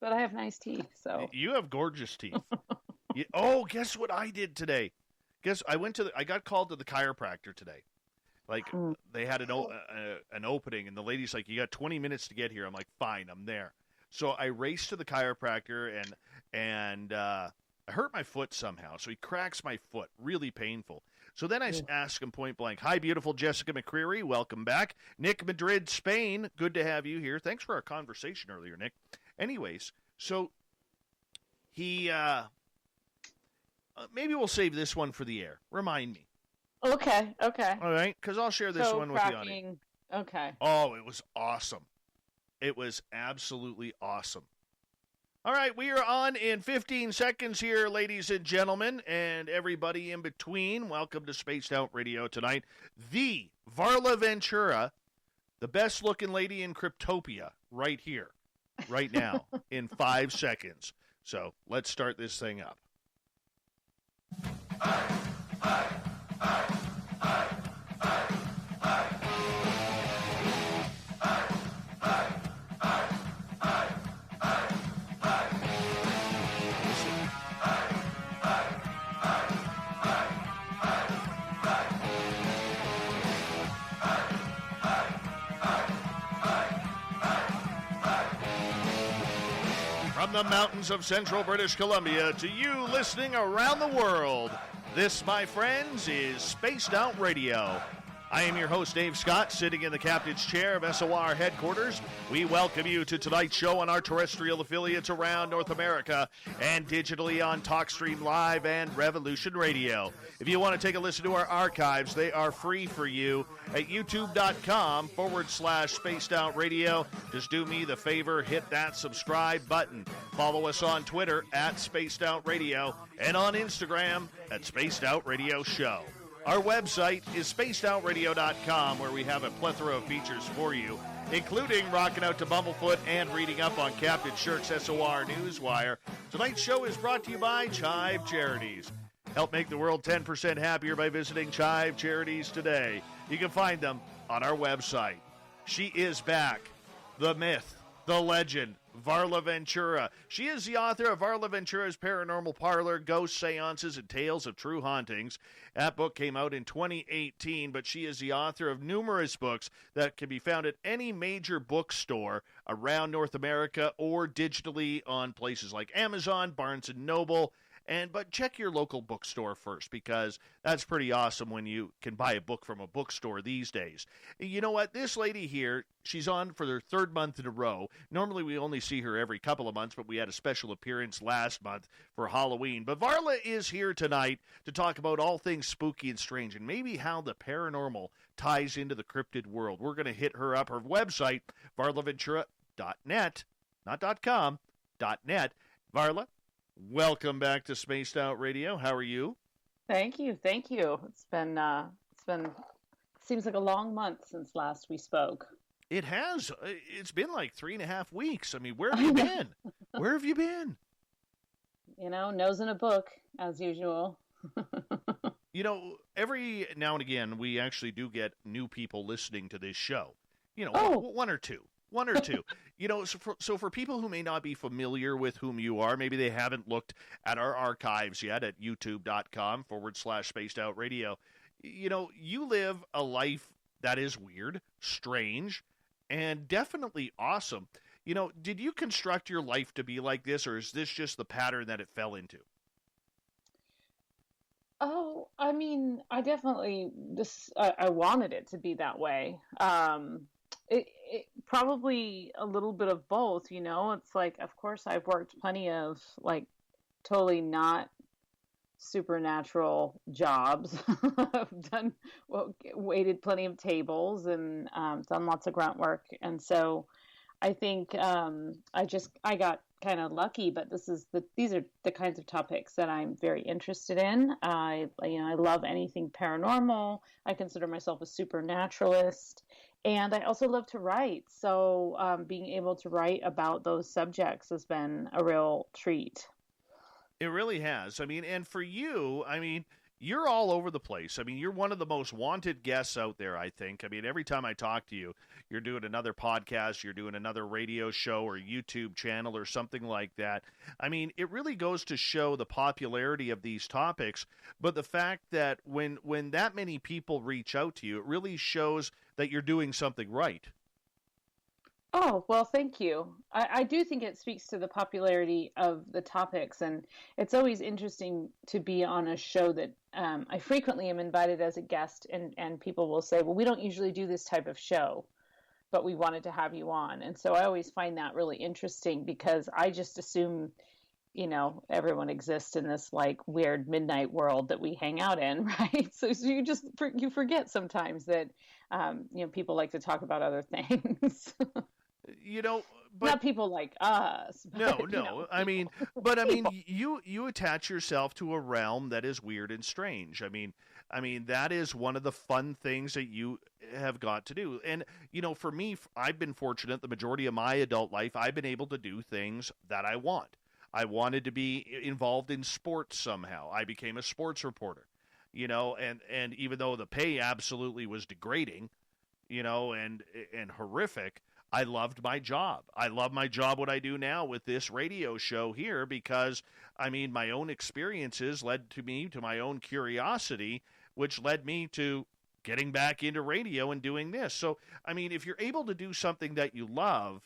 but I have nice teeth, so. You have gorgeous teeth. Guess what I did today? I got called to the chiropractor today. Like they had an opening, and the lady's like, "You got 20 minutes to get here." I'm like, "Fine, I'm there." So I raced to the chiropractor, and I hurt my foot somehow. So he cracks my foot, really painful. So then I ask him point blank, "Hi, beautiful Jessica McCreary, welcome back. Nick, Madrid, Spain, good to have you here. Thanks for our conversation earlier, Nick." Anyways, so he maybe we'll save this one for the air. Remind me. Okay. All right, because I'll share this one with the audience. Okay. Oh, it was awesome. It was absolutely awesome. All right, we are on in 15 seconds here, ladies and gentlemen, and everybody in between. Welcome to Spaced Out Radio tonight. The Varla Ventura, the best-looking lady in Cryptopia, right here, right now, in 5 seconds. So let's start this thing up. From the mountains of central British Columbia to you listening around the world, this, my friends, is Spaced Out Radio. I am your host, Dave Scott, sitting in the captain's chair of SOR headquarters. We welcome you to tonight's show on our terrestrial affiliates around North America and digitally on TalkStream Live and Revolution Radio. If you want to take a listen to our archives, they are free for you at youtube.com/Spaced Out Radio. Just do me the favor, hit that subscribe button. Follow us on Twitter at Spaced Out Radio and on Instagram at Spaced Out Radio Show. Our website is spacedoutradio.com, where we have a plethora of features for you, including rocking out to Bumblefoot and reading up on Captain Shirk's SOR Newswire. Tonight's show is brought to you by Chive Charities. Help make the world 10% happier by visiting Chive Charities today. You can find them on our website. She is back. The myth, the legend, Varla Ventura. She is the author of Varla Ventura's Paranormal Parlor, Ghosts, Seances, and Tales of True Hauntings. That book came out in 2018, but she is the author of numerous books that can be found at any major bookstore around North America or digitally on places like Amazon, Barnes & Noble. But check your local bookstore first, because that's pretty awesome when you can buy a book from a bookstore these days. You know what? This lady here, she's on for their third month in a row. Normally we only see her every couple of months, but we had a special appearance last month for Halloween. But Varla is here tonight to talk about all things spooky and strange, and maybe how the paranormal ties into the cryptid world. We're going to hit her up. Her website, varlaventura.net, not .com, .net. Varla, welcome back to Spaced Out Radio. How are you? Thank you. It's been seems like a long month since last we spoke. It has. It's been like 3.5 weeks. I mean, where have you been? Where have you been? You know, nose in a book, as usual. You know, every now and again, we actually do get new people listening to this show. You know, one or two. You know, so for people who may not be familiar with whom you are, maybe they haven't looked at our archives yet at youtube.com/Spaced Out Radio. You know, you live a life that is weird, strange, and definitely awesome. You know, did you construct your life to be like this, or is this just the pattern that it fell into? Oh, I mean, I definitely I wanted it to be that way. It probably a little bit of both, you know. It's like, of course, I've worked plenty of like totally not supernatural jobs. I've waited plenty of tables and done lots of grunt work, and so I think I got kind of lucky. But these are the kinds of topics that I'm very interested in. I love anything paranormal. I consider myself a supernaturalist. And I also love to write. So being able to write about those subjects has been a real treat. It really has. I mean, and for you, I mean, you're all over the place. I mean, you're one of the most wanted guests out there, I think. I mean, every time I talk to you, you're doing another podcast, you're doing another radio show or YouTube channel or something like that. I mean, it really goes to show the popularity of these topics, but the fact that when that many people reach out to you, it really shows that you're doing something right. Oh, well, thank you. I do think it speaks to the popularity of the topics, and it's always interesting to be on a show that I frequently am invited as a guest, and people will say, well, we don't usually do this type of show, but we wanted to have you on. And so I always find that really interesting because I just assume, everyone exists in this like weird midnight world that we hang out in, right? So you forget sometimes that, people like to talk about other things. But not people like us. But, no. I mean, you attach yourself to a realm that is weird and strange. I mean, that is one of the fun things that you have got to do. And, for me, I've been fortunate the majority of my adult life, I've been able to do things that I want. I wanted to be involved in sports somehow. I became a sports reporter, and even though the pay absolutely was degrading, and horrific, I loved my job. I love my job, what I do now with this radio show here, because, my own experiences led to me to my own curiosity, which led me to getting back into radio and doing this. So, if you're able to do something that you love,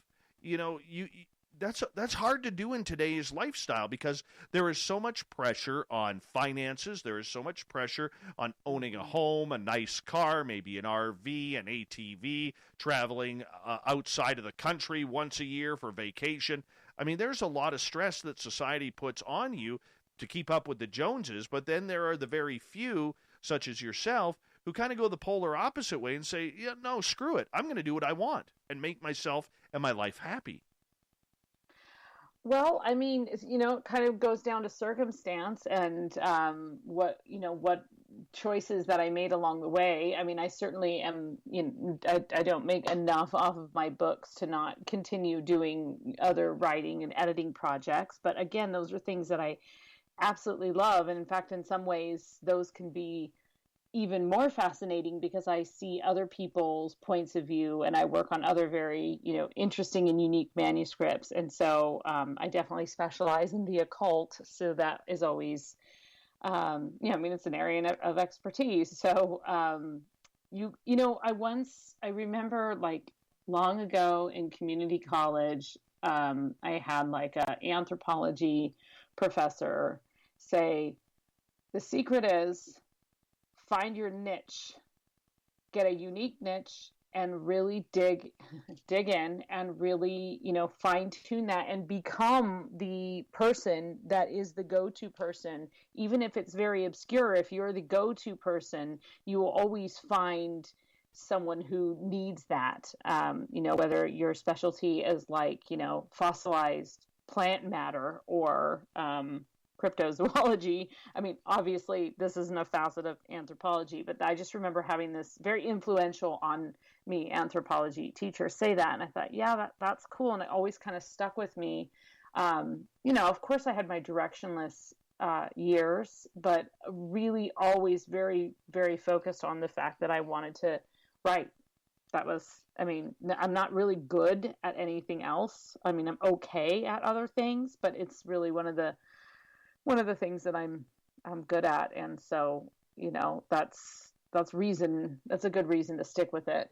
that's hard to do in today's lifestyle because there is so much pressure on finances. There is so much pressure on owning a home, a nice car, maybe an RV, an ATV, traveling outside of the country once a year for vacation. There's a lot of stress that society puts on you to keep up with the Joneses, but then there are the very few, such as yourself, who kind of go the polar opposite way and say, yeah, no, screw it. I'm going to do what I want and make myself and my life happy. Well, it kind of goes down to circumstance and what choices that I made along the way. I certainly am, I don't make enough off of my books to not continue doing other writing and editing projects. But again, those are things that I absolutely love. And in fact, in some ways, those can be even more fascinating because I see other people's points of view and I work on other very, interesting and unique manuscripts. And so I definitely specialize in the occult. So that is always, it's an area of expertise. So, I remember like long ago in community college, I had like an anthropology professor say, the secret is find your niche, get a unique niche and really dig in and really, fine tune that and become the person that is the go-to person. Even if it's very obscure, if you're the go-to person, you will always find someone who needs that. Whether your specialty is like, fossilized plant matter or, cryptozoology. Obviously this isn't a facet of anthropology, but I just remember having this very influential on me anthropology teacher say that. And I thought, yeah, that's cool. And it always kind of stuck with me. Of course I had my directionless years, but really always very, very focused on the fact that I wanted to write. That was, I'm not really good at anything else. I'm okay at other things, but it's really one of the things that I'm good at. And so, that's a good reason to stick with it.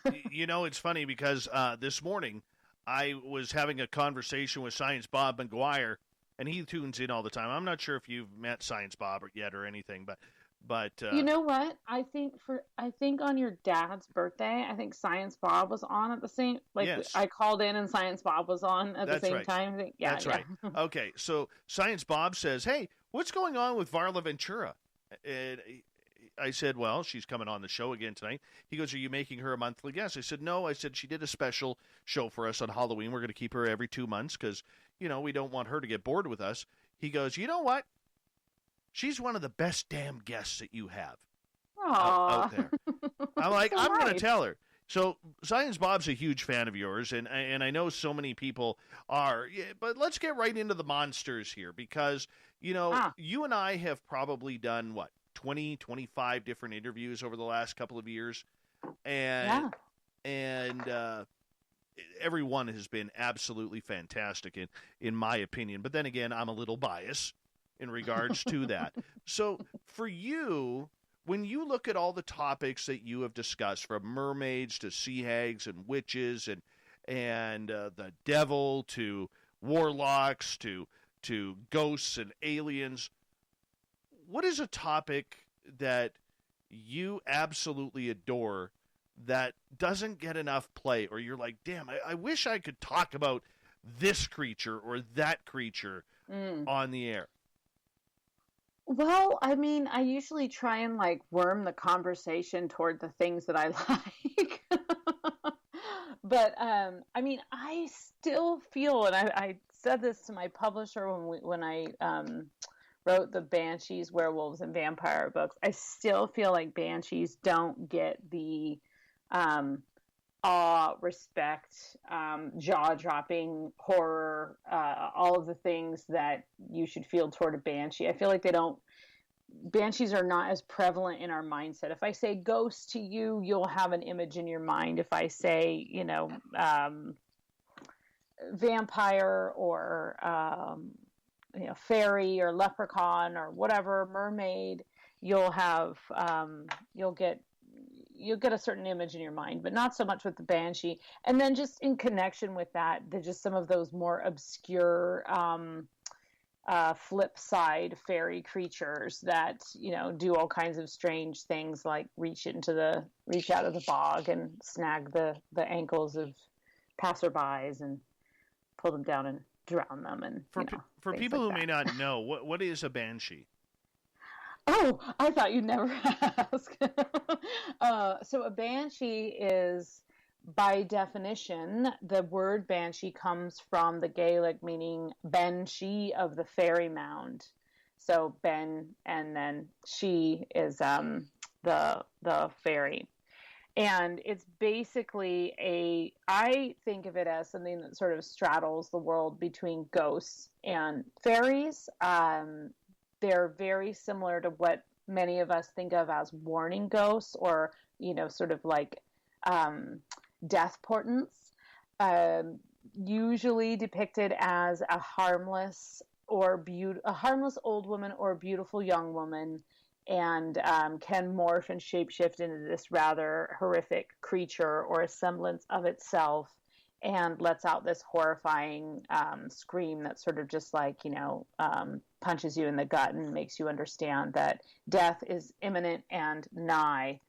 It's funny because this morning I was having a conversation with Science Bob McGuire, and he tunes in all the time. I'm not sure if you've met Science Bob yet or anything, but you know what? I think on your dad's birthday, I think Science Bob was on at the same, yes. I called in and Science Bob was on at the same time. Yeah, that's right. Okay. So Science Bob says, hey, what's going on with Varla Ventura? And I said, well, she's coming on the show again tonight. He goes, are you making her a monthly guest? I said, no. I said, she did a special show for us on Halloween. We're going to keep her every 2 months because, we don't want her to get bored with us. He goes, you know what? She's one of the best damn guests that you have out there. I'm like, so I'm going to tell her. So Science Bob's a huge fan of yours, and I know so many people are. Yeah, but let's get right into the monsters here because, you and I have probably done, 20, 25 different interviews over the last couple of years. And every one has been absolutely fantastic in my opinion. But then again, I'm a little biased in regards to that. So for you, when you look at all the topics that you have discussed, from mermaids to sea hags and witches and the devil to warlocks to ghosts and aliens, what is a topic that you absolutely adore that doesn't get enough play, or you're like, damn, I wish I could talk about this creature or that creature on the air? Well, I mean, I usually try and like worm the conversation toward the things that I like. But I mean, I still feel, and I said this to my publisher when I wrote the Banshees, Werewolves, and Vampire books. I still feel like Banshees don't get the awe, respect, jaw-dropping horror, all of the things that you should feel toward a banshee. I feel like banshees are not as prevalent in our mindset. If I say ghost to you, you'll have an image in your mind. If I say, vampire or, fairy or leprechaun or whatever, mermaid, you'll get a certain image in your mind, but not so much with the banshee. And then just in connection with that, there's just some of those more obscure flip side fairy creatures that, do all kinds of strange things, like reach out of the bog and snag the ankles of passerbys and pull them down and drown them. And for people who may not know, what is a banshee? Oh, I thought you'd never ask. So a banshee is, by definition, the word banshee comes from the Gaelic meaning banshee of the fairy mound. So ben, and then she is the fairy. And it's basically I think of it as something that sort of straddles the world between ghosts and fairies. They're very similar to what many of us think of as warning ghosts, or, sort of like death portents, usually depicted as a harmless old woman or a beautiful young woman, and can morph and shapeshift into this rather horrific creature or a semblance of itself, and lets out this horrifying scream that sort of just like, punches you in the gut and makes you understand that death is imminent and nigh.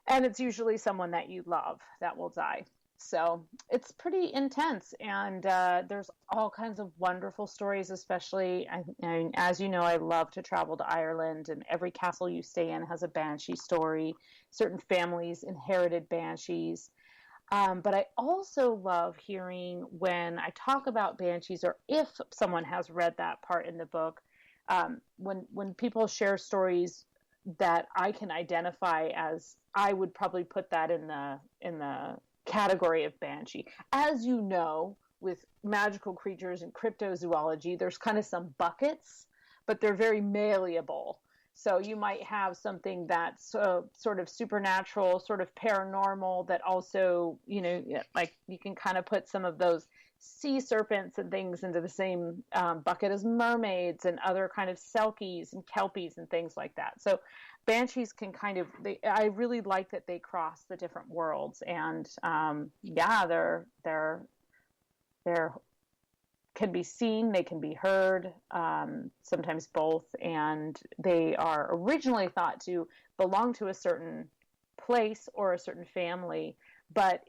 And it's usually someone that you love that will die. So it's pretty intense. And there's all kinds of wonderful stories, especially, I mean, as you know, I love to travel to Ireland, and every castle you stay in has a banshee story. Certain families inherited banshees. But I also love hearing when I talk about banshees, or if someone has read that part in the book, when people share stories that I can identify as, I would probably put that in the category of banshee. As you know, with magical creatures and cryptozoology, there's kind of some buckets, but they're very malleable. So you might have something that's sort of supernatural, sort of paranormal, that also, like you can kind of put some of those sea serpents and things into the same bucket as mermaids and other kind of selkies and kelpies and things like that. So banshees can I really like that they cross the different worlds, and they're can be seen, they can be heard, sometimes both, and they are originally thought to belong to a certain place or a certain family, but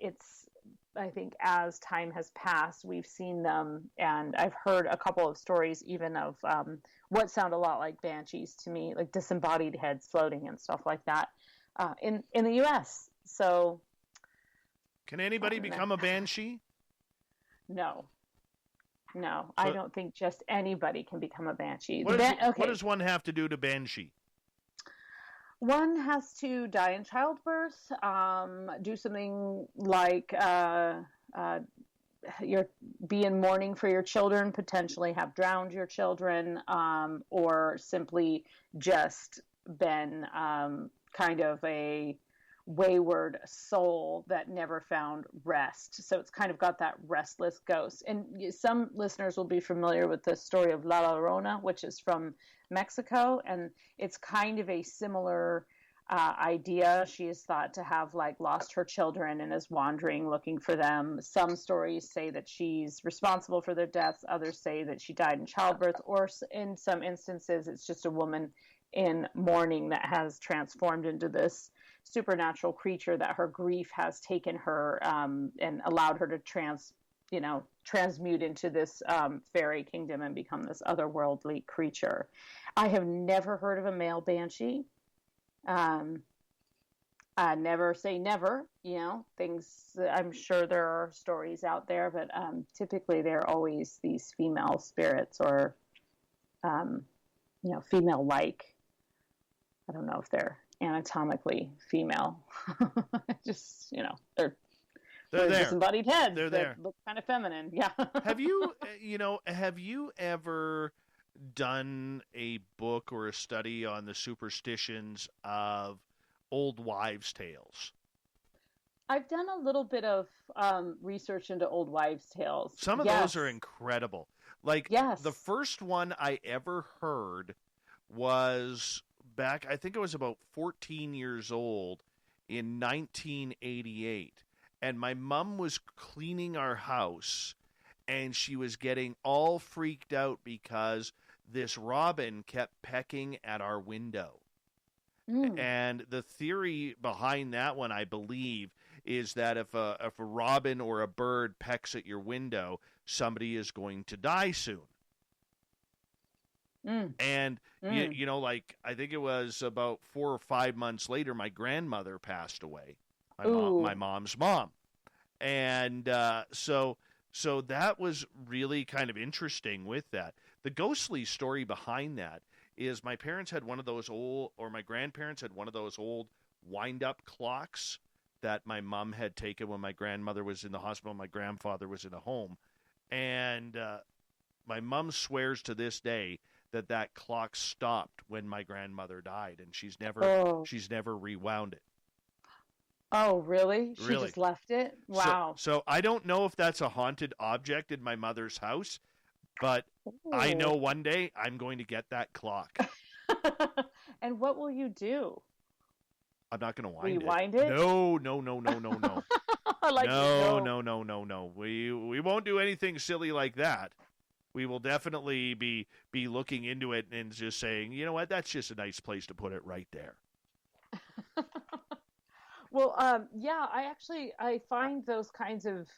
I think as time has passed, we've seen them, and I've heard a couple of stories even of what sound a lot like banshees to me, like disembodied heads floating and stuff like that, in the U.S. So, can anybody become a banshee? No, I don't think just anybody can become a banshee. What does one have to do to banshee? One has to die in childbirth, do something like be in mourning for your children, potentially have drowned your children, or simply just been kind of a wayward soul that never found rest. So it's kind of got that restless ghost. And some listeners will be familiar with the story of La Llorona, which is from Mexico. And it's kind of a similar idea. She is thought to have like lost her children and is wandering looking for them. Some stories say that she's responsible for their deaths. Others say that she died in childbirth, or in some instances, it's just a woman in mourning that has transformed into this supernatural creature that her grief has taken her and allowed her to transmute into this fairy kingdom and become this otherworldly creature. I have never heard of a male banshee. Never say never, things, I'm sure there are stories out there, but typically they're always these female spirits or, female-like. I don't know if they're anatomically female. Just, they're disembodied heads that look kind of feminine. Yeah. Have you ever done a book or a study on the superstitions of old wives' tales? I've done a little bit of research into old wives' tales. Some of those are incredible. Like, yes. The first one I ever heard was back, I think I was about 14 years old in 1988. And my mom was cleaning our house, and she was getting all freaked out because this robin kept pecking at our window. And the theory behind that one, I believe, is that if a robin or a bird pecks at your window, somebody is going to die soon. And, I think it was about 4 or 5 months later, my grandmother passed away, my mom's mom. And so that was really kind of interesting with that. The ghostly story behind that is my parents had one of those my grandparents had one of those old wind-up clocks that my mom had taken when my grandmother was in the hospital, my grandfather was in a home. And my mom swears to this day that clock stopped when my grandmother died, and she's never rewound it. Oh, really? She just left it? Wow. So I don't know if that's a haunted object in my mother's house, but I know one day I'm going to get that clock. And what will you do? I'm not going to wind it. Will you wind it? No. No. We won't do anything silly like that. We will definitely be looking into it and just saying, you know what, that's just a nice place to put it right there. Well, I find those kinds of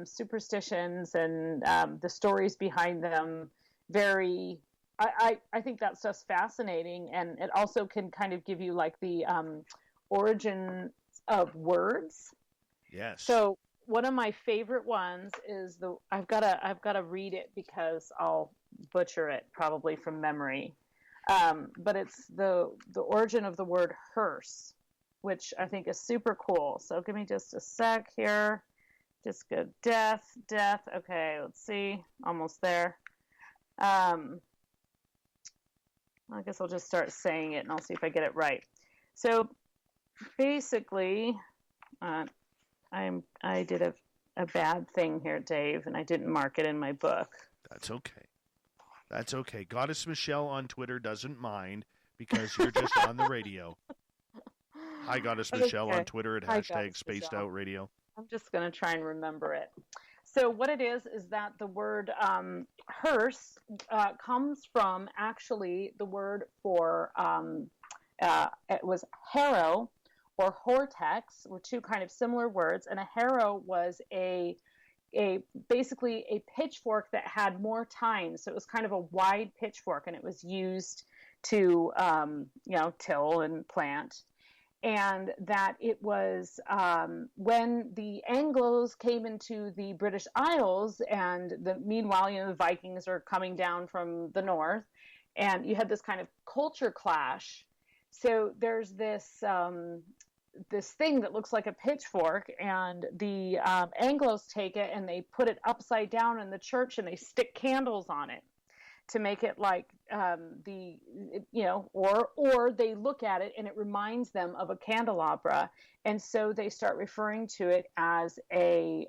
superstitions and the stories behind them very, I think that stuff's fascinating, and it also can kind of give you like the origin of words. Yes. So one of my favorite ones is I've got to read it because I'll butcher it probably from memory. But it's the origin of the word hearse, which I think is super cool. So give me just a sec here. Just go death. Okay, let's see. Almost there. I guess I'll just start saying it and I'll see if I get it right. So basically, I did a bad thing here, Dave, and I didn't mark it in my book. That's okay. Goddess Michelle on Twitter doesn't mind because you're just on the radio. Hi, Goddess Michelle on Twitter at #SpacedOutRadio. I'm just going to try and remember it. So what it is that the word hearse comes from actually the word for, it was harrow or hortex, were two kind of similar words. And a harrow was basically a pitchfork that had more tines. So it was kind of a wide pitchfork, and it was used to, till and plant. And that it was when the Anglos came into the British Isles, and meanwhile, the Vikings are coming down from the north, and you had this kind of culture clash. So there's this thing that looks like a pitchfork, and the Anglos take it and they put it upside down in the church and they stick candles on it. to make it like or they look at it and it reminds them of a candelabra, and so they start referring to it as a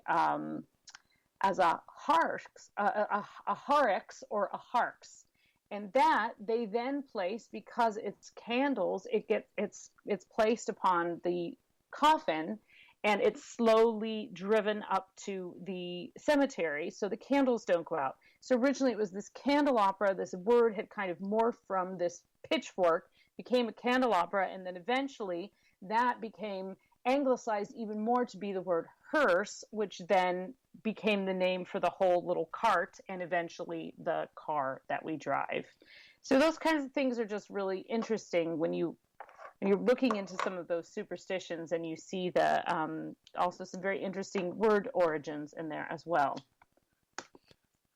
harx, a harx or a harx. And that they then place, because it's candles, it's placed upon the coffin, and it's slowly driven up to the cemetery so the candles don't go out. So originally it was this candelabra. This word had kind of morphed from this pitchfork, became a candelabra, and then eventually that became anglicized even more to be the word hearse, which then became the name for the whole little cart and eventually the car that we drive. So those kinds of things are just really interesting when you're looking into some of those superstitions, and you see the also some very interesting word origins in there as well.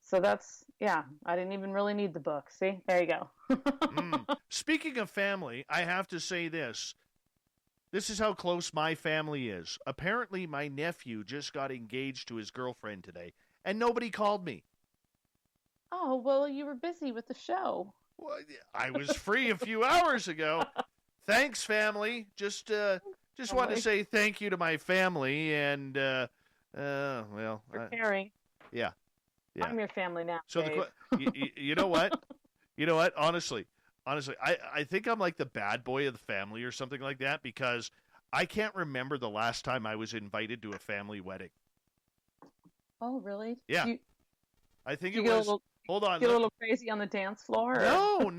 So that's, I didn't even really need the book. See, there you go. Speaking of family, I have to say this. This is how close my family is. Apparently, my nephew just got engaged to his girlfriend today, and nobody called me. Oh, well, you were busy with the show. Well, I was free a few hours ago. Thanks, family. Just wanted to say thank you to my family, and for caring. Yeah. I'm your family now. So you know what? You know what? Honestly, I think I'm like the bad boy of the family or something like that, because I can't remember the last time I was invited to a family wedding. Oh, really? Yeah. I think it was. Hold on. Get a little crazy on the dance floor? No.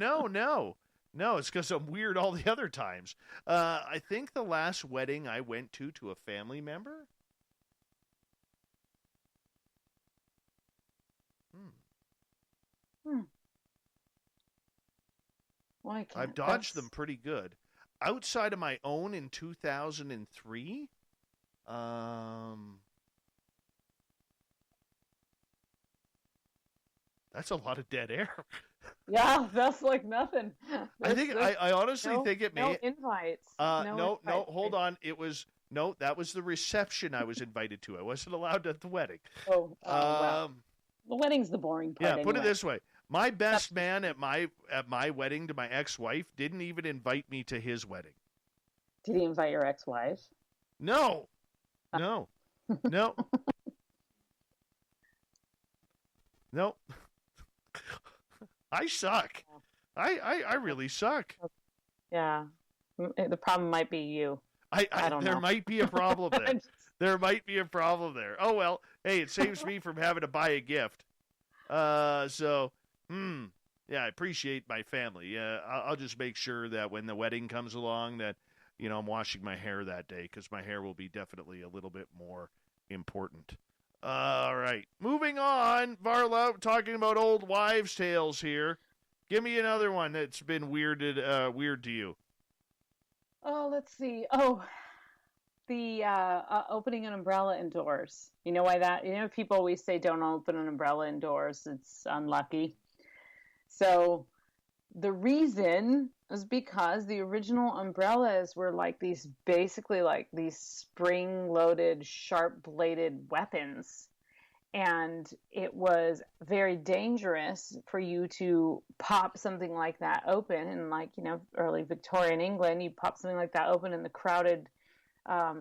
No, it's because I'm weird all the other times. I think the last wedding I went to a family member. Well, I've dodged them pretty good. Outside of my own in 2003, that's a lot of dead air. Yeah, that's like nothing. I honestly think it may. No invites. No, hold on. That was the reception I was invited to. I wasn't allowed at the wedding. Well, the wedding's the boring part. Yeah, put it this way. My best man at my wedding to my ex-wife didn't even invite me to his wedding. Did he invite your ex-wife? No. No. I suck. I really suck. Yeah. The problem might be you. I don't know. There might be a problem there. There might be a problem there. Oh, well, hey, it saves me from having to buy a gift. Yeah, I appreciate my family. I'll just make sure that when the wedding comes along that, I'm washing my hair that day, because my hair will be definitely a little bit more important. All right. Moving on, Varla, talking about old wives' tales here. Give me another one that's been weird to you. Oh, let's see. Oh, the opening an umbrella indoors. You know why that? People always say don't open an umbrella indoors. It's unlucky. So the reason is because the original umbrellas were basically like these spring-loaded, sharp-bladed weapons. And it was very dangerous for you to pop something like that open. In early Victorian England, you pop something like that open in the crowded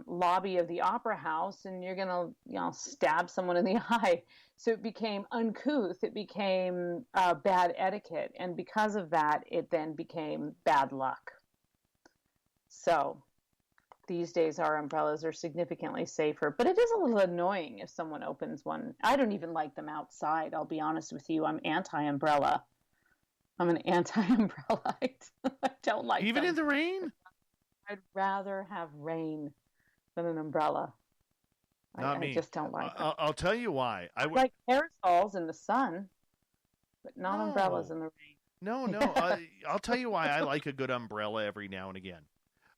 lobby of the opera house, and you're going to stab someone in the eye. So it became uncouth. It became bad etiquette. And because of that, it then became bad luck. So these days, our umbrellas are significantly safer. But it is a little annoying if someone opens one. I don't even like them outside. I'll be honest with you. I'm anti-umbrella. I'm an anti-umbrellite. I don't like even them. In the rain? I'd rather have rain than an umbrella. Not me. I just don't like them. I'll tell you why. I like parasols in the sun, but not umbrellas in the rain. No. I'll tell you why I like a good umbrella every now and again.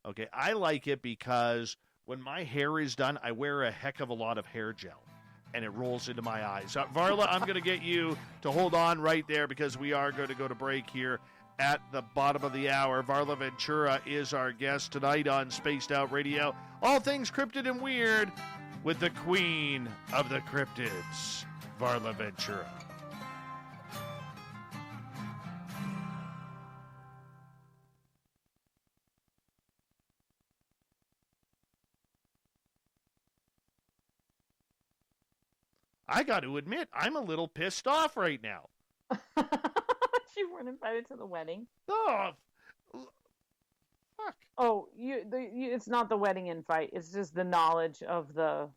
Okay, I like it because when my hair is done, I wear a heck of a lot of hair gel, and it rolls into my eyes. Varla, I'm going to get you to hold on right there, because we are going to go to break here at the bottom of the hour. Varla Ventura is our guest tonight on Spaced Out Radio. All things cryptid and weird with the queen of the cryptids, Varla Ventura. I got to admit, I'm a little pissed off right now. You weren't invited to the wedding. Oh, fuck. Oh, it's not the wedding invite. It's just the knowledge of the.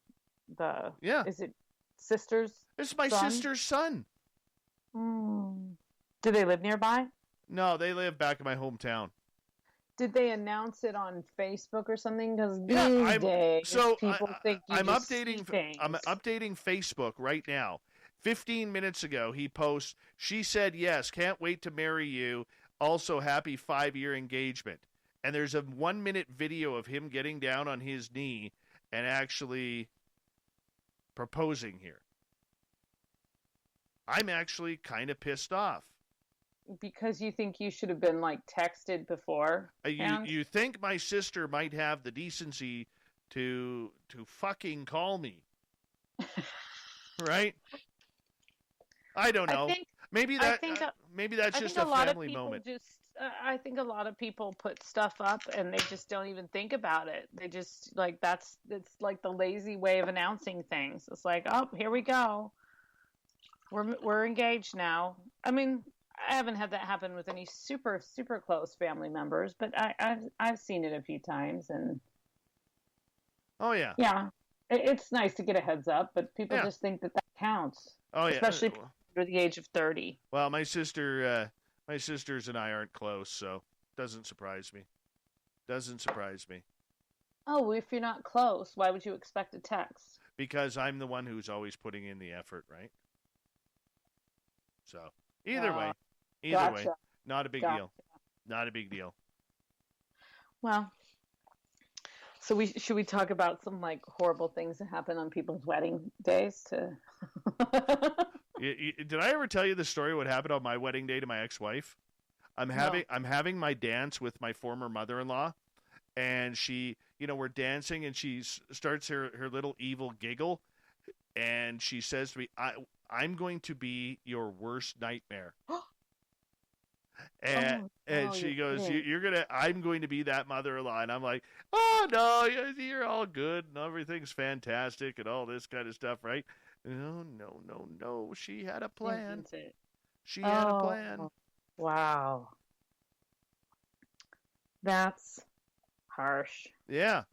Yeah. Is it sister's? It's my son? sister's son. Do they live nearby? No, they live back in my hometown. Did they announce it on Facebook or something? Because Yeah, days, people think I'm updating Facebook right now. 15 minutes ago, he posts, "She said yes, can't wait to marry you. Also, happy 5-year engagement." And there's a 1-minute video of him getting down on his knee and actually proposing here. I'm actually kind of pissed off. Because you think you should have been, like, texted before? You think my sister might have the decency to fucking call me. Right? I don't know. Maybe that's just a family moment. I think a lot of people put stuff up and they just don't even think about it. They just, like, it's like the lazy way of announcing things. It's like, oh, here we go. We're engaged now. I mean, I haven't had that happen with any super, super close family members, but I've seen it a few times. And oh, yeah. Yeah. It's nice to get a heads up, but people just think that counts. Oh, yeah. Especially under the age of 30. Well, my sisters and I aren't close, so doesn't surprise me. Oh, if you're not close, why would you expect a text? Because I'm the one who's always putting in the effort, right? So, either way, not a big deal. Not a big deal. Well, so should we talk about some, like, horrible things that happen on people's wedding days? Did I ever tell you the story what happened on my wedding day to my ex-wife? I'm having my dance with my former mother-in-law, and she, we're dancing, and she starts her little evil giggle, and she says to me, I'm going to be your worst nightmare. And she goes, I'm going to be that mother-in-law. And I'm like, oh, no, you're all good and everything's fantastic and all this kind of stuff, right? No. She had a plan. She had a plan. Wow. That's harsh. Yeah.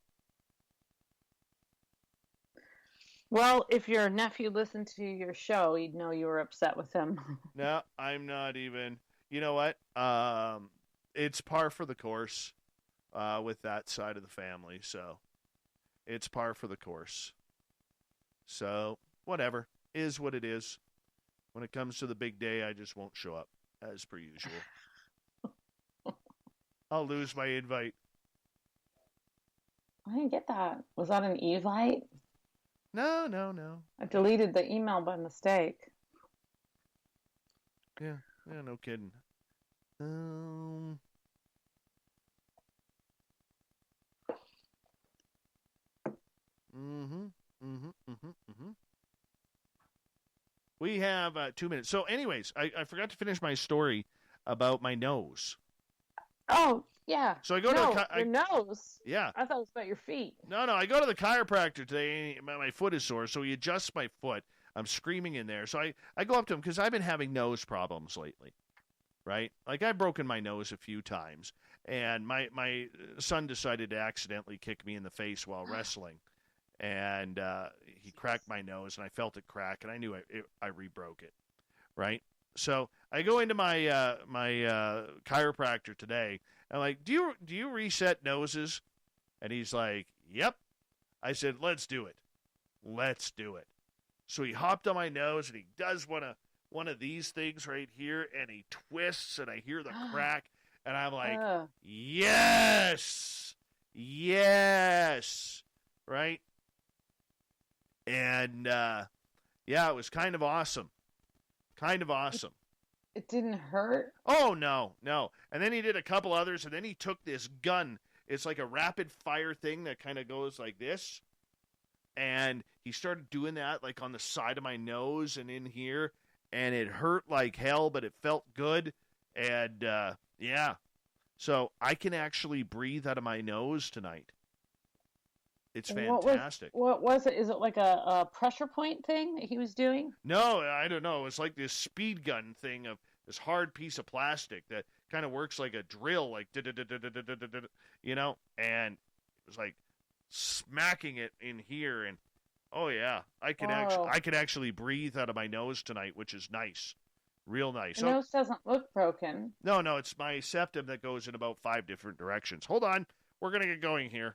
Well, if your nephew listened to your show, he'd know you were upset with him. No, I'm not even. You know what? It's par for the course with that side of the family. So it's par for the course. So whatever. Is what it is. When it comes to the big day, I just won't show up as per usual. I'll lose my invite. I didn't get that. Was that an Evite? No. I deleted the email by mistake. Yeah, no kidding. We have 2 minutes. So anyways, I forgot to finish my story about my nose. Oh, yeah. So I go your nose? Yeah. I thought it was about your feet. No, I go to the chiropractor today. My foot is sore, so he adjusts my foot. I'm screaming in there. So I go up to him because I've been having nose problems lately, right? Like, I've broken my nose a few times, and my son decided to accidentally kick me in the face while wrestling, and he cracked my nose, and I felt it crack, and I knew I rebroke it, right? So I go into my my chiropractor today. I'm like, do you reset noses? And he's like, yep. I said, let's do it. So he hopped on my nose and he does one of these things right here, and he twists, and I hear the crack, and I'm like, yes, right? And yeah, it was kind of awesome. It didn't hurt? Oh, no. And then he did a couple others, and then he took this gun. It's like a rapid fire thing that kind of goes like this. And he started doing that like on the side of my nose and in here. And it hurt like hell, but it felt good. And, yeah. So I can actually breathe out of my nose tonight. It's fantastic. What was it? Is it like a pressure point thing that he was doing? No, I don't know. It's like this speed gun thing of this hard piece of plastic that kind of works like a drill, like you know, and it was like smacking it in here, and oh yeah, I could actually breathe out of my nose tonight, which is nice, real nice. The nose doesn't look broken. No, it's my septum that goes in about 5 different directions. Hold on, we're gonna get going here.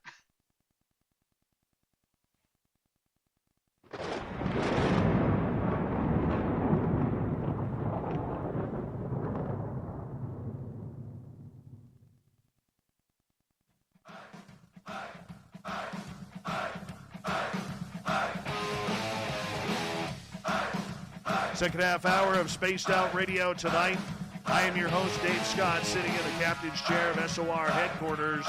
Second half hour of Spaced Out Radio tonight. I am your host, Dave Scott, sitting in the captain's chair of SOR headquarters.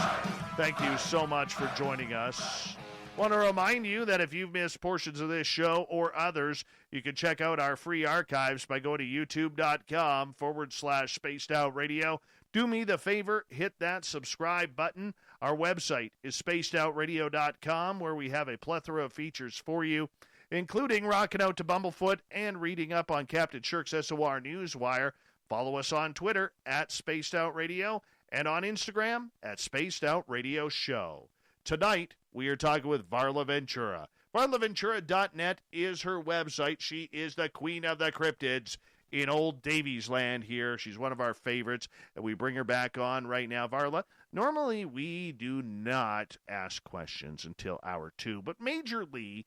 Thank you so much for joining us. Want to remind you that if you've missed portions of this show or others, you can check out our free archives by going to youtube.com/Spaced Out Radio. Do me the favor, hit that subscribe button. Our website is spacedoutradio.com, where we have a plethora of features for you, including rocking out to Bumblefoot and reading up on Captain Shirk's SOR Newswire. Follow us on Twitter at Spaced Out Radio and on Instagram at Spaced Out Radio Show. Tonight, we are talking with Varla Ventura. VarlaVentura.net is her website. She is the queen of the cryptids in old Davies land here. She's one of our favorites, and we bring her back on right now. Varla, normally we do not ask questions until hour 2, but Major Lee,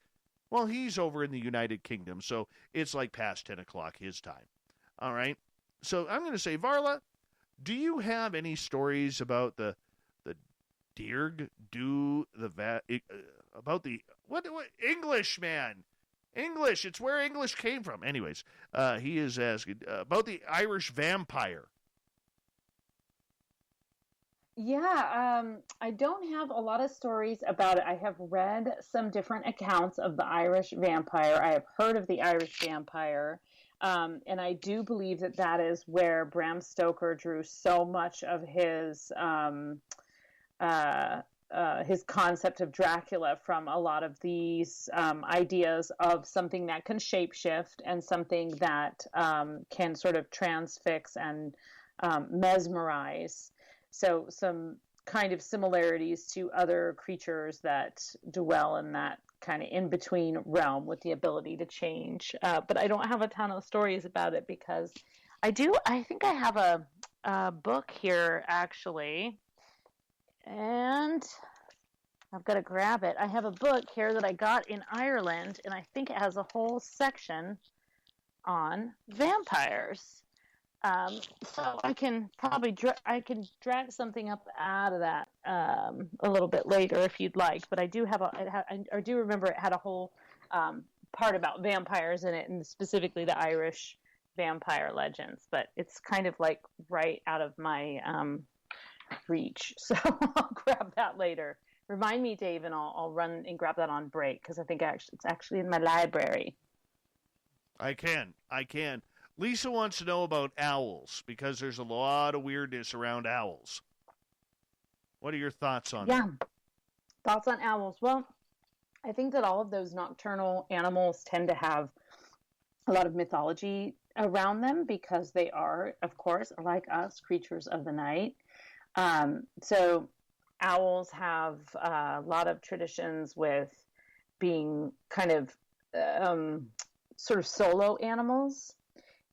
well, he's over in the United Kingdom, so it's like past 10 o'clock his time. All right? So I'm going to say, Varla, do you have any stories about the Dirg do the about the what English, man? English, it's where English came from. Anyways, he is asking about the Irish vampire. Yeah, I don't have a lot of stories about it. I have read some different accounts of the Irish vampire. I have heard of the Irish vampire, and I do believe that is where Bram Stoker drew so much of his concept of Dracula from. A lot of these ideas of something that can shapeshift and something that can sort of transfix and mesmerize. So some kind of similarities to other creatures that dwell in that kind of in-between realm with the ability to change. But I don't have a ton of stories about it because I think I have a book here, actually. And I've got to grab it. I have a book here that I got in Ireland, and I think it has a whole section on vampires. So I can probably drag something up out of that a little bit later if you'd like. But I do have I do remember it had a whole part about vampires in it, and specifically the Irish vampire legends. But it's kind of like right out of my reach, so I'll grab that later. Remind me, Dave, and I'll run and grab that on break because I think it's actually in my library. I can. Lisa wants to know about owls because there's a lot of weirdness around owls. What are your thoughts on that? Yeah, thoughts on owls. Well, I think that all of those nocturnal animals tend to have a lot of mythology around them because they are, of course, like us, creatures of the night. So owls have a lot of traditions with being kind of sort of solo animals,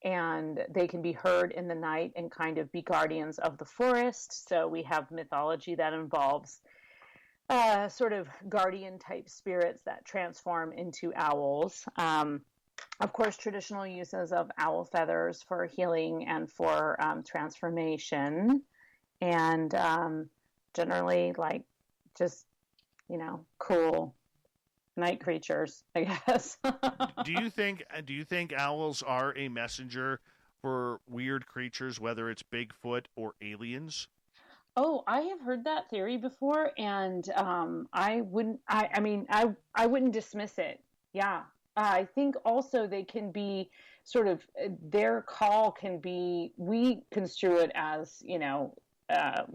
and they can be heard in the night and kind of be guardians of the forest. So we have mythology that involves sort of guardian type spirits that transform into owls. Of course, traditional uses of owl feathers for healing and for transformation. And generally, like, just, cool night creatures, I guess. Do you think owls are a messenger for weird creatures, whether it's Bigfoot or aliens? Oh, I have heard that theory before, and I wouldn't dismiss it. Yeah. I think also they can be sort of, their call can be, we construe it as,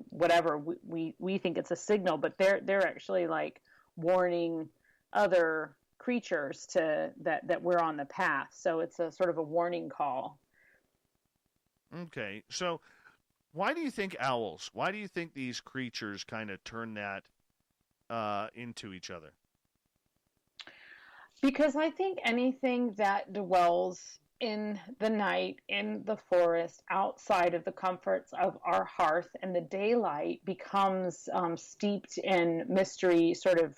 whatever, we think it's a signal, but they're actually like warning other creatures that we're on the path. So it's a sort of a warning call. Okay, so why do you think owls? Why do you think these creatures kind of turn that into each other? Because I think anything that dwells in the night, in the forest, outside of the comforts of our hearth and the daylight becomes steeped in mystery, sort of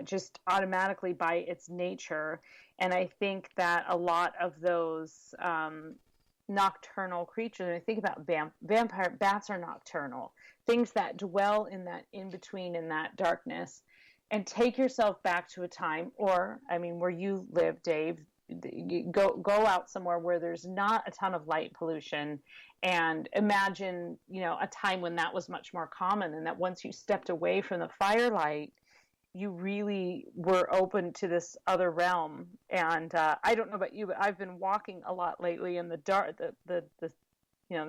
just automatically by its nature. And I think that a lot of those nocturnal creatures, and I think about vampire bats are nocturnal, things that dwell in that in between, in that darkness. And take yourself back to a time, or I mean, where you live, Dave. You go out somewhere where there's not a ton of light pollution, and imagine, a time when that was much more common, and that once you stepped away from the firelight, you really were open to this other realm. And I don't know about you, but I've been walking a lot lately, and the dark, the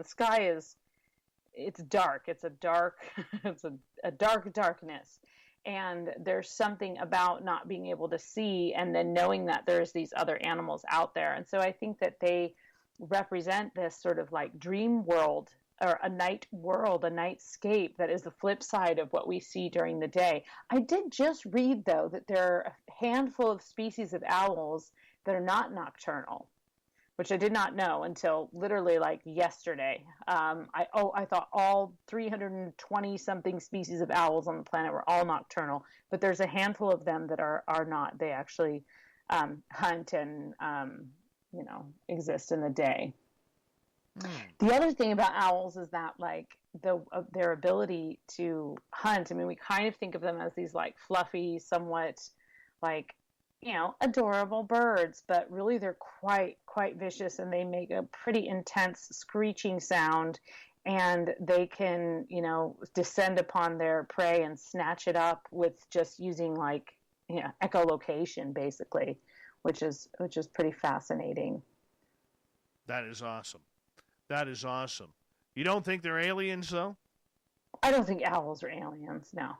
sky it's dark. It's a dark, it's a dark darkness. And there's something about not being able to see and then knowing that there's these other animals out there. And so I think that they represent this sort of like dream world, or a night world, a nightscape that is the flip side of what we see during the day. I did just read, though, that there are a handful of species of owls that are not nocturnal, which I did not know until literally like yesterday. I thought all 320 something species of owls on the planet were all nocturnal, but there's a handful of them that are not. They actually hunt and exist in the day. The other thing about owls is that like their ability to hunt. I mean, we kind of think of them as these like fluffy, somewhat like adorable birds, but really they're quite vicious, and they make a pretty intense screeching sound, and they can, descend upon their prey and snatch it up with just using like, echolocation basically, which is pretty fascinating. That is awesome. That is awesome. You don't think they're aliens, though? I don't think owls are aliens, no.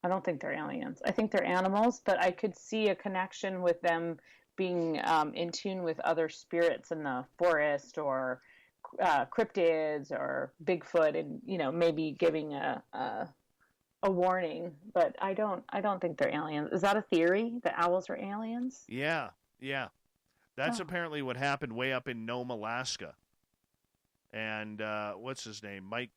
I don't think they're aliens. I think they're animals, but I could see a connection with them being in tune with other spirits in the forest, or cryptids, or Bigfoot, and maybe giving a warning. But I don't think they're aliens. Is that a theory that owls are aliens? Yeah. That's apparently what happened way up in Nome, Alaska. And what's his name? Mike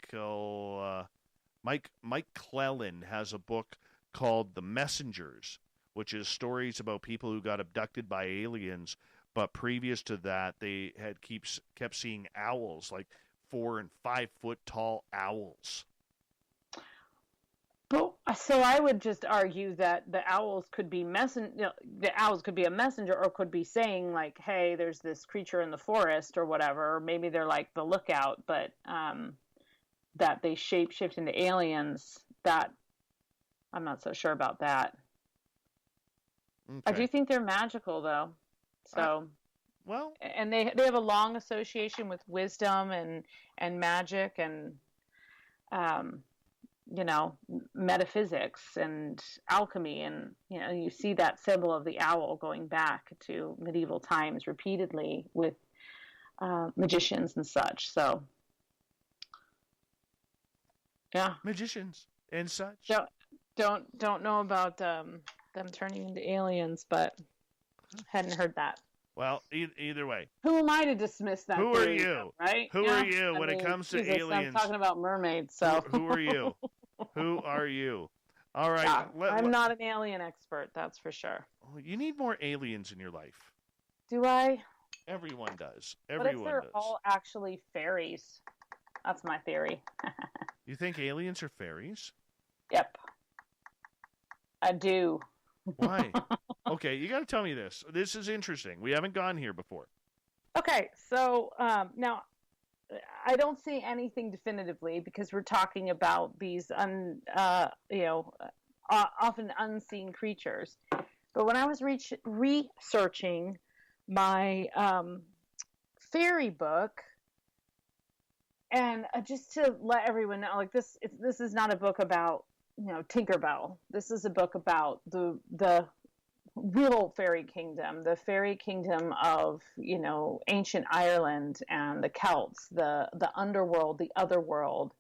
Clellan has a book called The Messengers, which is stories about people who got abducted by aliens, but previous to that, they had kept seeing owls, like 4 and 5 foot tall owls. But so I would just argue that the owls could be the owls could be a messenger, or could be saying like, "Hey, there's this creature in the forest," or whatever. Or maybe they're like the lookout, but that they shapeshift into aliens, that I'm not so sure about that. Okay. I do think they're magical, though. So, and they have a long association with wisdom and magic and metaphysics and alchemy, and you see that symbol of the owl going back to medieval times repeatedly with magicians and such. So. Yeah, magicians and such. Don't know about them turning into aliens, but hadn't heard that. Well, either way. Who am I to dismiss that? Who theory, are you? though, right? Who are you when it comes to aliens? I'm talking about mermaids. So who are you? Who are you? All right. I'm not an alien expert, that's for sure. You need more aliens in your life. Do I? Everyone does. What if they're all actually fairies? That's my theory. You think aliens are fairies? Yep. I do. Why? Okay, you got to tell me this. This is interesting. We haven't gone here before. Okay, so now I don't see anything definitively, because we're talking about these often unseen creatures. But when I was researching my fairy book, and just to let everyone know, like this is not a book about Tinkerbell. This is a book about the real fairy kingdom, the fairy kingdom of, ancient Ireland and the Celts, the underworld, the other world.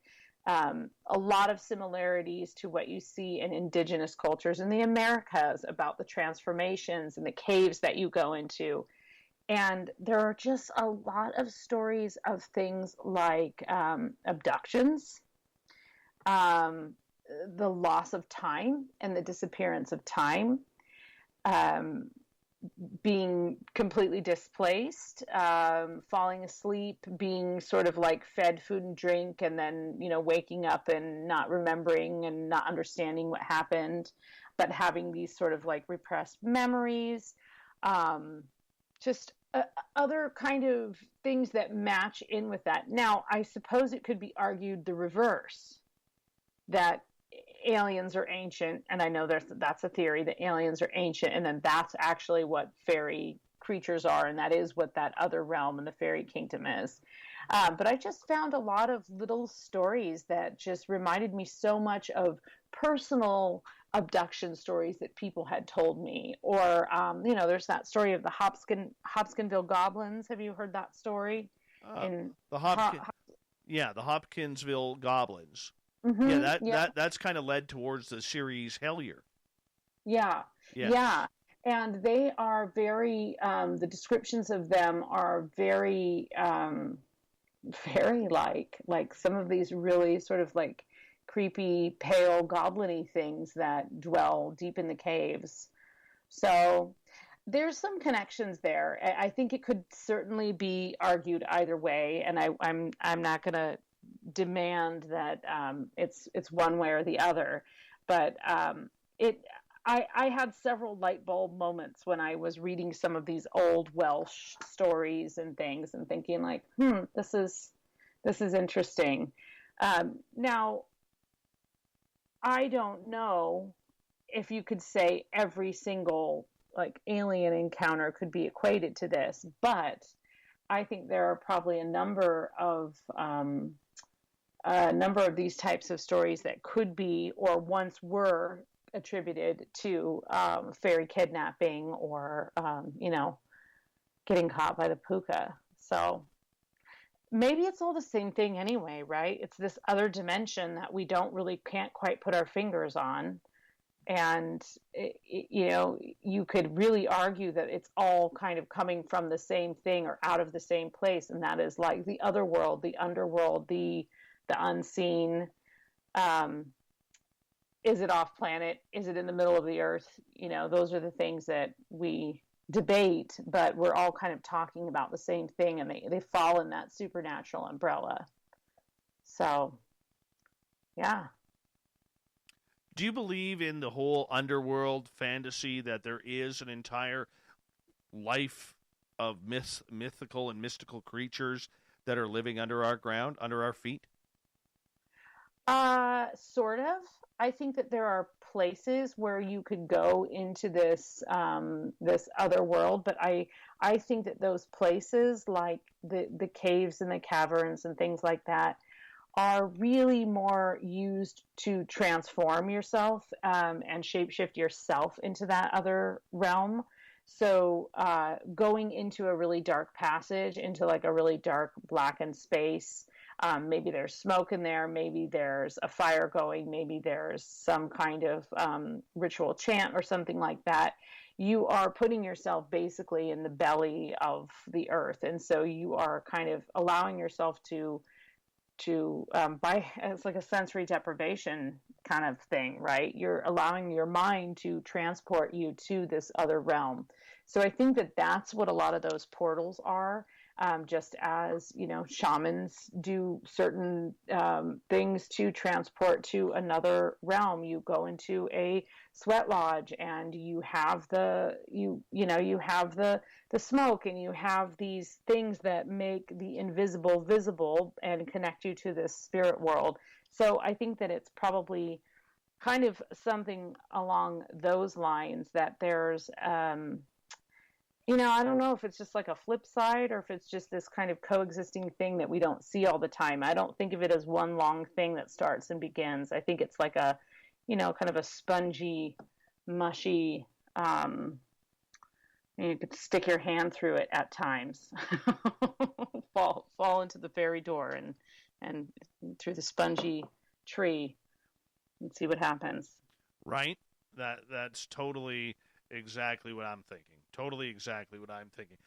A lot of similarities to what you see in indigenous cultures in the Americas about the transformations and the caves that you go into. And there are just a lot of stories of things like abductions, the loss of time and the disappearance of time, being completely displaced, falling asleep, being sort of like fed food and drink, and then, waking up and not remembering and not understanding what happened, but having these sort of like repressed memories, just other kind of things that match in with that. Now, I suppose it could be argued the reverse, that aliens are ancient, and I know that's a theory, that aliens are ancient, and then that's actually what fairy creatures are, and that is what that other realm in the fairy kingdom is. But I just found a lot of little stories that just reminded me so much of personal abduction stories that people had told me. Or, there's that story of the Hopkinsville goblins. Have you heard that story? The Hopkinsville goblins. Mm-hmm, that's kind of led towards the series Hellier. Yeah. And they are very, the descriptions of them are very, very like some of these really sort of like creepy, pale, goblin-y things that dwell deep in the caves. So there's some connections there. I think it could certainly be argued either way, and I'm not going to demand that it's one way or the other, but I had several light bulb moments when I was reading some of these old Welsh stories and things, and thinking like, this is interesting. Now, I don't know if you could say every single like alien encounter could be equated to this, but I think there are probably a number of these types of stories that could be, or once were, attributed to fairy kidnapping or getting caught by the puka. So maybe it's all the same thing anyway, right? It's this other dimension that we can't quite put our fingers on. And, you could really argue that it's all kind of coming from the same thing or out of the same place. And that is like the other world, the underworld, the unseen. Is it off planet? Is it in the middle of the earth? Those are the things that we debate, but we're all kind of talking about the same thing, and they fall in that supernatural umbrella. So, yeah. Do you believe in the whole underworld fantasy, that there is an entire life of mythical and mystical creatures that are living under our ground, under our feet? Sort of. I think that there are places where you could go into this this other world, but I think that those places, like the caves and the caverns and things like that, are really more used to transform yourself and shapeshift yourself into that other realm. So going into a really dark passage, into like a really dark blackened space, maybe there's smoke in there, maybe there's a fire going, maybe there's some kind of ritual chant or something like that. You are putting yourself basically in the belly of the earth. And so you are kind of allowing yourself to it's like a sensory deprivation kind of thing, right? You're allowing your mind to transport you to this other realm. So I think that that's what a lot of those portals are. Just as, shamans do certain things to transport to another realm. You go into a sweat lodge and you have the smoke, and you have these things that make the invisible visible and connect you to this spirit world. So I think that it's probably kind of something along those lines, that there's I don't know if it's just like a flip side, or if it's just this kind of coexisting thing that we don't see all the time. I don't think of it as one long thing that starts and begins. I think it's like kind of a spongy, mushy, you could stick your hand through it at times, fall into the fairy door and through the spongy tree and see what happens. Right? That's totally exactly what I'm thinking. Totally exactly what I'm thinking.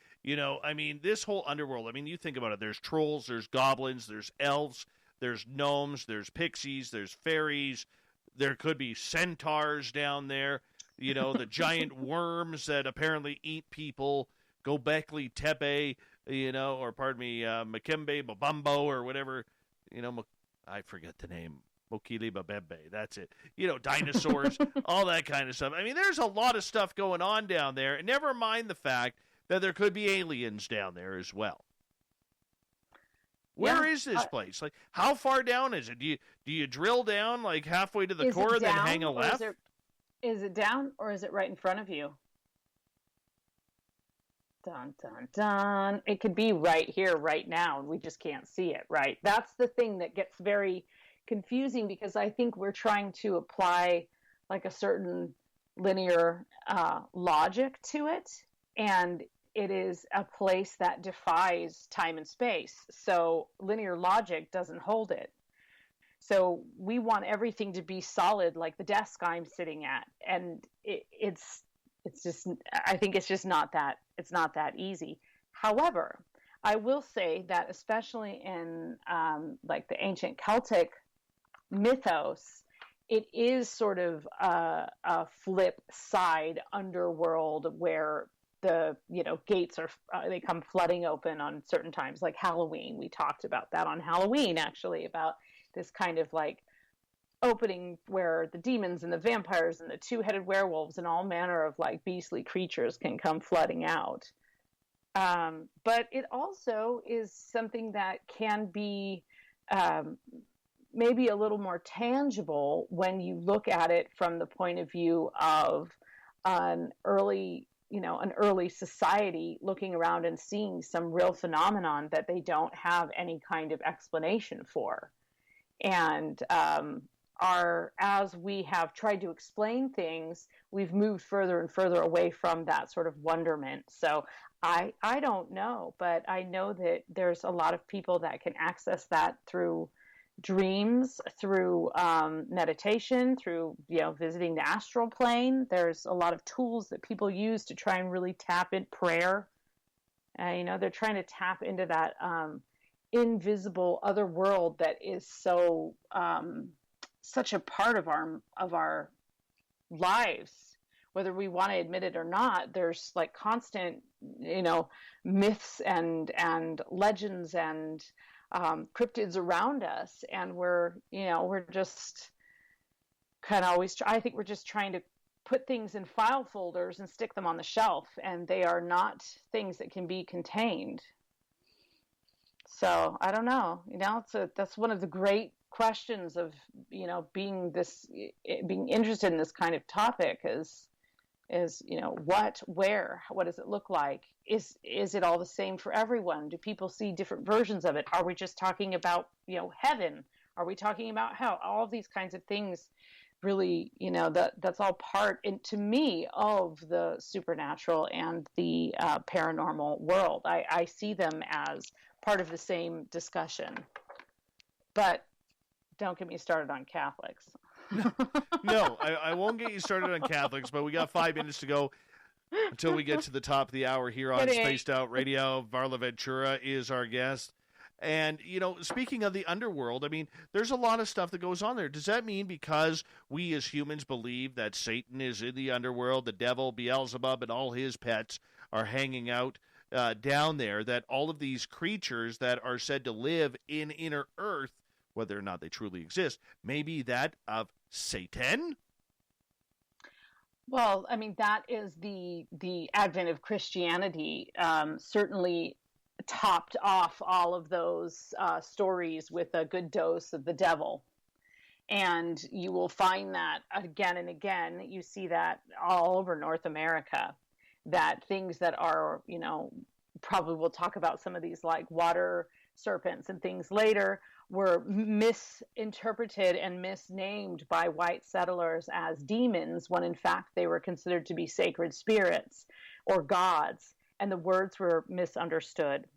I mean, this whole underworld, I mean, you think about it. There's trolls, there's goblins, there's elves, there's gnomes, there's pixies, there's fairies. There could be centaurs down there. The giant worms that apparently eat people. Gobekli Tepe, or pardon me, Makembe Babambo or whatever. I forget the name. Mokili Babembe, that's it. Dinosaurs, all that kind of stuff. I mean, there's a lot of stuff going on down there, and never mind the fact that there could be aliens down there as well. Where is this place? Like, how far down is it? Do you drill down like halfway to the core, then hang a left? Is it down, or is it right in front of you? Dun, dun, dun. It could be right here, right now, and we just can't see it, right? That's the thing that gets very confusing, because I think we're trying to apply like a certain linear logic to it, and it is a place that defies time and space. So linear logic doesn't hold it. So we want everything to be solid, like the desk I'm sitting at, and it's just, I think it's just not that easy. However, I will say that especially in like the ancient Celtic mythos, it is sort of a flip side underworld where the gates are they come flooding open on certain times, like Halloween. We talked about that on Halloween, actually, about this kind of like opening where the demons and the vampires and the two-headed werewolves and all manner of like beastly creatures can come flooding out. But it also is something that can be maybe a little more tangible when you look at it from the point of view of an early society looking around and seeing some real phenomenon that they don't have any kind of explanation for. And as we have tried to explain things, we've moved further and further away from that sort of wonderment. So I don't know, but I know that there's a lot of people that can access that through dreams, through meditation, through visiting the astral plane. There's a lot of tools that people use to try and really tap in prayer. They're trying to tap into that invisible other world that is so such a part of our lives, whether we want to admit it or not. There's like constant myths and legends and cryptids around us, and we're just kind of always I think we're just trying to put things in file folders and stick them on the shelf, and they are not things that can be contained. So I don't know, that's one of the great questions of being interested in this kind of topic is what, where, what does it look like? Is it all the same for everyone? Do people see different versions of it? Are we just talking about, heaven? Are we talking about hell? All of these kinds of things really, that's all part, to me, of the supernatural and the paranormal world. I see them as part of the same discussion. But don't get me started on Catholics. No, I won't get you started on Catholics, but we got 5 minutes to go until we get to the top of the hour here on Spaced Out Radio. Varla Ventura is our guest. And, speaking of the underworld, I mean, there's a lot of stuff that goes on there. Does that mean because we as humans believe that Satan is in the underworld, the devil, Beelzebub, and all his pets are hanging out down there, that all of these creatures that are said to live in inner earth, whether or not they truly exist, may be that of Satan? Well, I mean, that is the advent of Christianity, certainly topped off all of those stories with a good dose of the devil. And you will find that again and again. You see that all over North America, that things that are, probably we'll talk about some of these like water serpents and things later were misinterpreted and misnamed by white settlers as demons, when in fact they were considered to be sacred spirits or gods, and the words were misunderstood.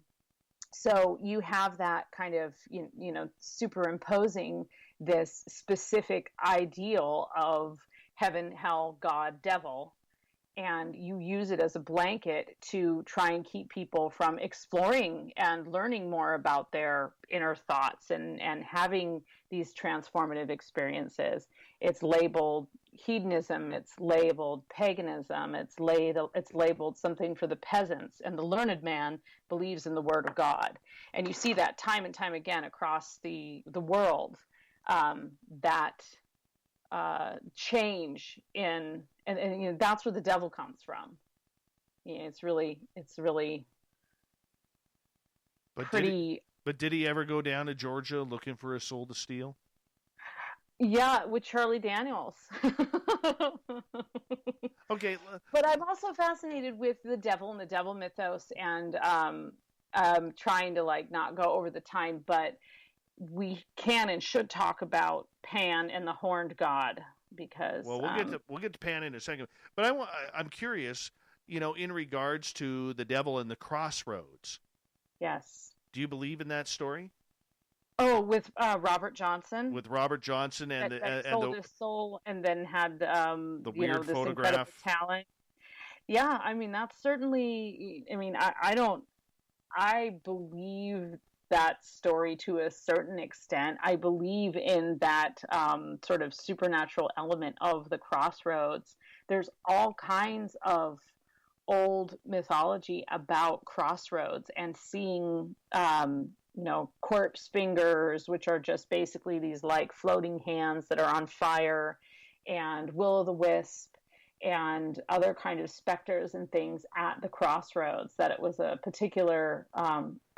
So you have that kind of, superimposing this specific ideal of heaven, hell, God, devil, and you use it as a blanket to try and keep people from exploring and learning more about their inner thoughts and having these transformative experiences. It's labeled hedonism, it's labeled paganism, it's labeled something for the peasants, and the learned man believes in the word of God. And you see that time and time again across the world, that change in, and that's where the devil comes from. It's really but pretty. Did he ever go down to Georgia looking for a soul to steal? Yeah, with Charlie Daniels. Okay. But I'm also fascinated with the devil and the devil mythos, and trying to not go over the time, but we can and should talk about Pan and the horned god, because we'll get to Pan in a second. But I'm curious, in regards to the devil and the crossroads. Yes. Do you believe in that story? Oh, with Robert Johnson. With Robert Johnson and sold his soul and then had the weird this photograph incredible talent. Yeah, I mean that's certainly. I mean, I believe that story to a certain extent. I believe in that sort of supernatural element of the crossroads. There's all kinds of old mythology about crossroads and seeing corpse fingers, which are just basically these floating hands that are on fire, and will-o'-the-wisp and other kind of specters and things at the crossroads, that it was a particular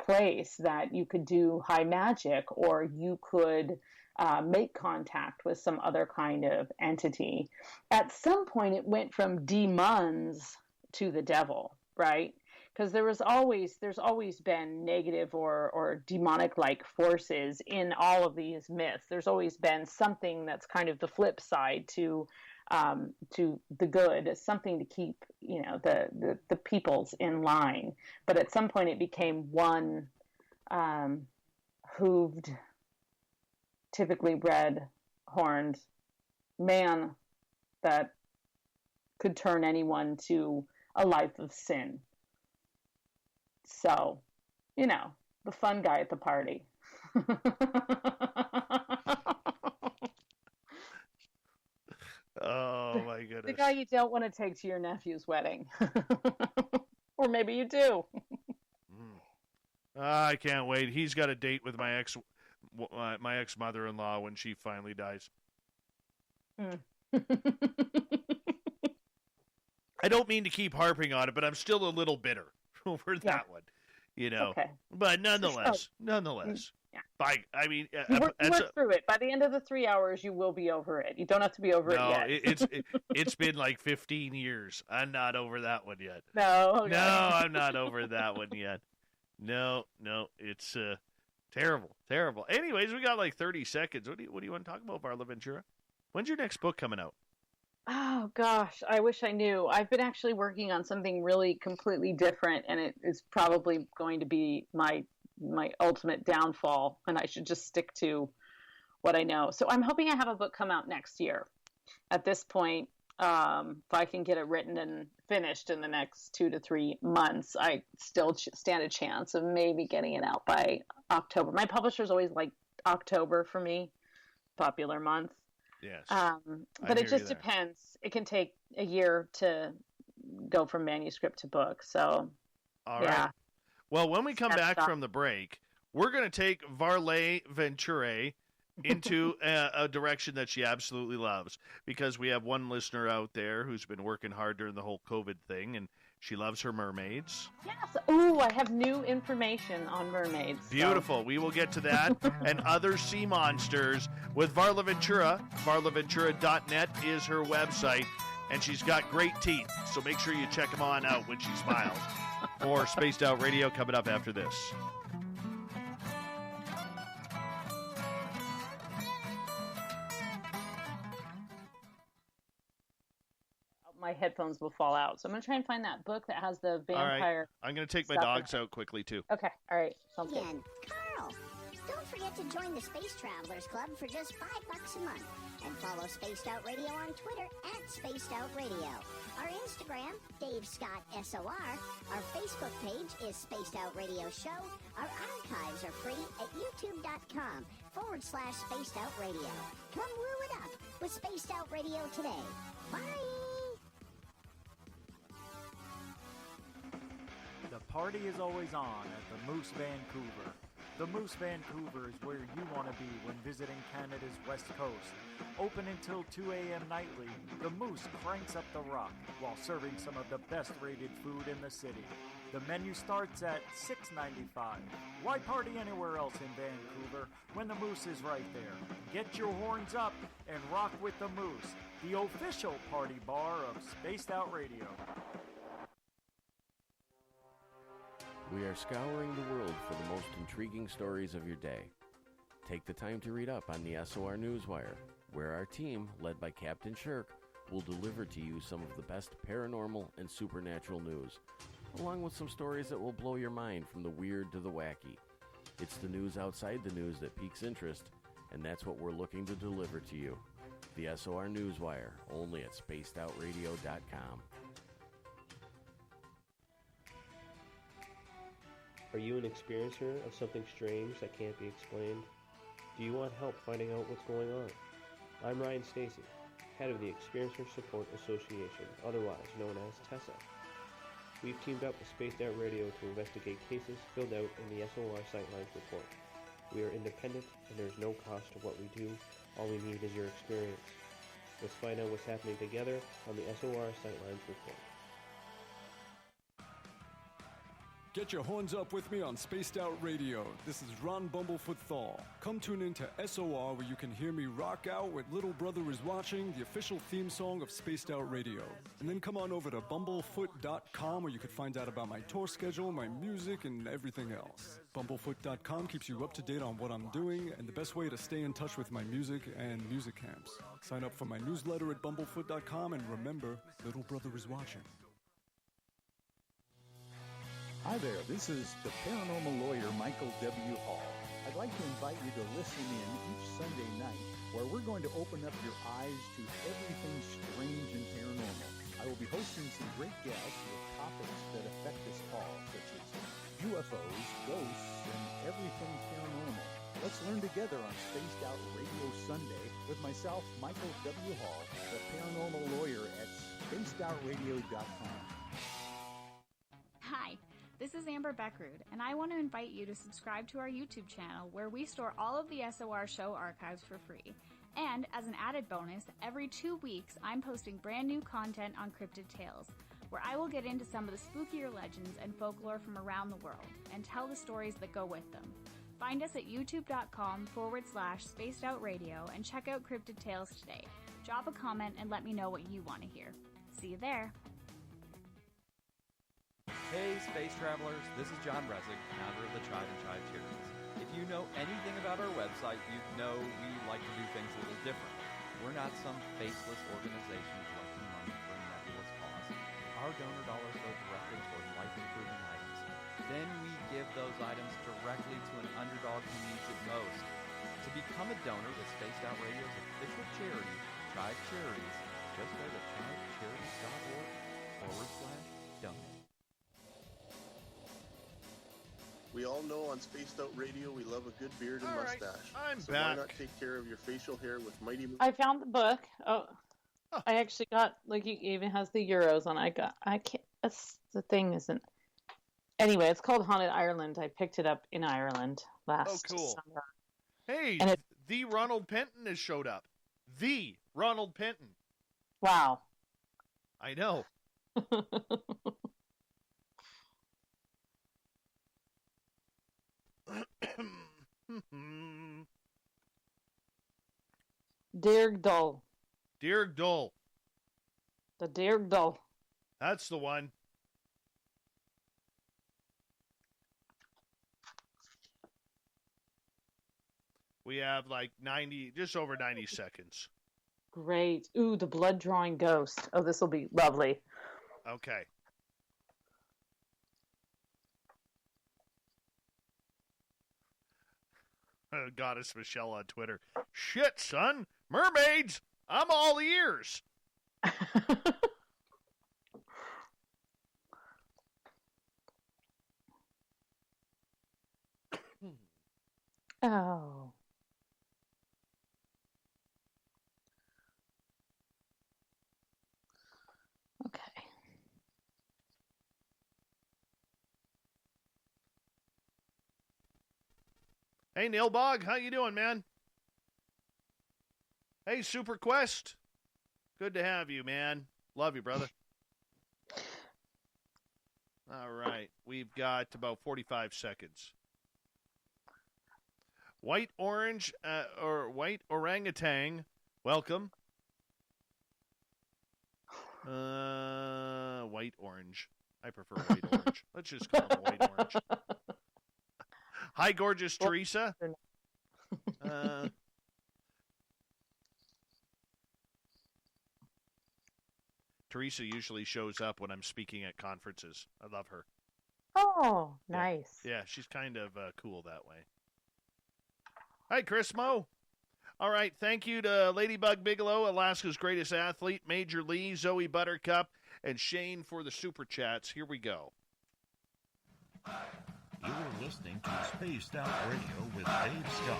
place that you could do high magic, or you could make contact with some other kind of entity. At some point it went from demons to the devil, right? Because there's always been negative or demonic-like forces in all of these myths. There's always been something that's kind of the flip side to the good, something to keep the peoples in line. But at some point, it became one hooved, typically red, horned man that could turn anyone to a life of sin. So, the fun guy at the party. Oh, my goodness. The guy you don't want to take to your nephew's wedding. Or maybe you do. I can't wait. He's got a date with my ex-mother-in-law when she finally dies. I don't mean to keep harping on it, but I'm still a little bitter over that one, Okay. But nonetheless. Yeah. I mean, work through it. By the end of the 3 hours, you will be over it. You don't have to be over it yet. It's been 15 years. I'm not over that one yet. No, okay. No, I'm not over that one yet. No, it's terrible. Anyways, we got 30 seconds. What do you want to talk about, Varla Ventura? When's your next book coming out? Oh, gosh, I wish I knew. I've been actually working on something really completely different, and it is probably going to be my ultimate downfall, and I should just stick to what I know. So I'm hoping I have a book come out next year. At this point, if I can get it written and finished in the next 2 to 3 months, I still stand a chance of maybe getting it out by October. My publisher's always October for me, popular month. Yes. But it just depends. It can take a year to go from manuscript to book. So, all right. Well, when we come back from the break, we're going to take Varla Ventura into a direction that she absolutely loves, because we have one listener out there who's been working hard during the whole COVID thing, and she loves her mermaids. Yes. Ooh, I have new information on mermaids. Beautiful. So. We will get to that and other sea monsters with Varla Ventura. VarlaVentura.net is her website, and she's got great teeth, so make sure you check them on out when she smiles. More Spaced Out Radio coming up after this. my headphones will fall out. So I'm going to try and find that book that has the vampire. All right. I'm going to take my dogs out quickly, too. Okay. All right. Sounds good. Carl, don't forget to join the Space Travelers Club for just $5 a month. And follow Spaced Out Radio on Twitter at Spaced Out Radio. Our Instagram, Dave Scott SOR. Our Facebook page is Spaced Out Radio Show. Our archives are free at youtube.com/Spaced Out Radio. Come woo it up with Spaced Out Radio today. Bye! The party is always on at the Moose Vancouver. The Moose Vancouver is where you want to be when visiting Canada's West Coast. Open until 2 a.m. nightly, the Moose cranks up the rock while serving some of the best rated food in the city. The menu starts at $6.95. Why party anywhere else in Vancouver when the Moose is right there? Get your horns up and rock with the Moose, the official party bar of Spaced Out Radio. We are scouring the world for the most intriguing stories of your day. Take the time to read up on the SOR Newswire, where our team, led by Captain Shirk, will deliver to you some of the best paranormal and supernatural news, along with some stories that will blow your mind from the weird to the wacky. It's the news outside the news that piques interest, and that's what we're looking to deliver to you. The SOR Newswire, only at spacedoutradio.com. Are you an experiencer of something strange that can't be explained? Do you want help finding out what's going on? I'm Ryan Stacy, head of the Experiencer Support Association, otherwise known as TESSA. We've teamed up with Spaced Out Radio to investigate cases filled out in the SOR Sightlines report. We are independent and there's no cost to what we do. All we need is your experience. Let's find out what's happening together on the SOR Sightlines report. Get your horns up with me on Spaced Out Radio. This is Ron Bumblefoot Thal. Come tune in to SOR where you can hear me rock out with Little Brother is Watching, the official theme song of Spaced Out Radio. And then come on over to bumblefoot.com where you can find out about my tour schedule, my music, and everything else. Bumblefoot.com keeps you up to date on what I'm doing and the best way to stay in touch with my music and music camps. Sign up for my newsletter at bumblefoot.com and remember, Little Brother is Watching. Hi there, this is the paranormal lawyer Michael W. Hall. I'd like to invite you to listen in each Sunday night where we're going to open up your eyes to everything strange and paranormal. I will be hosting some great guests with topics that affect us all, such as UFOs, ghosts, and everything paranormal. Let's learn together on Spaced Out Radio Sunday with myself, Michael W. Hall, the paranormal lawyer at spacedoutradio.com. Hi. This is Amber Beckrud, and I want to invite you to subscribe to our YouTube channel where we store all of the SOR show archives for free. And as an added bonus, every 2 weeks I'm posting brand new content on Cryptid Tales, where I will get into some of the spookier legends and folklore from around the world and tell the stories that go with them. Find us at youtube.com/spacedoutradio and check out Cryptid Tales today. Drop a comment and let me know what you want to hear. See you there. Hey Space Travelers, this is John Resig, founder of the Tribe and Tribe Charities. If you know anything about our website, you know we like to do things a little different. We're not some faceless organization collecting money for a nebulous cause. Our donor dollars go directly toward life-improving items. Then we give those items directly to an underdog who needs it most. To become a donor with Spaced Out Radio's official charity, Tribe Charities, just go to tribecharities.org/donate. We all know on Spaced Out Radio we love a good beard and mustache. I'm so back. Why not take care of your facial hair with Mighty I found the book. Oh, I actually got, like, it even has the euros on it. I can't, that's the thing, isn't. Anyway, it's called Haunted Ireland. I picked it up in Ireland last summer. Hey, and the Ronald Penton has showed up. The Ronald Penton. Wow. I know. Deirgdol. Deirgdol. The Deirgdol. That's the one. We have like 90, just over 90 seconds. great. Ooh, the blood drawing ghost. Oh, this will be lovely. Okay. Goddess Michelle on Twitter. Shit, son. Mermaids. I'm all ears. Oh. Okay. Hey, Nilbog, how you doing, man? Hey, Super Quest. Good to have you, man. Love you, brother. All right. We've got about 45 seconds. White orange or white orangutan. Welcome. White orange. I prefer white orange. Let's just call him white orange. Hi, gorgeous Teresa. Teresa usually shows up when I'm speaking at conferences. I love her. Oh, nice. Yeah, she's kind of cool that way. Hi, Chris Mo. All right, thank you to Ladybug Bigelow, Alaska's greatest athlete, Major Lee, Zoe Buttercup, and Shane for the super chats. Here we go. You're listening to Spaced Out Radio with Dave Scott.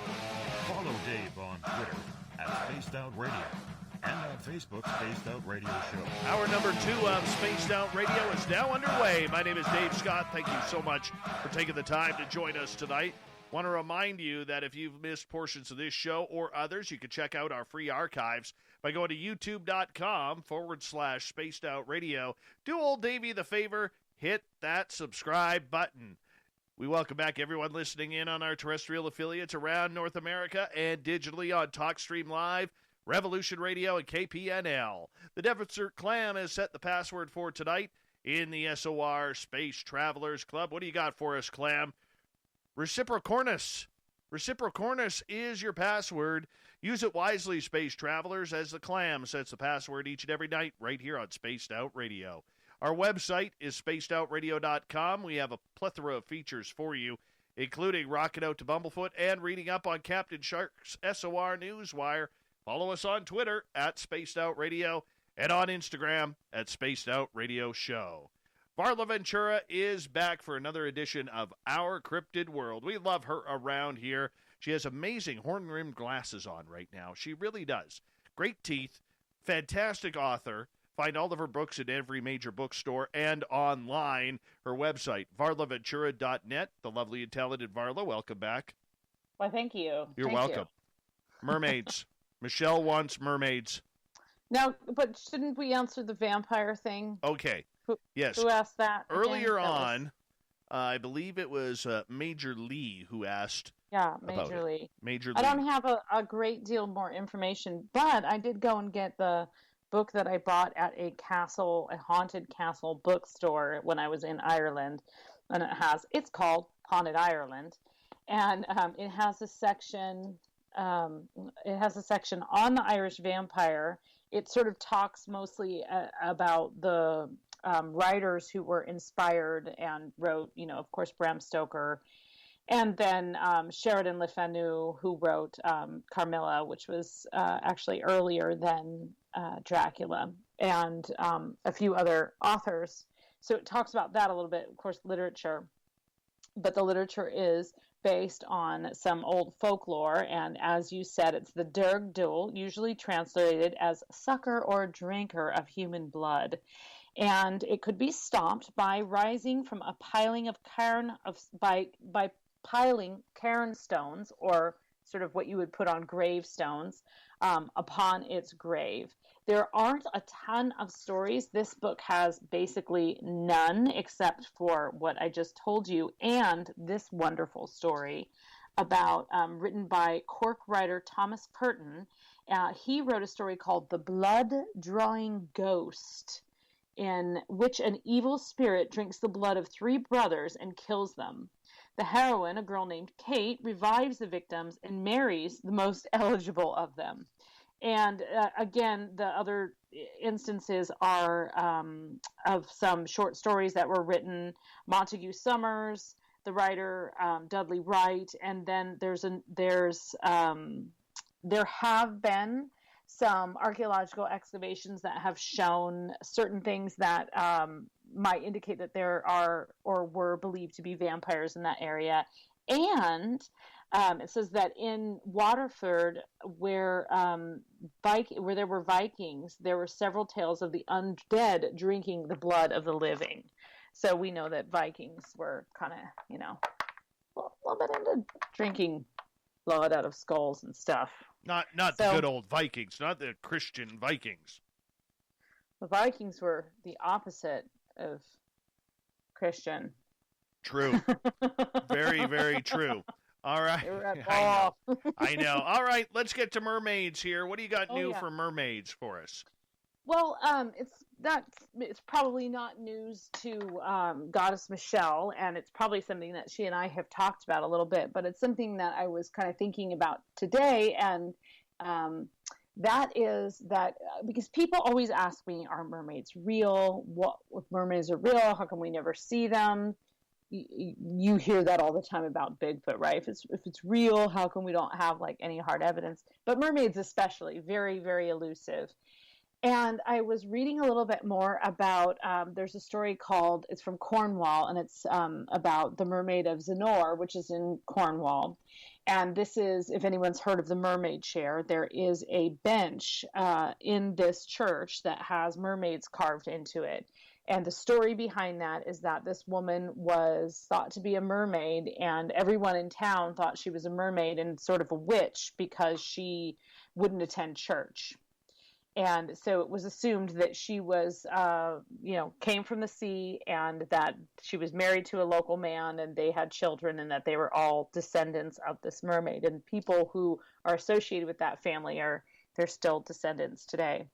Follow Dave on Twitter at Spaced Out Radio and on Facebook, Spaced Out Radio Show. Hour number 2 of Spaced Out Radio is now underway. My name is Dave Scott. Thank you so much for taking the time to join us tonight. Want to remind you that if you've missed portions of this show or others, you can check out our free archives by going to youtube.com/Spaced Out Radio. Do old Davey the favor, hit that subscribe button. We welcome back everyone listening in on our terrestrial affiliates around North America and digitally on TalkStream Live, Revolution Radio, and KPNL. The Desert Clam has set the password for tonight in the SOR Space Travelers Club. What do you got for us, Clam? Reciprocornus. Reciprocornus is your password. Use it wisely, Space Travelers, as the Clam sets the password each and every night right here on Spaced Out Radio. Our website is spacedoutradio.com. We have a plethora of features for you, including rocking out to Bumblefoot and reading up on Captain Shark's SOR Newswire. Follow us on Twitter at Spaced Out Radio and on Instagram at Spaced Out Radio Show. Varla Ventura is back for another edition of Our Cryptid World. We love her around here. She has amazing horn-rimmed glasses on right now. She really does. Great teeth, fantastic author. Find all of her books in every major bookstore and online. Her website, varlaventura.net. The lovely and talented Varla, welcome back. Why, thank you. You're welcome. Mermaids. Michelle wants mermaids. Now, but shouldn't we answer the vampire thing? Okay. Yes. Who asked that? Earlier on, I believe it was Major Lee who asked. Yeah, Major Lee. Major Lee. I don't have a great deal more information, but I did go and get the book that I bought at a haunted castle bookstore when I was in Ireland, and it's called Haunted Ireland, and it has a section. It has a section on the Irish vampire. It sort of talks mostly about the writers who were inspired and wrote, of course, Bram Stoker, and then Sheridan Le Fanu, who wrote Carmilla, which was actually earlier than Dracula, and a few other authors. So it talks about that a little bit, of course, literature. But the literature is based on some old folklore, and as you said, it's the Derg Duel, usually translated as sucker or drinker of human blood. And it could be stopped by rising from a piling of by piling cairn stones, or sort of what you would put on gravestones, upon its grave. There aren't a ton of stories. This book has basically none except for what I just told you, and this wonderful story about written by Cork writer Thomas Purton. He wrote a story called The Blood-Drawing Ghost, in which an evil spirit drinks the blood of 3 brothers and kills them. The heroine, a girl named Kate, revives the victims and marries the most eligible of them. And again, the other instances are of some short stories that were written. Montague Summers, the writer, Dudley Wright, and then there have been some archaeological excavations that have shown certain things that might indicate that there are or were believed to be vampires in that area. And it says that in Waterford, where there were Vikings, there were several tales of the undead drinking the blood of the living. So we know that Vikings were kind of, a little bit into drinking blood out of skulls and stuff. Not the good old Vikings, not the Christian Vikings. The Vikings were the opposite of Christian. True. Very, very true. All right. I know. All right, let's get to mermaids here. What do you got new for mermaids for us? Well, it's probably not news to Goddess Michelle, and it's probably something that she and I have talked about a little bit, but it's something that I was kind of thinking about today, and that is that because people always ask me, are mermaids real? What if mermaids are real? How come we never see them? You hear that all the time about Bigfoot, right? If it's real, how come we don't have like any hard evidence? But mermaids especially, very, very elusive. And I was reading a little bit more about, there's a story it's from Cornwall, and it's about the mermaid of Zenor, which is in Cornwall. And this is, if anyone's heard of the mermaid chair, there is a bench in this church that has mermaids carved into it. And the story behind that is that this woman was thought to be a mermaid, and everyone in town thought she was a mermaid and sort of a witch because she wouldn't attend church. And so it was assumed that she was, came from the sea, and that she was married to a local man, and they had children, and that they were all descendants of this mermaid. And people who are associated with that family they're still descendants today.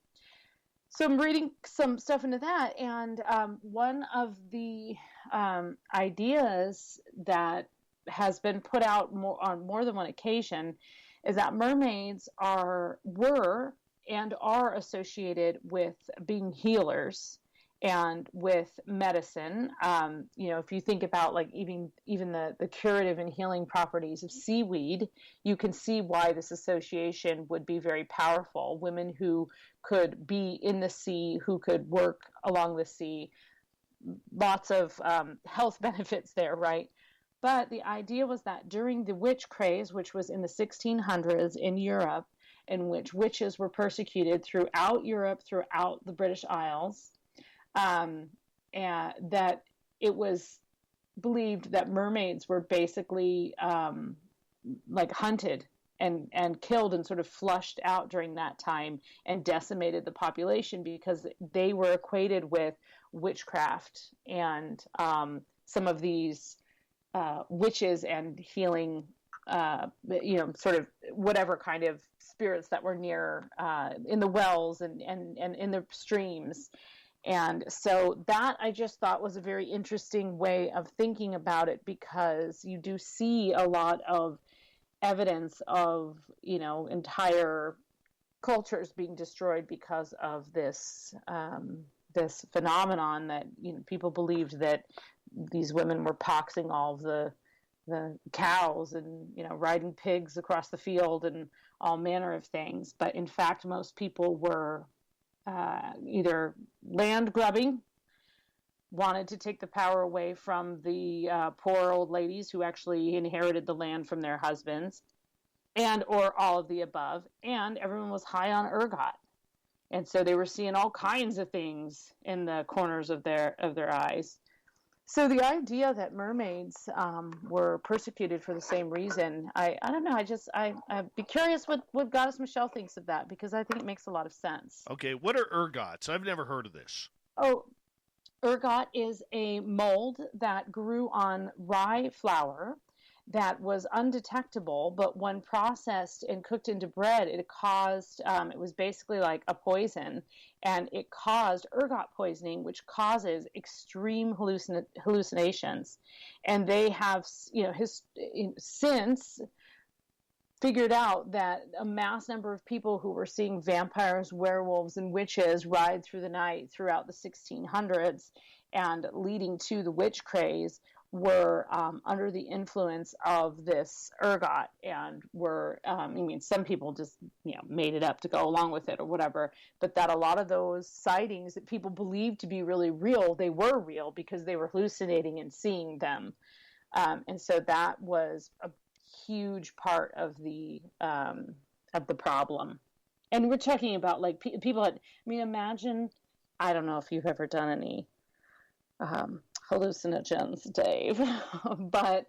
So I'm reading some stuff into that, and one of the ideas that has been put out on more than one occasion is that mermaids were and are associated with being healers and with medicine. If you think about like even the curative and healing properties of seaweed, you can see why this association would be very powerful. Women who could be in the sea, who could work along the sea, lots of health benefits there, right? But the idea was that during the witch craze, which was in the 1600s in Europe, in which witches were persecuted throughout Europe, throughout the British Isles, and that it was believed that mermaids were basically like hunted and killed and sort of flushed out during that time and decimated the population because they were equated with witchcraft and some of these witches and healing, sort of whatever kind of spirits that were near in the wells and in the streams. And so that I just thought was a very interesting way of thinking about it, because you do see a lot of evidence of, entire cultures being destroyed because of this this phenomenon that people believed that these women were poxing all of the cows and riding pigs across the field and all manner of things. But in fact, most people were either land grabbing, wanted to take the power away from the poor old ladies who actually inherited the land from their husbands, and or all of the above. And everyone was high on ergot, and so they were seeing all kinds of things in the corners of their eyes. So the idea that mermaids were persecuted for the same reason, I don't know. I'd be curious what Goddess Michelle thinks of that, because I think it makes a lot of sense. Okay, what are ergots? I've never heard of this. Oh, ergot is a mold that grew on rye flour that was undetectable, but when processed and cooked into bread, it was basically like a poison, and it caused ergot poisoning, which causes extreme hallucinations. And they have, since figured out that a mass number of people who were seeing vampires, werewolves, and witches ride through the night throughout the 1600s and leading to the witch craze were under the influence of this ergot, and were, some people just, made it up to go along with it or whatever, but that a lot of those sightings that people believed to be really real, they were real because they were hallucinating and seeing them. And so that was a huge part of the problem. And we're talking about like people had, imagine, I don't know if you've ever done any hallucinogens, Dave, but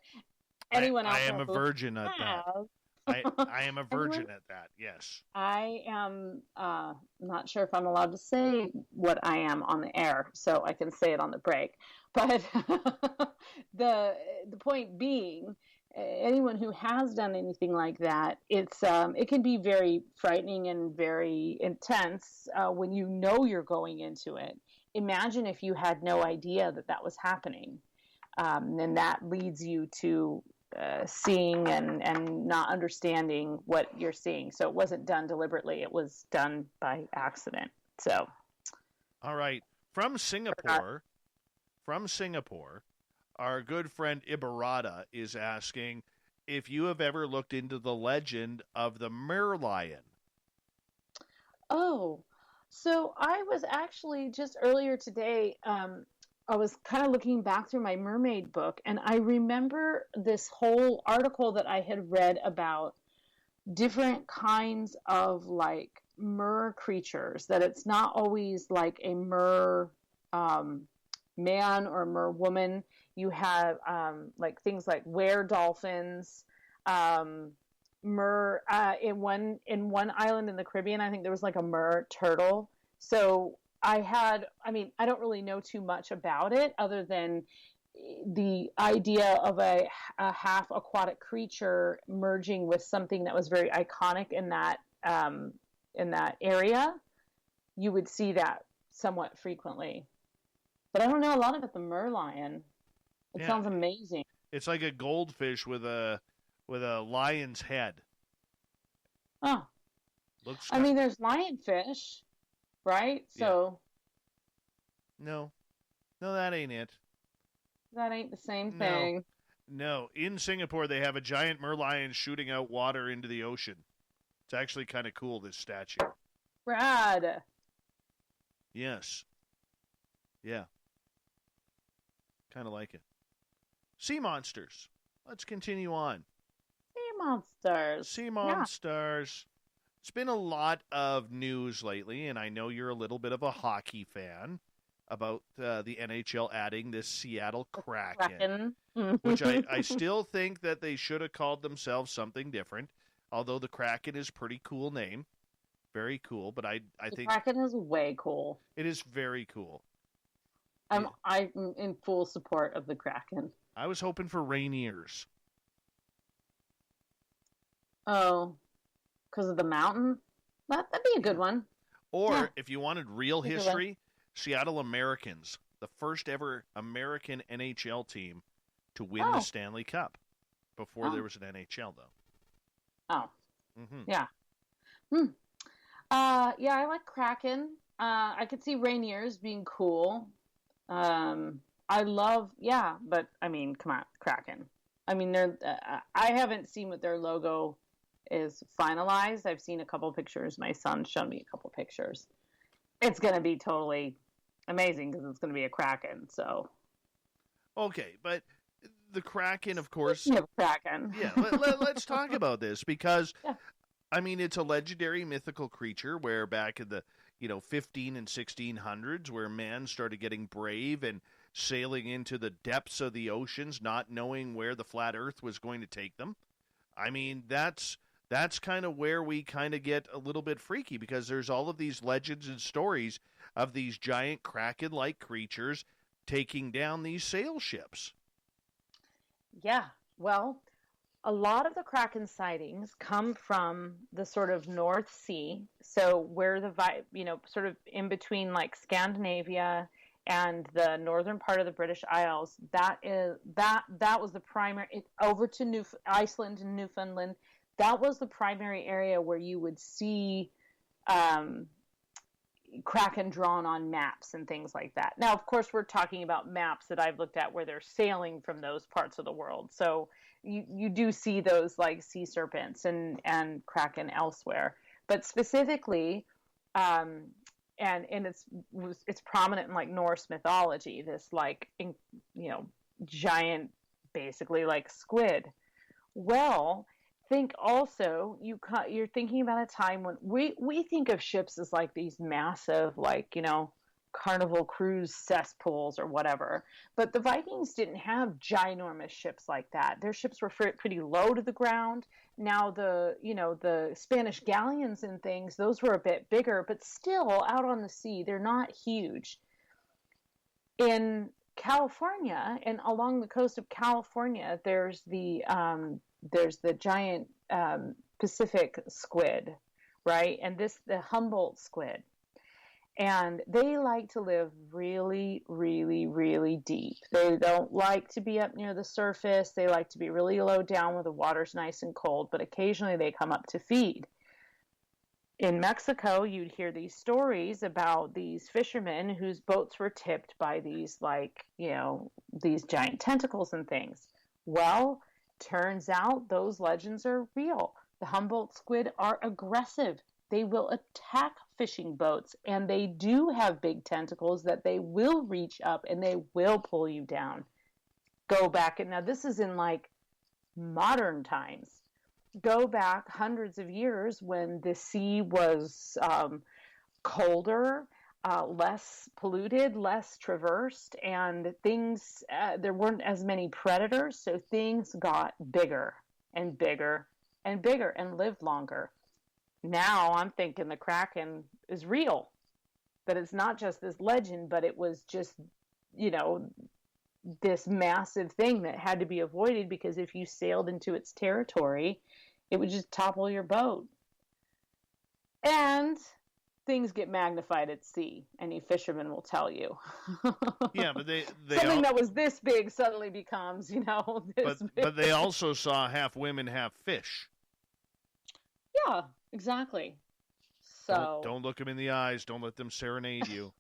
anyone else? I am a virgin at that. I am a virgin at that. Yes. I am not sure if I'm allowed to say what I am on the air, so I can say it on the break. But the point being, anyone who has done anything like that, it can be very frightening and very intense when you know you're going into it. Imagine if you had no idea that was happening. Then that leads you to seeing and not understanding what you're seeing. So it wasn't done deliberately. It was done by accident. So. All right. From Singapore, our good friend Ibarata is asking if you have ever looked into the legend of the Merlion. Oh, so I was actually just earlier today, I was kind of looking back through my mermaid book, and I remember this whole article that I had read about different kinds of like mer creatures, that it's not always like a mer man or mer woman. You have like things like were dolphins, mer in one island in the Caribbean, I think there was like a mer turtle. So I don't really know too much about it other than the idea of a half aquatic creature merging with something that was very iconic in that area. You would see that somewhat frequently. But I don't know a lot about the merlion. It sounds amazing. It's like a goldfish with a lion's head. Oh. There's lionfish, right? So. No, that ain't it. That ain't the same thing. No. In Singapore, they have a giant merlion shooting out water into the ocean. It's actually kind of cool, this statue. Rad. Yes. Yeah. Kind of like it. Sea monsters. Let's continue on. Sea monsters. Yeah. It's been a lot of news lately, and I know you're a little bit of a hockey fan, about the NHL adding this Seattle Kraken. Which I still think that they should have called themselves something different, although the Kraken is a pretty cool name. Very cool, but I think... Kraken is way cool. It is very cool. I'm in full support of the Kraken. I was hoping for Rainiers. Oh, because of the mountain? That'd be a good one. Or, if you wanted real history, Seattle Americans, the first ever American NHL team to win the Stanley Cup. Before there was an NHL, though. Oh. Mm-hmm. Yeah. I like Kraken. I could see Rainiers being cool. I love, but come on, Kraken. I haven't seen what their logo is finalized. I've seen a couple pictures. My son showed me a couple pictures. It's going to be totally amazing because it's going to be a Kraken. So. Okay, but the Kraken, of course. Kraken. Yeah, let's talk about this because, it's a legendary mythical creature where back in the 15 and 1600s, where man started getting brave and sailing into the depths of the oceans, not knowing where the flat Earth was going to take them. That's kind of where we kind of get a little bit freaky because there's all of these legends and stories of these giant Kraken-like creatures taking down these sail ships. Yeah, well, a lot of the Kraken sightings come from the sort of North Sea, so where sort of in between like Scandinavia and the northern part of the British Isles. That was the primary. Over to Iceland and Newfoundland. that was the primary area where you would see Kraken drawn on maps and things like that. Now, of course, we're talking about maps that I've looked at where they're sailing from those parts of the world. So you do see those like sea serpents and Kraken elsewhere. But specifically, and it's prominent in like Norse mythology, this like, giant, basically like squid. Well, think also you're thinking about a time when we think of ships as like these massive, like, Carnival cruise cesspools or whatever, but the Vikings didn't have ginormous ships like that. Their ships were pretty low to the ground. Now the Spanish galleons and things, those were a bit bigger, but still out on the sea, they're not huge. In California and along the coast of California, there's the giant Pacific squid, right? And the Humboldt squid. And they like to live really, really, really deep. They don't like to be up near the surface. They like to be really low down where the water's nice and cold, but occasionally they come up to feed. In Mexico, you'd hear these stories about these fishermen whose boats were tipped by these, like, these giant tentacles and things. Well, turns out those legends are real. The Humboldt squid are aggressive. They will attack fishing boats, and they do have big tentacles that they will reach up and they will pull you down. Go back, and now this is in like modern times. Go back hundreds of years when the sea was colder, less polluted, less traversed, and things, there weren't as many predators, so things got bigger and bigger and bigger and lived longer. Now I'm thinking the Kraken is real, that it's not just this legend, but it was just, this massive thing that had to be avoided, because if you sailed into its territory, it would just topple your boat. And things get magnified at sea. Any fisherman will tell you. Yeah, but they something that was this big suddenly becomes, this big. But they also saw half women, half fish. Yeah, exactly. So don't look them in the eyes. Don't let them serenade you.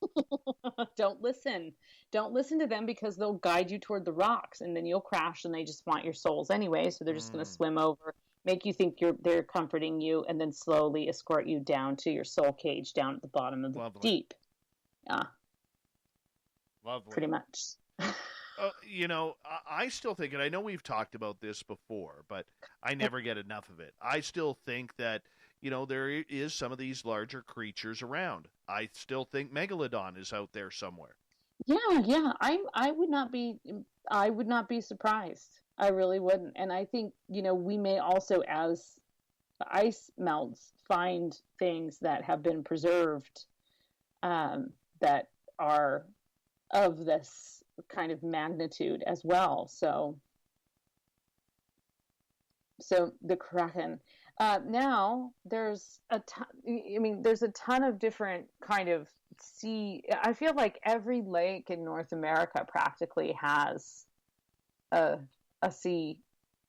Don't listen. Don't listen to them, because they'll guide you toward the rocks, and then you'll crash, and they just want your souls anyway. So they're just going to swim over, make you think they're comforting you, and then slowly escort you down to your soul cage down at the bottom of the deep. Yeah. Lovely. Pretty much. I still think, and I know we've talked about this before, but I never get enough of it. I still think that, there is some of these larger creatures around. I still think Megalodon is out there somewhere. Yeah. I would not be surprised. I really wouldn't. And I think, we may also, as the ice melts, find things that have been preserved that are of this kind of magnitude as well. So the Kraken. Now there's a ton of different kind of sea. I feel like every lake in North America practically has a sea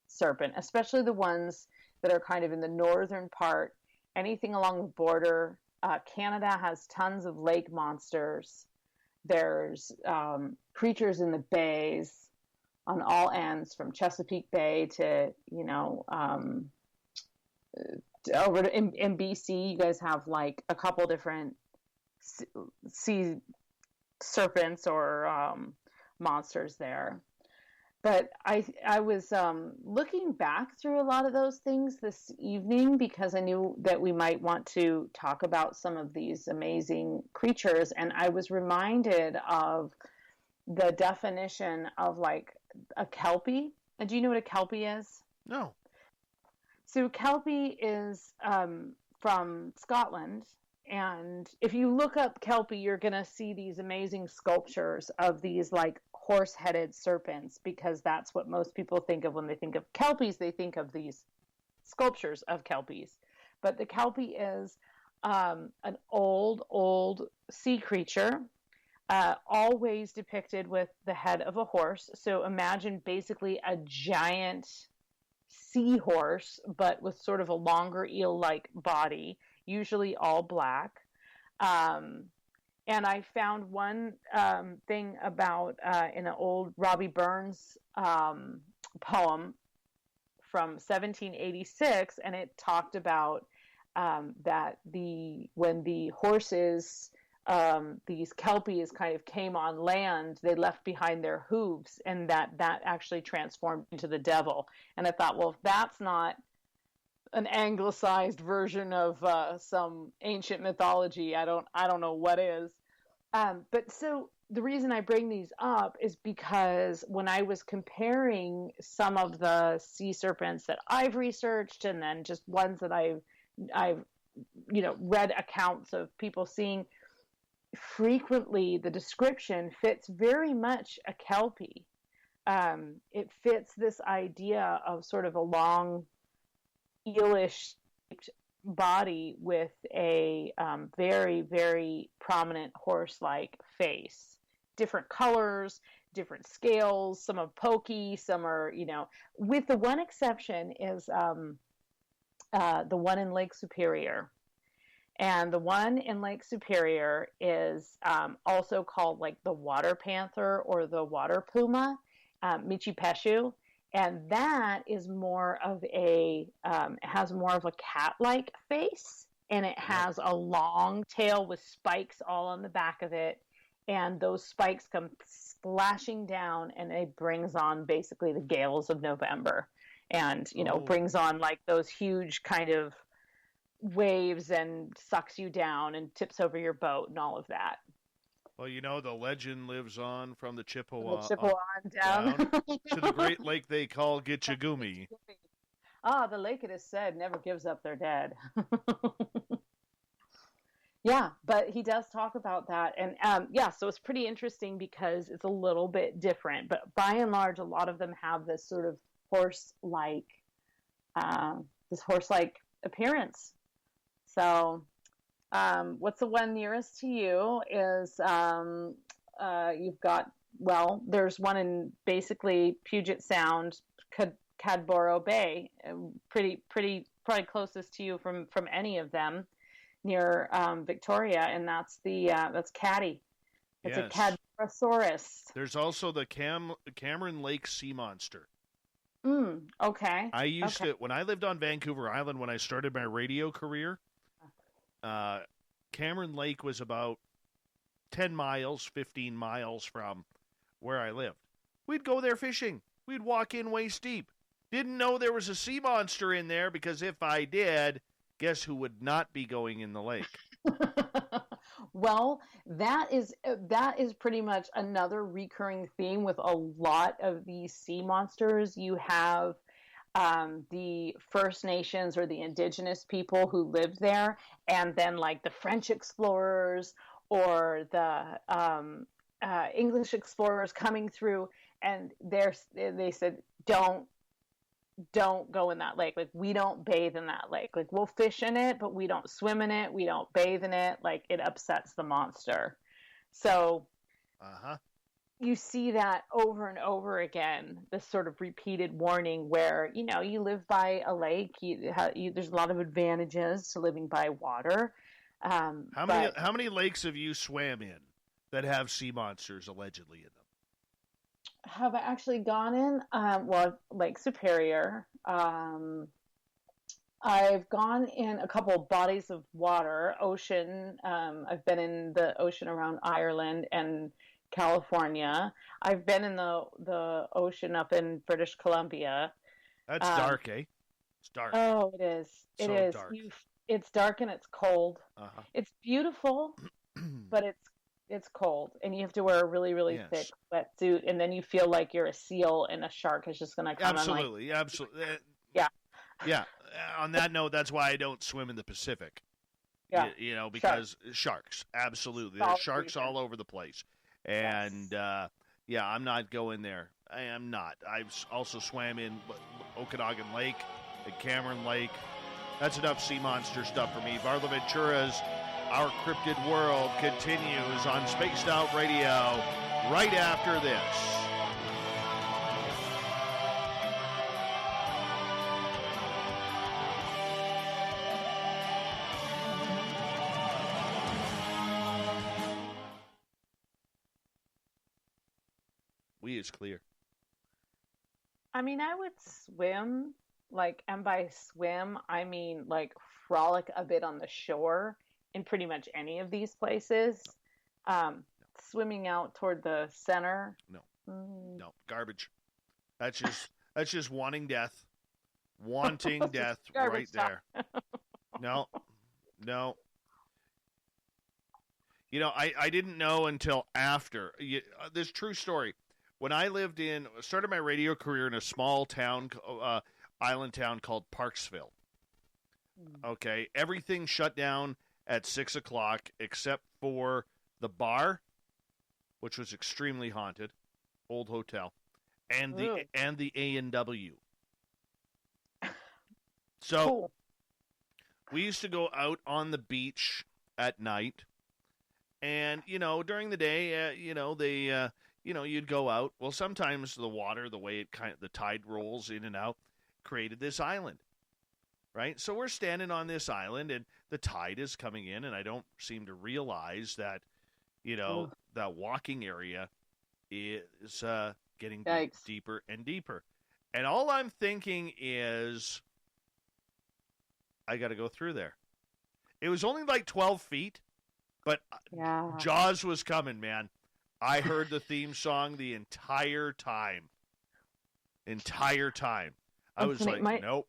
serpent, especially the ones that are kind of in the northern part. Anything along the border. Canada has tons of lake monsters. There's creatures in the bays on all ends, from Chesapeake Bay to, over to in BC, you guys have like a couple different sea serpents or monsters there. But I was looking back through a lot of those things this evening, because I knew that we might want to talk about some of these amazing creatures. And I was reminded of the definition of like a Kelpie. And do you know what a Kelpie is? No. So Kelpie is from Scotland. And if you look up Kelpie, you're going to see these amazing sculptures of these like horse-headed serpents, because that's what most people think of when they think of Kelpies. They think of these sculptures of Kelpies. But the Kelpie is an old sea creature, always depicted with the head of a horse. So imagine basically a giant seahorse, but with sort of a longer eel-like body, usually all black. And I found one thing about in an old Robbie Burns poem from 1786, and it talked about that when the horses, these kelpies kind of came on land, they left behind their hooves, and that actually transformed into the devil. And I thought, well, if that's not an anglicized version of some ancient mythology, I don't know what is. But so the reason I bring these up is because when I was comparing some of the sea serpents that I've researched, and then just ones that I've read accounts of people seeing, frequently the description fits very much a kelpie. It fits this idea of sort of a long eelish shaped body with a very, very prominent horse-like face. Different colors, different scales, some are pokey, some are, with the one exception is the one in Lake Superior. And the one in Lake Superior is also called like the water panther or the water puma, Michipeshu. And that is more of has more of a cat-like face, and it has a long tail with spikes all on the back of it. And those spikes come splashing down, and it brings on basically the gales of November, and brings on like those huge kind of waves and sucks you down and tips over your boat and all of that. Well, the legend lives on from the Chippewa, down to the great lake they call Gitchagumi. The lake, it is said, never gives up their dead. Yeah, but he does talk about that. And so it's pretty interesting because it's a little bit different. But by and large, a lot of them have this sort of horse-like appearance. So what's the one nearest to you is you've got, there's one in basically Puget Sound, Cadboro Bay, pretty probably closest to you from any of them, near Victoria, and that's Caddy. It's a Cadborosaurus. There's also the Cameron Lake sea monster. Okay. I used to, when I lived on Vancouver Island, when I started my radio career, Cameron Lake was about 10 miles, 15 miles from where I lived. We'd go there fishing. We'd walk in waist deep. Didn't know there was a sea monster in there, because if I did, guess who would not be going in the lake? Well, that is pretty much another recurring theme with a lot of these sea monsters. You have the First Nations or the indigenous people who lived there, and then like the French explorers or the English explorers coming through, and they said, don't go in that lake. Like, we don't bathe in that lake. Like, we'll fish in it, but we don't swim in it. We don't bathe in it. Like, it upsets the monster. So you see that over and over again, this sort of repeated warning where, you live by a lake. There's a lot of advantages to living by water. How many lakes have you swam in that have sea monsters allegedly in them? Have I actually gone in? Lake Superior. I've gone in a couple of bodies of water, ocean. I've been in the ocean around Ireland and California. I've been in the ocean up in British Columbia. That's dark, eh? It's dark. Oh, it is. It is. Dark. It's dark and it's cold. It's beautiful, but it's cold, and you have to wear a really, really thick wetsuit, and then you feel like you're a seal and a shark is just going to come. Absolutely. Yeah. On that note, that's why I don't swim in the Pacific. Yeah. Because sharks. Absolutely. There's sharks all over the place. And, I'm not going there. I am not. I've also swam in Okanagan Lake and Cameron Lake. That's enough sea monster stuff for me. Varla Ventura's Our Cryptid World continues on Spaced Out Radio right after this. we is clear. I mean, I would swim, and by swim, I mean, frolic a bit on the shore in pretty much any of these places. Swimming out toward the center. No, garbage. That's just wanting death. Wanting death right there. No. I didn't know until after. This true story. When I started my radio career in a small town, island town called Parksville. Okay, everything shut down at 6 o'clock except for the bar, which was extremely haunted, old hotel, and the A&W. So cool. We used to go out on the beach at night, and during the day, you'd go out. Well, sometimes the water, the way the tide rolls in and out, created this island, right? So we're standing on this island, and the tide is coming in, and I don't seem to realize that, that walking area is getting deeper and deeper. And all I'm thinking is, I got to go through there. It was only 12 feet, but Jaws was coming, man. I heard the theme song the entire time. I was nope.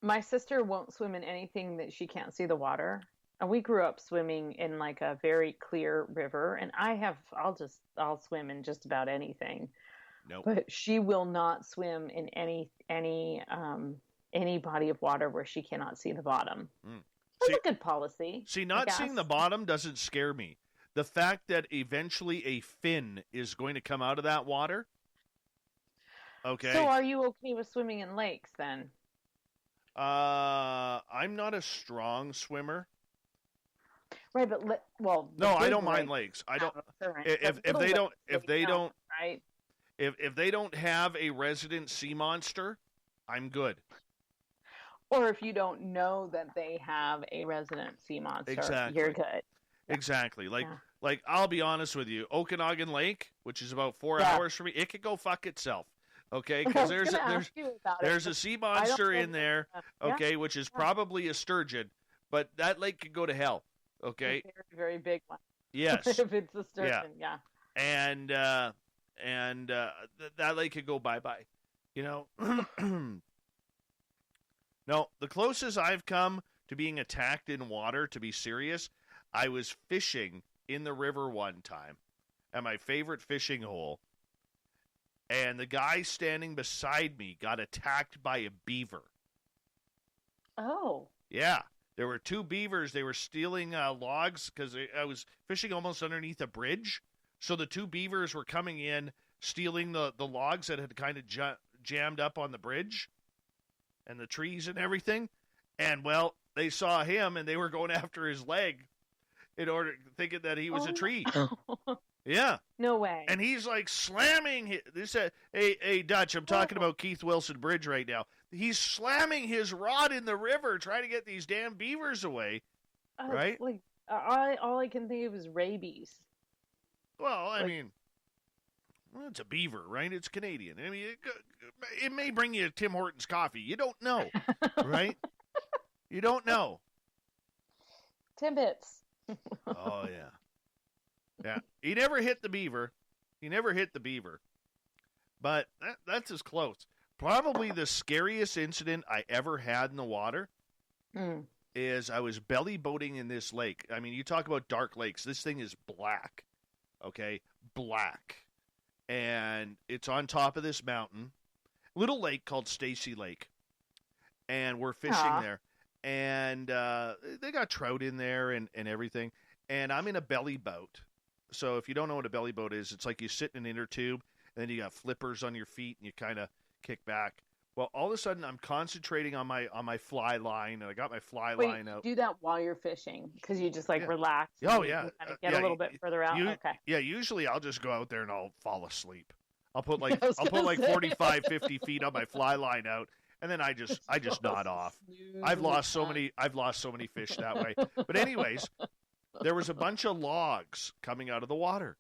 My sister won't swim in anything that she can't see the water. And we grew up swimming in a very clear river, and I'll swim in just about anything. Nope. But she will not swim in any body of water where she cannot see the bottom. That's a good policy. See, not seeing the bottom doesn't scare me. The fact that eventually a fin is going to come out of that water. Okay. So are you okay with swimming in lakes then? I'm not a strong swimmer. Right, but no, I don't mind lakes. I don't. If they don't have a resident sea monster, I'm good. Or if you don't know that they have a resident sea monster, you're good. Exactly. I'll be honest with you, Okanagan Lake, which is about 4 hours from me, it could go fuck itself. Okay, because there's a sea monster in there. Okay, which is probably a sturgeon, but that lake could go to hell. Okay, a very, very big one. Yes, if it's a sturgeon, yeah. And that lake could go bye-bye. No, the closest I've come to being attacked in water, to be serious, I was fishing in the river one time at my favorite fishing hole, and the guy standing beside me got attacked by a beaver. Oh. Yeah. There were two beavers. They were stealing logs because I was fishing almost underneath a bridge. So the two beavers were coming in, stealing the logs that had kind of jammed up on the bridge and the trees and everything. And, well, they saw him, and they were going after his leg thinking that he was a tree. Yeah. No way. And he's slamming hey, Dutch, I'm talking about Keith Wilson Bridge right now. He's slamming his rod in the river trying to get these damn beavers away. Right? All I can think of is rabies. Well, I mean, it's a beaver, right? It's Canadian. I mean, it may bring you Tim Hortons coffee. You don't know, right? You don't know. Timbits. Oh, yeah. Yeah. He never hit the beaver. But that's as close. Probably the scariest incident I ever had in the water is I was belly boating in this lake. I mean, you talk about dark lakes. This thing is black. Okay? Black. And it's on top of this mountain. Little lake called Stacy Lake. And we're fishing there. And they got trout in there and everything. And I'm in a belly boat. So if you don't know what a belly boat is, it's like you sit in an inner tube, and then you got flippers on your feet, and you kind of kick back. Well, all of a sudden, I'm concentrating on my fly line, and I got my fly line out. Do that while you're fishing, because you just relax. Oh, yeah. Kind of get a little bit further out. Okay. Yeah, usually I'll just go out there and I'll fall asleep. I'll put 45, 50 feet on my fly line out, and then I just nod off. I've lost so many fish that way. But anyways, there was a bunch of logs coming out of the water,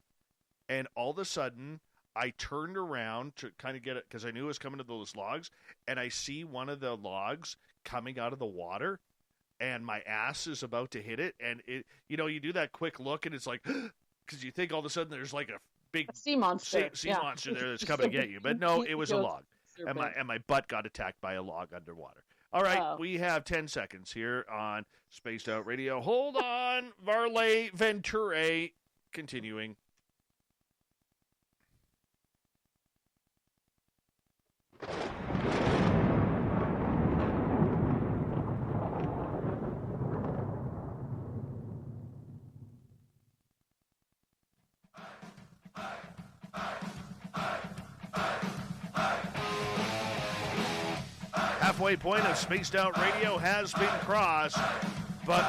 and all of a sudden I turned around to kind of get it because I knew it was coming to those logs, and I see one of the logs coming out of the water, and my ass is about to hit it, and it, you do that quick look, and it's like, because you think all of a sudden there's like a big sea monster, sea monster there that's coming to get you, but no, it was a log, and my butt got attacked by a log underwater. All right, we have 10 seconds here on Spaced Out Radio. Hold on, Varla Ventura, continuing. Halfway point of Spaced Out Radio has been crossed, but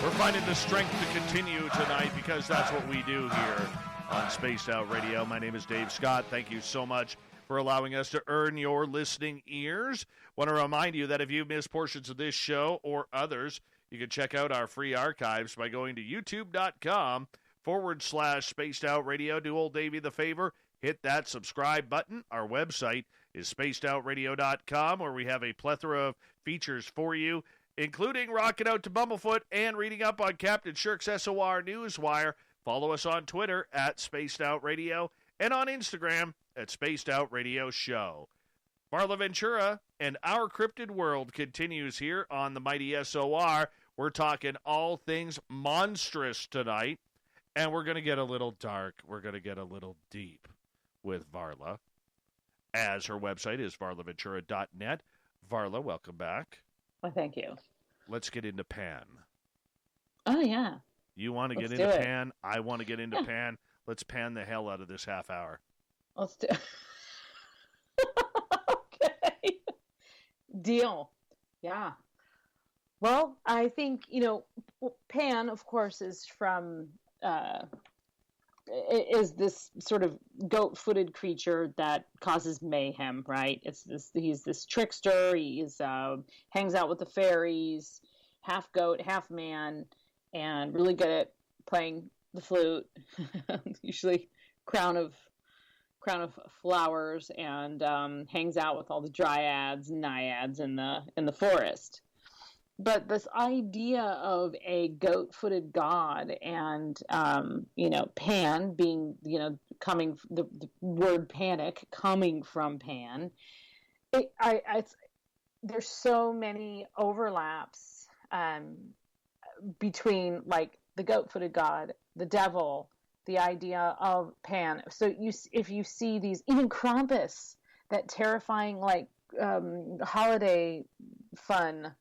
we're finding the strength to continue tonight because that's what we do here on Spaced Out Radio. My name is Dave Scott. Thank you so much for allowing us to earn your listening ears. Want to remind you that if you missed portions of this show or others, you can check out our free archives by going to youtube.com/Spaced Out Radio. Do old Davey the favor, hit that subscribe button. Our website is spacedoutradio.com, where we have a plethora of features for you, including rocking out to Bumblefoot and reading up on Captain Shirk's SOR Newswire. Follow us on Twitter at Spaced Out Radio and on Instagram at Spaced Out Radio Show. Varla Ventura and Our Cryptid World continues here on the mighty SOR. We're talking all things monstrous tonight, and we're going to get a little dark. We're going to get a little deep with Varla, as her website is varlaventura.net. Varla, welcome back. Well, thank you. Let's get into Pan. Oh, yeah. You want to get into Pan? I want to get into Pan. Let's pan the hell out of this half hour. Let's do Okay. Deal. Yeah. Well, I think, Pan, of course, is from... is this sort of goat-footed creature that causes mayhem, right? He's this trickster. He's hangs out with the fairies, half goat, half man, and really good at playing the flute. Usually, crown of flowers, and hangs out with all the dryads and naiads in the forest. But this idea of a goat-footed god and, Pan being, coming, the word panic coming from Pan, there's so many overlaps between, like, the goat-footed god, the devil, the idea of Pan. So if you see these, even Krampus, that terrifying, like, holiday fun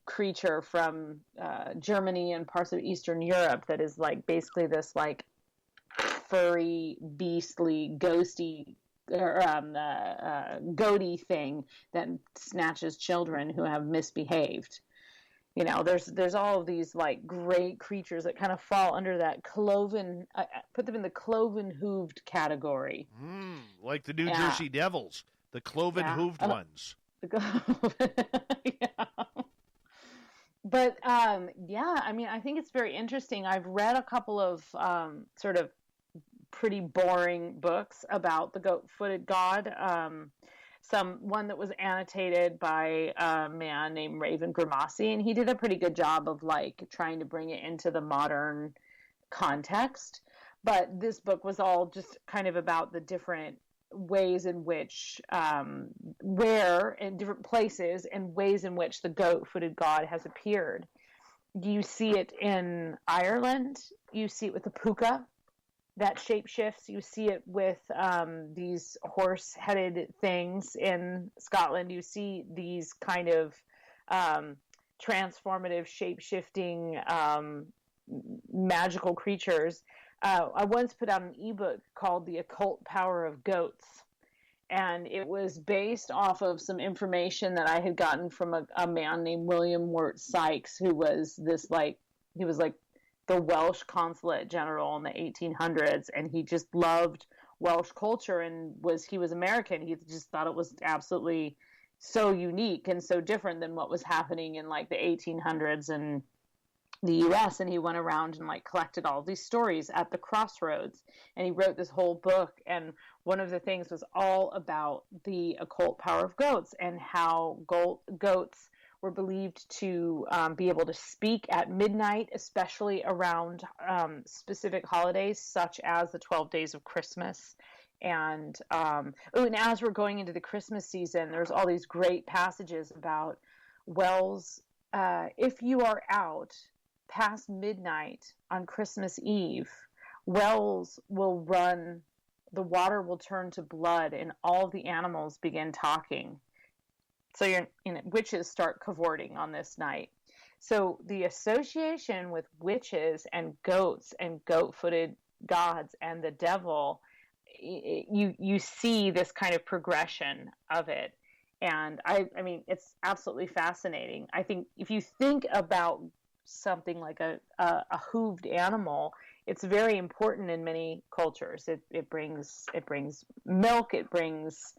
creature from Germany and parts of Eastern Europe that is like basically this like furry, beastly, ghosty goaty thing that snatches children who have misbehaved. There's all of these like great creatures that kind of fall under that cloven. Put them in the cloven-hooved category, like the New Jersey Devils, the cloven-hooved ones. Yeah. But, I think it's very interesting. I've read a couple of sort of pretty boring books about the goat-footed god. One that was annotated by a man named Raven Grimassi, and he did a pretty good job of, like, trying to bring it into the modern context. But this book was all just kind of about the different ways in which, where in different places and ways in which the goat-footed god has appeared. You see it in Ireland. You see it with the puka that shapeshifts. You see it with these horse-headed things in Scotland. You see these kind of transformative, shape-shifting magical creatures. I once put out an ebook called The Occult Power of Goats, and it was based off of some information that I had gotten from a man named William Wirt Sykes, who was he was like the Welsh consulate general in the 1800s, and he just loved Welsh culture and he was American. He just thought it was absolutely so unique and so different than what was happening in like the 1800s and the U.S., and he went around and like collected all these stories at the crossroads, and he wrote this whole book. And one of the things was all about the occult power of goats and how goats were believed to be able to speak at midnight, especially around specific holidays, such as the 12 days of Christmas. And as we're going into the Christmas season, there's all these great passages about wells. If you are out past midnight on Christmas Eve, wells will run, the water will turn to blood, and all the animals begin talking. So witches start cavorting on this night. So the association with witches and goats and goat-footed gods and the devil, you see this kind of progression of it. And I mean, it's absolutely fascinating. I think if you think about something like a hooved animal, it's very important in many cultures. It brings milk, it brings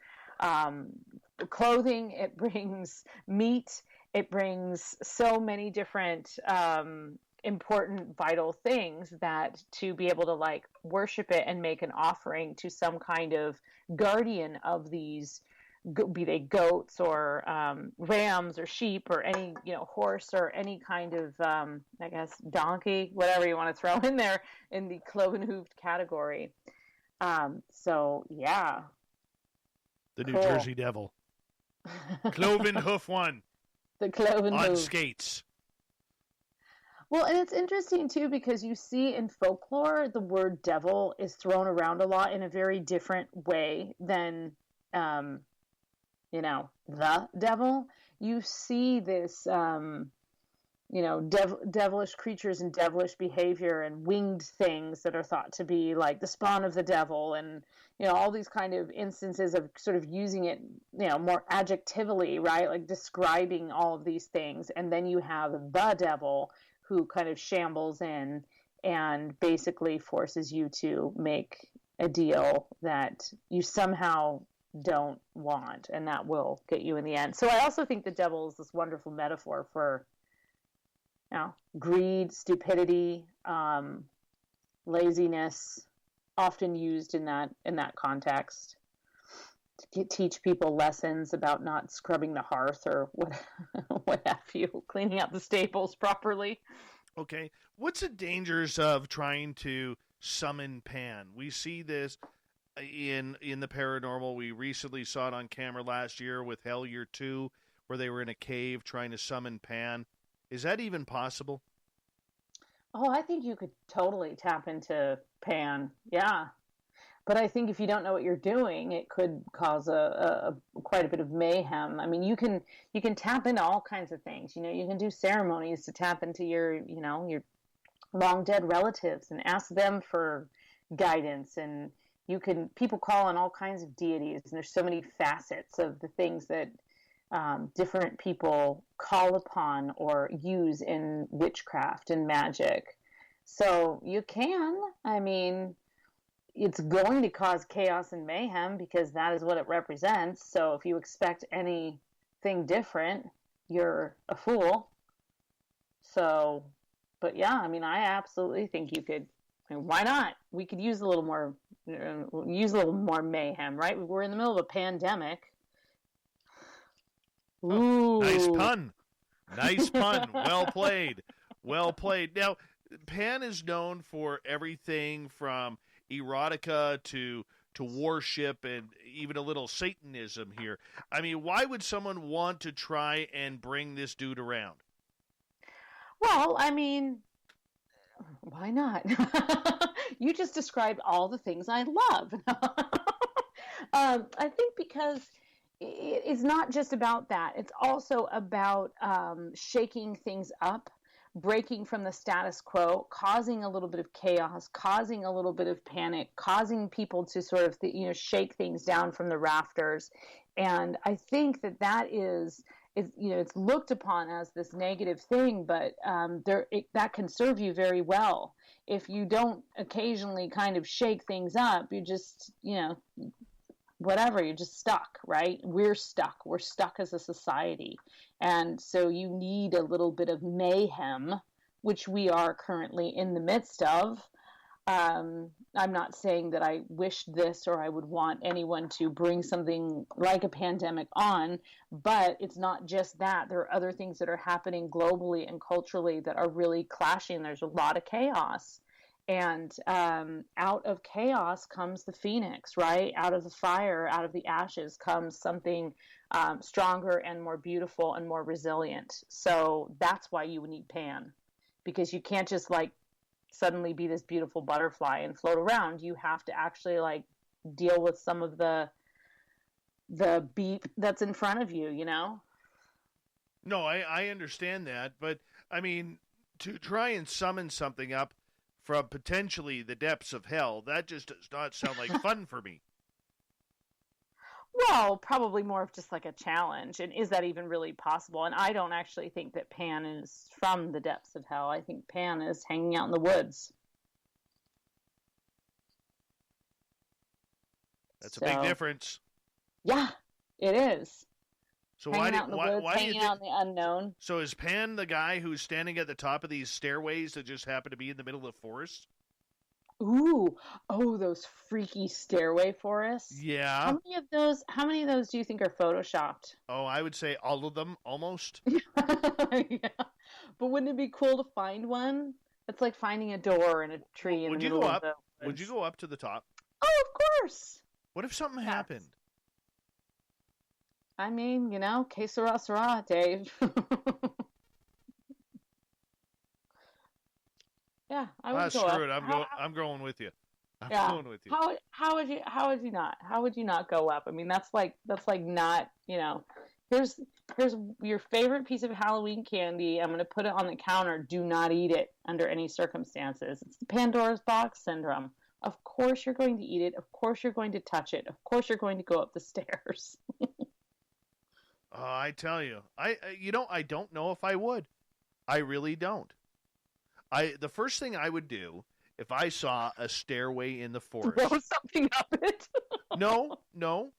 clothing, it brings meat, it brings so many different important, vital things that to be able to like worship it and make an offering to some kind of guardian of these, be they goats or rams or sheep or any horse or any kind of I guess donkey, whatever you want to throw in there in the cloven hooved category. So yeah, the New Jersey Devil, cloven hoof one, the cloven on hoof skates. Well, and it's interesting too because you see in folklore the word devil is thrown around a lot in a very different way than the devil. You see this, devilish creatures and devilish behavior and winged things that are thought to be like the spawn of the devil, and all these kind of instances of sort of using it, more adjectively, right? Like describing all of these things. And then you have the devil who kind of shambles in and basically forces you to make a deal that you somehow don't want, and that will get you in the end. So I also think the devil is this wonderful metaphor for greed, stupidity, laziness, often used in that context to teach people lessons about not scrubbing the hearth or what have you, cleaning out the staples properly. Okay, what's the dangers of trying to summon Pan? We see this in the paranormal. We recently saw it on camera last year with Hellier 2, where they were in a cave trying to summon Pan. Is that even possible? Oh, I think you could totally tap into Pan. Yeah. But I think if you don't know what you're doing, it could cause quite a bit of mayhem. I mean, you can tap into all kinds of things. You can do ceremonies to tap into your long dead relatives and ask them for guidance. And people call on all kinds of deities, and there's so many facets of the things that different people call upon or use in witchcraft and magic. So you can. I mean, it's going to cause chaos and mayhem because that is what it represents. So if you expect anything different, you're a fool. So, but yeah, I mean, I absolutely think you could. I mean, why not? We could use a little more mayhem, right? We're in the middle of a pandemic. Ooh. Nice pun. Well played. Now, Pan is known for everything from erotica to worship and even a little Satanism here. I mean, why would someone want to try and bring this dude around? Well, I mean, why not? You just described all the things I love. I think because it's not just about that. It's also about shaking things up, breaking from the status quo, causing a little bit of chaos, causing a little bit of panic, causing people to sort of shake things down from the rafters. And I think that is it's looked upon as this negative thing, but that can serve you very well. If you don't occasionally kind of shake things up, you just, whatever, you're just stuck, right? We're stuck as a society. And so you need a little bit of mayhem which we are currently in the midst of. I'm not saying that I wish this or I would want anyone to bring something like a pandemic on, but it's not just that. There are other things that are happening globally and culturally that are really clashing. There's a lot of chaos. And out of chaos comes the phoenix, right? Out of the fire, out of the ashes comes something stronger and more beautiful and more resilient. So that's why you need Pan, because you can't just like suddenly be this beautiful butterfly and float around. You have to actually like deal with some of the beat that's in front of you, you know? No, I understand that, but I mean, to try and summon something up from potentially the depths of hell, that just does not sound like fun for me. Well, probably more of just like a challenge. And is that even really possible? And I don't actually think that Pan is from the depths of hell. I think Pan is hanging out in the woods. That's a big difference. Yeah, it is. So hanging out in the woods, hanging out in the unknown. So is Pan the guy who's standing at the top of these stairways that just happen to be in the middle of the forest? Ooh, oh, those freaky stairway forests. Yeah. How many of those do you think are photoshopped? Oh, I would say all of them, almost. Yeah. But wouldn't it be cool to find one? It's like finding a door in a tree in the middle of the woods. Would you go up to the top? Oh, of course. What if something happened? I mean, you know, que sera, sera, Dave. Yeah, I would go screw up. it. I'm going with you. I'm going with you. How would you not? How would you not go up? I mean, that's like not, you know. Here's your favorite piece of Halloween candy. I'm going to put it on the counter. Do not eat it under any circumstances. It's the Pandora's box syndrome. Of course you're going to eat it. Of course you're going to touch it. Of course you're going to go up the stairs. I tell you, I don't know if I would. I really don't. The first thing I would do if I saw a stairway in the forest. Throw something up it. No.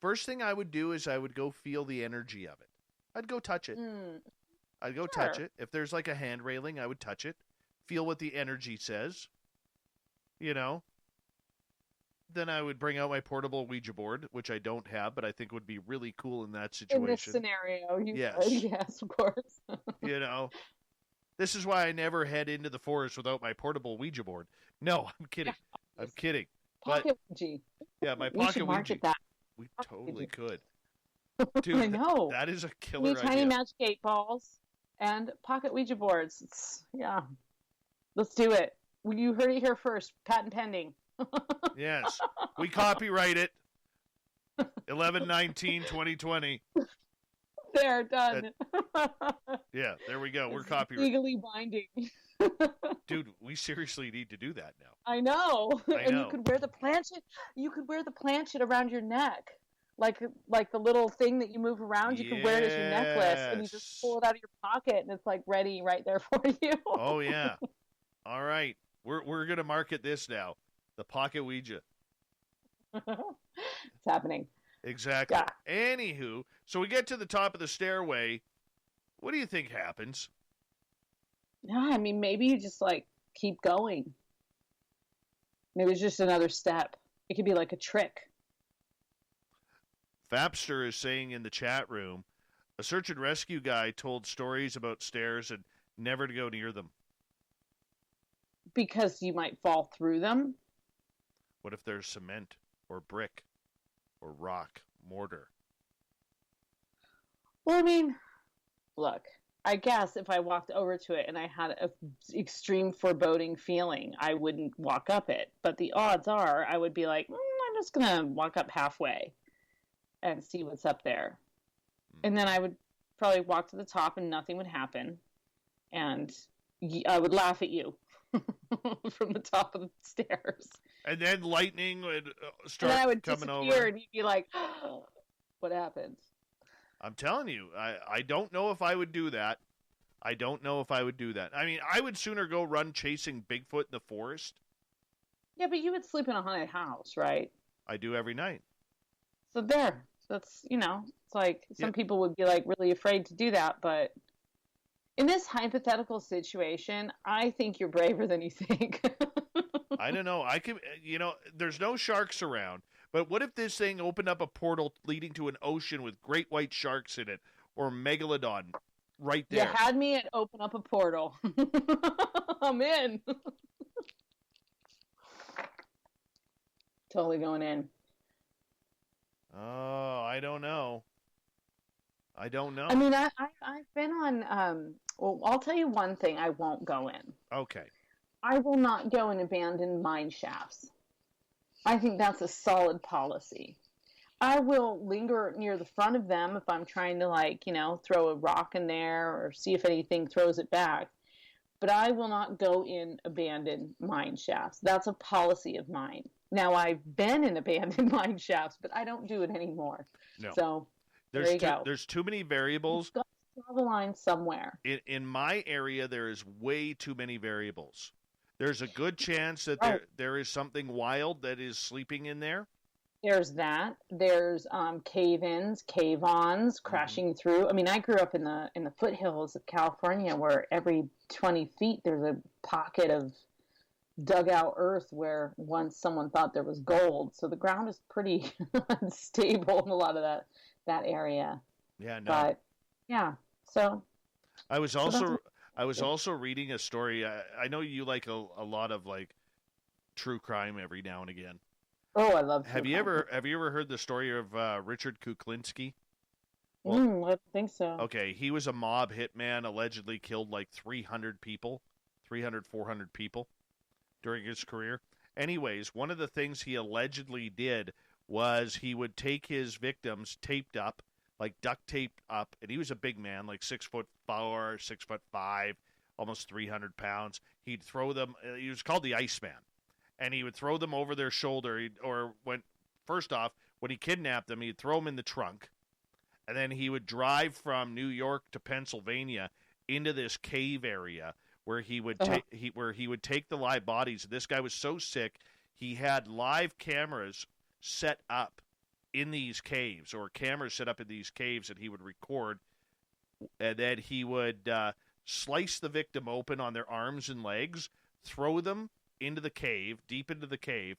First thing I would do is I would go feel the energy of it. I'd go touch it. I'd go touch it. If there's like a hand railing, I would touch it. Feel what the energy says. You know. Then I would bring out my portable Ouija board, which I don't have, but I think would be really cool in that situation. In this scenario, yes. Yes, of course. You know. This is why I never head into the forest without my portable Ouija board. No, I'm kidding. I'm kidding. Pocket Ouija. Yeah, my we pocket should market Ouija. That. We totally could. Dude, I know. That is a killer idea. Tiny Magic 8 balls and pocket Ouija boards. Yeah. Let's do it. You heard it here first. Patent pending. Yes. We copyright it. 11/19/2020. There, done. Yeah, there we go. We're copyrighted. Legally binding. Dude, we seriously need to do that now. I know. And know. you could wear the planchet. You could wear the planchet around your neck. Like the little thing that you move around, you can wear it as your necklace, and you just pull it out of your pocket, and it's like ready right there for you. Oh yeah. All right. We're gonna market this now. The pocket Ouija. It's happening. Exactly. Yeah. Anywho, so we get to the top of the stairway. What do you think happens? Yeah, I mean, maybe you just like keep going. Maybe it's just another step. It could be like a trick. Fapster is saying in the chat room, a search and rescue guy told stories about stairs and never to go near them. Because you might fall through them. What if there's cement or brick or rock, mortar? Well, I mean, look, I guess if I walked over to it and I had an extreme foreboding feeling, I wouldn't walk up it. But the odds are I would be like, I'm just going to walk up halfway and see what's up there. And then I would probably walk to the top and nothing would happen. And I would laugh at you from the top of the stairs. And then lightning would start and then I would coming disappear over. And you'd be like, oh, what happened? I'm telling you, I don't know if I would do that. I don't know if I would do that. I mean, I would sooner go run chasing Bigfoot in the forest. Yeah, but you would sleep in a haunted house, right? I do every night. So there. That's, it's like some people would be like really afraid to do that, but In this hypothetical situation, I think you're braver than you think. I don't know. There's no sharks around, but what if this thing opened up a portal leading to an ocean with great white sharks in it, or megalodon right there? You had me at open up a portal. I'm in. Totally going in. Oh, I don't know. I mean, I've been on, well, I'll tell you one thing I won't go in. Okay. I will not go in abandoned mine shafts. I think that's a solid policy. I will linger near the front of them if I'm trying to, throw a rock in there or see if anything throws it back. But I will not go in abandoned mine shafts. That's a policy of mine. Now, I've been in abandoned mine shafts, but I don't do it anymore. No. So, there you go. There's too many variables. You've got to draw the line somewhere. In my area, there is way too many variables. There's a good chance that there is something wild that is sleeping in there. There's that. There's cave-ins, cave-ons crashing through. I mean, I grew up in the foothills of California, where every 20 feet there's a pocket of dugout earth where once someone thought there was gold. So the ground is pretty unstable in a lot of that area. Yeah, no. But yeah, so I was also reading a story. I know you like a lot of true crime every now and again. Oh, I love. Have you ever heard the story of Richard Kuklinski? I don't think so. Okay, he was a mob hitman, allegedly killed 300 people, 400 people during his career. Anyways, one of the things he allegedly did was he would take his victims taped up, duct taped up, and he was a big man, 6'4", 6'5", almost 300 pounds. He'd throw them. He was called the Iceman. And he would throw them over their shoulder, when he kidnapped them, he'd throw them in the trunk, and then he would drive from New York to Pennsylvania into this cave area where he would take the live bodies. This guy was so sick, he had live cameras set up in these caves, and he would record, and then he would slice the victim open on their arms and legs, throw them into the cave, deep into the cave,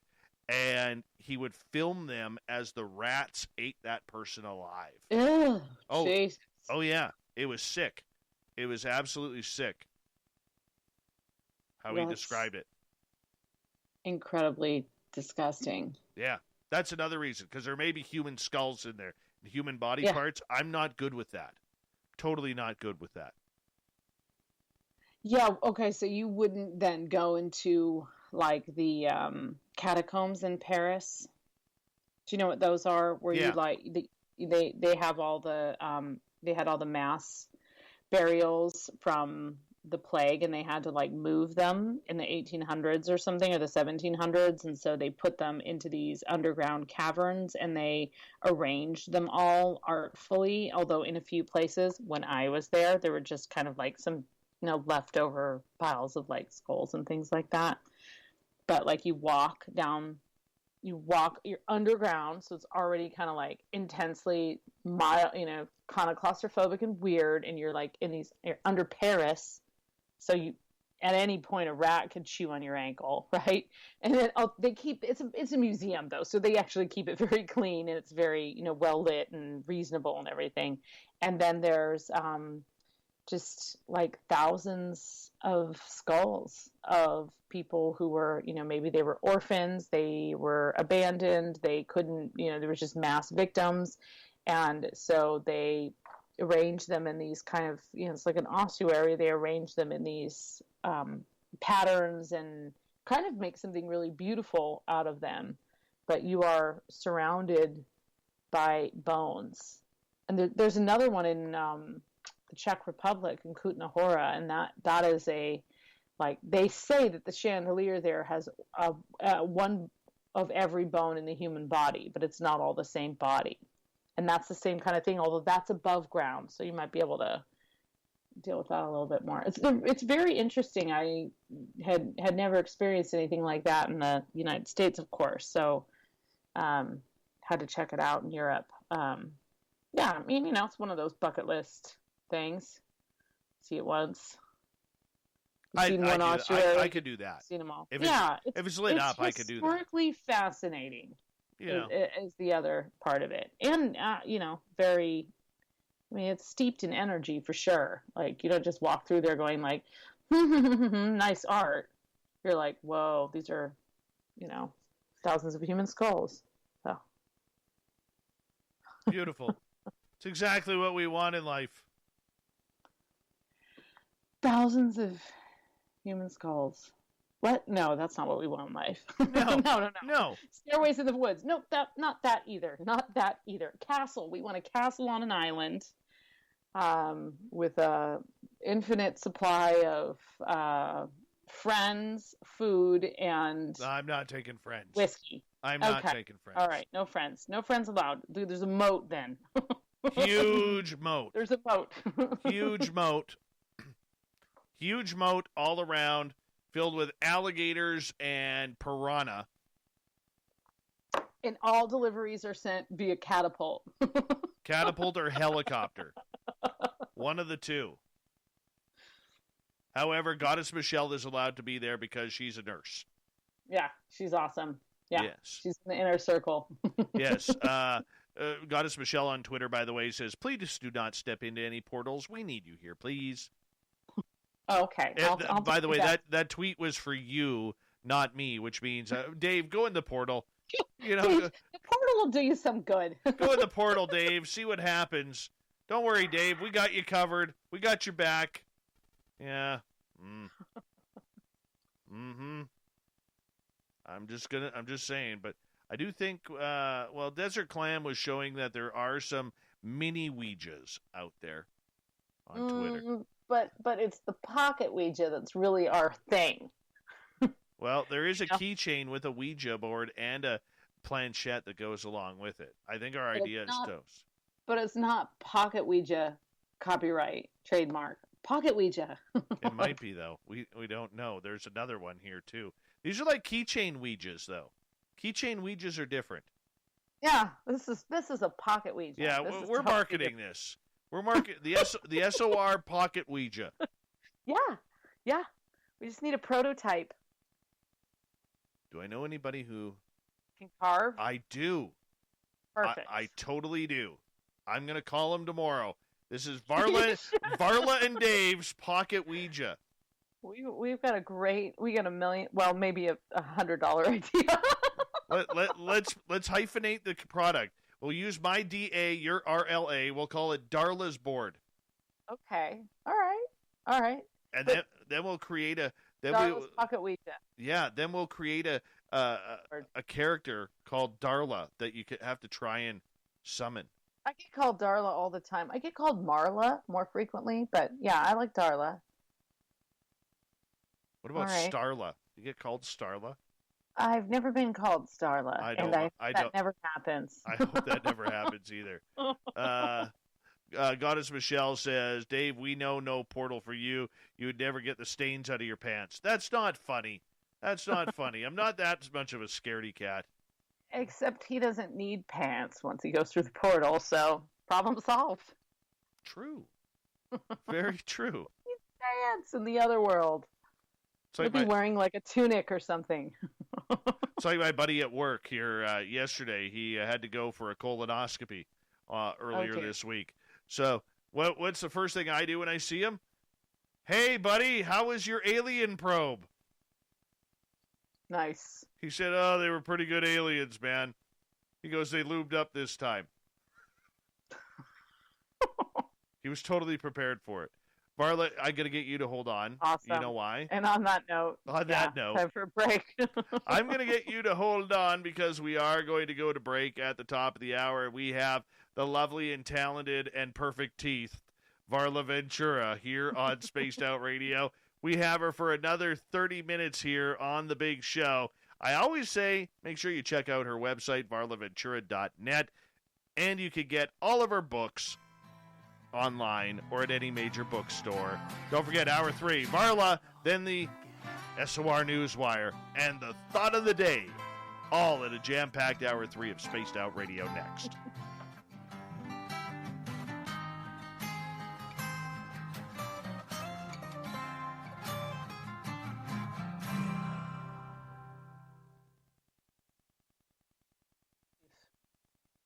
and he would film them as the rats ate that person alive. Ew, oh, geez. Oh yeah, it was sick. It was absolutely sick. How he described it. Incredibly disgusting. Yeah, that's another reason, because there may be human skulls in there, human body parts. I'm not good with that. Totally not good with that. Yeah, okay, so you wouldn't then go into the catacombs in Paris? Do you know what those are? Where they have all the they had all the mass burials from the plague, and they had to move them in the 1800s or something, or the 1700s, and so they put them into these underground caverns, and they arranged them all artfully, although in a few places when I was there were just kind of some leftover piles of skulls and things like that. But you're underground, so it's already kind of intensely mild, kind of claustrophobic and weird, and you're you're under Paris, so you at any point a rat could chew on your ankle, right? And then they keep it's a museum though, so they actually keep it very clean, and it's very well lit and reasonable and everything. And then there's just thousands of skulls of people who were, maybe they were orphans, they were abandoned, they couldn't, there was just mass victims. And so they arranged them in these kind of, it's like an ossuary. They arranged them in these patterns and kind of make something really beautiful out of them. But you are surrounded by bones. And there's another one in the Czech Republic in Kutná Hora, and that is they say that the chandelier there has one of every bone in the human body, but it's not all the same body. And that's the same kind of thing, although that's above ground, so you might be able to deal with that a little bit more. It's very interesting. I had never experienced anything like that in the United States, of course, so had to check it out in Europe. Yeah, I mean, it's one of those bucket list things. see it once. I could do that. Seen them all. If it's lit up, I could do that. Historically fascinating. Yeah. Is the other part of it. And, very, it's steeped in energy for sure. Like, you don't just walk through there going like, nice art. You're like, whoa, these are, thousands of human skulls. So. Beautiful. It's exactly what we want in life. Thousands of human skulls. What? No, that's not what we want in life. No. Stairways in the woods. Nope, not that either. Not that either. Castle. We want a castle on an island with a infinite supply of friends, food, and I'm not taking friends. Whiskey. I'm not taking friends. All right, no friends. No friends allowed. Dude, there's a moat then. Huge moat. There's a moat. Huge moat. Huge moat all around, filled with alligators and piranha. And all deliveries are sent via catapult. Catapult or helicopter. One of the two. However, Goddess Michelle is allowed to be there because she's a nurse. Yeah, she's awesome. Yeah, yes. She's in the inner circle. Yes. Goddess Michelle on Twitter, by the way, says, please do not step into any portals. We need you here, please. Okay. By the way, that tweet was for you, not me, which means, Dave, go in the portal. Dave, the portal will do you some good. Go in the portal, Dave. See what happens. Don't worry, Dave. We got you covered. We got your back. Yeah. Mm-hmm. I'm just saying, but I do think, Desert Clam was showing that there are some mini Ouijas out there on Twitter. But it's the pocket Ouija that's really our thing. Well, there is a keychain with a Ouija board and a planchette that goes along with it. I think our idea is those. But it's not pocket Ouija copyright trademark. Pocket Ouija. It might be, though. We don't know. There's another one here, too. These are like keychain Ouijas, though. Keychain Ouijas are different. Yeah, this is a pocket Ouija. Yeah, we're marketing this. We're marketing the SOR pocket Ouija. Yeah. We just need a prototype. Do I know anybody who can carve? I do. Perfect. I totally do. I'm going to call him tomorrow. This is Varla and Dave's pocket Ouija. We've got we got $1 million, well, maybe a $100 idea. Let's hyphenate the product. We'll use my DA, your RLA. We'll call it Darla's board. Okay. All right. And then we'll create Darla's pocket Ouija. Yeah. Then we'll create a character called Darla that you could have to try and summon. I get called Darla all the time. I get called Marla more frequently, but yeah, I like Darla. What about Starla? You get called Starla? I've never been called Starla. That never happens. I hope that never happens either. Goddess Michelle says, Dave, we know no portal for you. You would never get the stains out of your pants. That's not funny. I'm not that much of a scaredy cat. Except he doesn't need pants once he goes through the portal, so problem solved. True. Very true. He pants in the other world. He'll be wearing like a tunic or something. It's like my buddy at work here yesterday. He had to go for a colonoscopy earlier this week. So what's the first thing I do when I see him? Hey, buddy, how was your alien probe? Nice. He said, oh, they were pretty good aliens, man. He goes, they lubed up this time. He was totally prepared for it. Varla, I got to get you to hold on. Awesome. You know why? And on that note. Time for a break. I'm going to get you to hold on because we are going to go to break at the top of the hour. We have the lovely and talented and perfect teeth, Varla Ventura, here on Spaced Out Radio. We have her for another 30 minutes here on the big show. I always say, make sure you check out her website, varlaventura.net, and you can get all of her books online or at any major bookstore. Don't forget, Hour 3, Varla, then the SOR Newswire, and the Thought of the Day, all in a jam-packed Hour 3 of Spaced Out Radio next.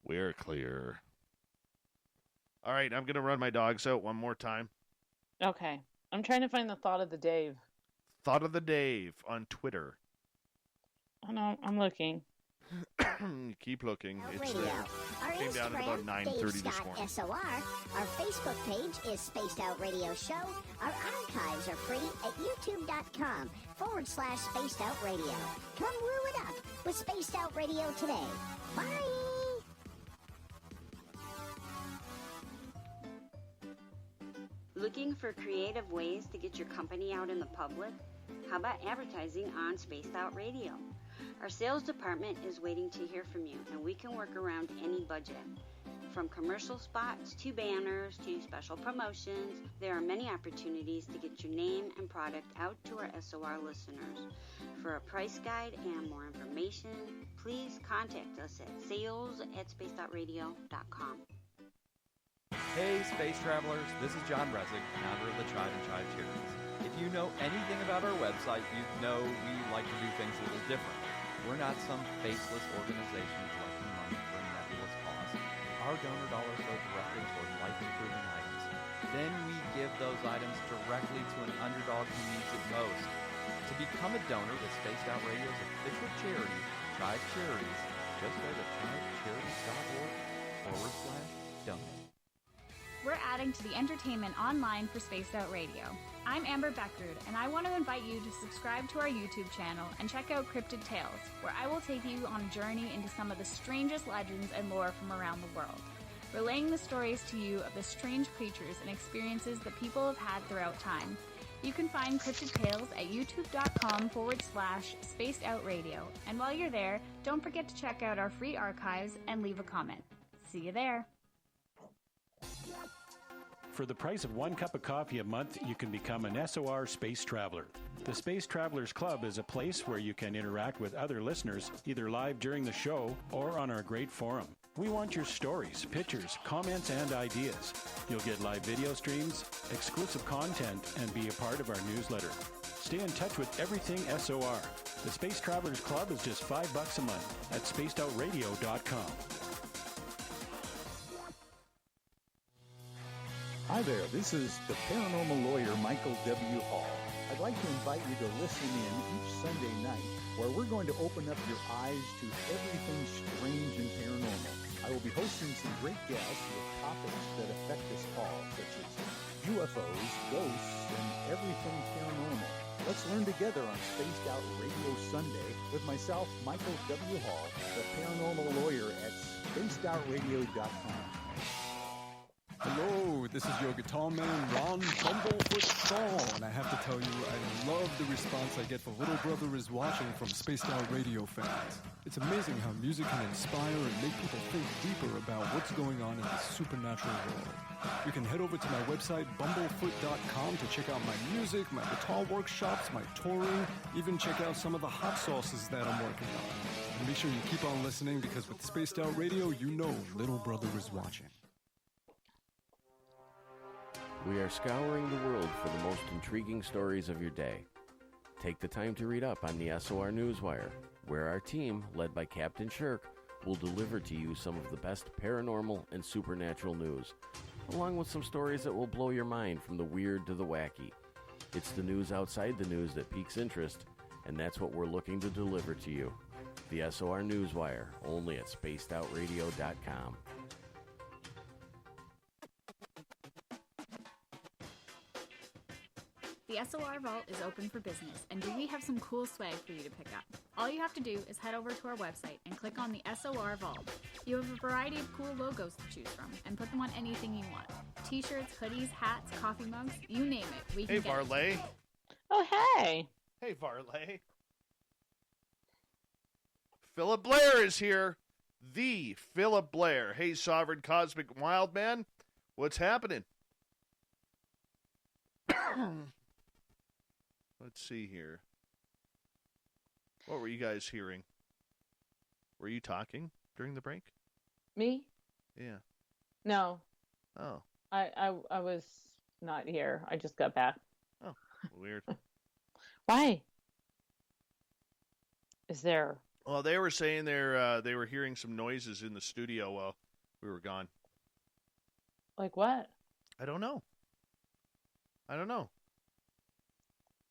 We're clear. All right, I'm going to run my dogs out one more time. Okay. I'm trying to find the thought of the Dave. Thought of the Dave on Twitter. Oh, no, I'm looking. Keep looking. It's Radio. there. Our Came down at about 9:30 this morning. SOR. Our Facebook page is Spaced Out Radio Show. Our archives are free at youtube.com/Spaced Out Radio. Come woo it up with Spaced Out Radio today. Bye! Looking for creative ways to get your company out in the public? How about advertising on Spaced Out Radio? Our sales department is waiting to hear from you, and we can work around any budget. From commercial spots to banners to special promotions, there are many opportunities to get your name and product out to our SOR listeners. For a price guide and more information, please contact us at sales@spacedoutradio.com. Hey, space travelers, this is John Resig, founder of the Tribe and Tribe Charities. If you know anything about our website, you know we like to do things a little different. We're not some faceless organization collecting money for a nebulous cause. Our donor dollars go directly toward life-improving items. Then we give those items directly to an underdog who needs it most. To become a donor with Spaced Out Radio's official charity, Tribe Charities, just go to tribecharities.org/donate. We're adding to the entertainment online for Spaced Out Radio. I'm Amber Beckrud, and I want to invite you to subscribe to our YouTube channel and check out Cryptid Tales, where I will take you on a journey into some of the strangest legends and lore from around the world, relaying the stories to you of the strange creatures and experiences that people have had throughout time. You can find Cryptid Tales at youtube.com/Spaced Out Radio, and while you're there, don't forget to check out our free archives and leave a comment. See you there. For the price of 1 cup of coffee a month, you can become an SOR Space Traveler. The Space Travelers Club is a place where you can interact with other listeners, either live during the show or on our great forum. We want your stories, pictures, comments, and ideas. You'll get live video streams, exclusive content, and be a part of our newsletter. Stay in touch with everything SOR. The Space Travelers Club is just $5 a month at spacedoutradio.com. Hi there, this is the paranormal lawyer Michael W. Hall. I'd like to invite you to listen in each Sunday night where we're going to open up your eyes to everything strange and paranormal. I will be hosting some great guests with topics that affect us all, such as UFOs, ghosts, and everything paranormal. Let's learn together on Spaced Out Radio Sunday with myself, Michael W. Hall, the paranormal lawyer at spacedoutradio.com. Hello, this is your guitar man, Ron Bumblefoot Thorne, and I have to tell you, I love the response I get for Little Brother is Watching from Spaced Out Radio fans. It's amazing how music can inspire and make people think deeper about what's going on in the supernatural world. You can head over to my website, bumblefoot.com, to check out my music, my guitar workshops, my touring, even check out some of the hot sauces that I'm working on. And make sure you keep on listening, because with Spaced Out Radio, you know Little Brother is watching. We are scouring the world for the most intriguing stories of your day. Take the time to read up on the SOR Newswire, where our team, led by Captain Shirk, will deliver to you some of the best paranormal and supernatural news, along with some stories that will blow your mind from the weird to the wacky. It's the news outside the news that piques interest, and that's what we're looking to deliver to you. The SOR Newswire, only at spacedoutradio.com. The SOR Vault is open for business, and we have some cool swag for you to pick up. All you have to do is head over to our website and click on the SOR Vault. You have a variety of cool logos to choose from, and put them on anything you want. T-shirts, hoodies, hats, coffee mugs, you name it. We can Hey, get it. Varla. Oh, hey. Hey, Varla. Philip Blair is here. The Philip Blair. Hey, Sovereign Cosmic Wildman. What's happening? Let's see here. What were you guys hearing? Were you talking during the break? Me? Yeah. No. Oh. I was not here. I just got back. Oh, weird. Why? Is there Well, they were saying they were hearing some noises in the studio while we were gone. Like what? I don't know.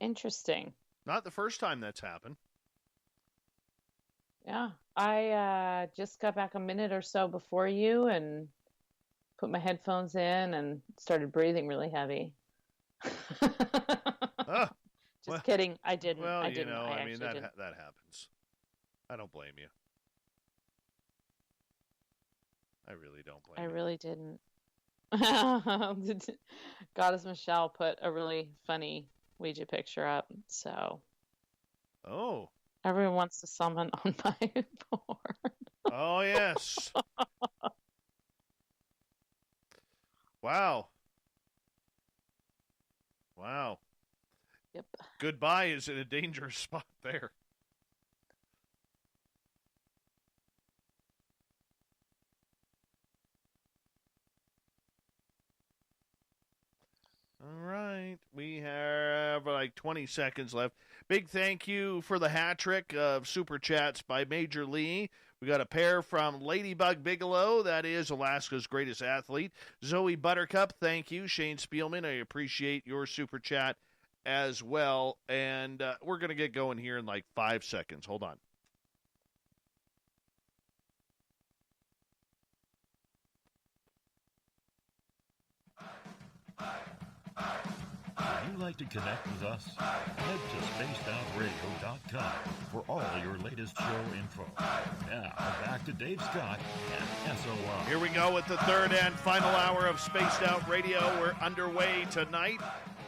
Interesting. Not the first time that's happened. Yeah. I just got back a minute or so before you and put my headphones in and started breathing really heavy. Just kidding. I didn't. Well, I didn't. I mean, that happens. I don't blame you. I really don't blame you. I really didn't. Goddess Michelle put a really funny Ouija picture up, so. Oh. Everyone wants to summon on my board. Oh, yes. Wow. Yep. Goodbye is in a dangerous spot there. All right. We have like 20 seconds left. Big thank you for the hat trick of Super Chats by Major Lee. We got a pair from Ladybug Bigelow, that is Alaska's greatest athlete. Zoe Buttercup, thank you. Shane Spielman, I appreciate your Super Chat as well. And we're going to get going here in like 5 seconds. Hold on. Would you like to connect with us? Head to spacedoutradio.com for all your latest show info. Now, back to Dave Scott and SOR. Here we go with the third and final hour of Spaced Out Radio. We're underway tonight.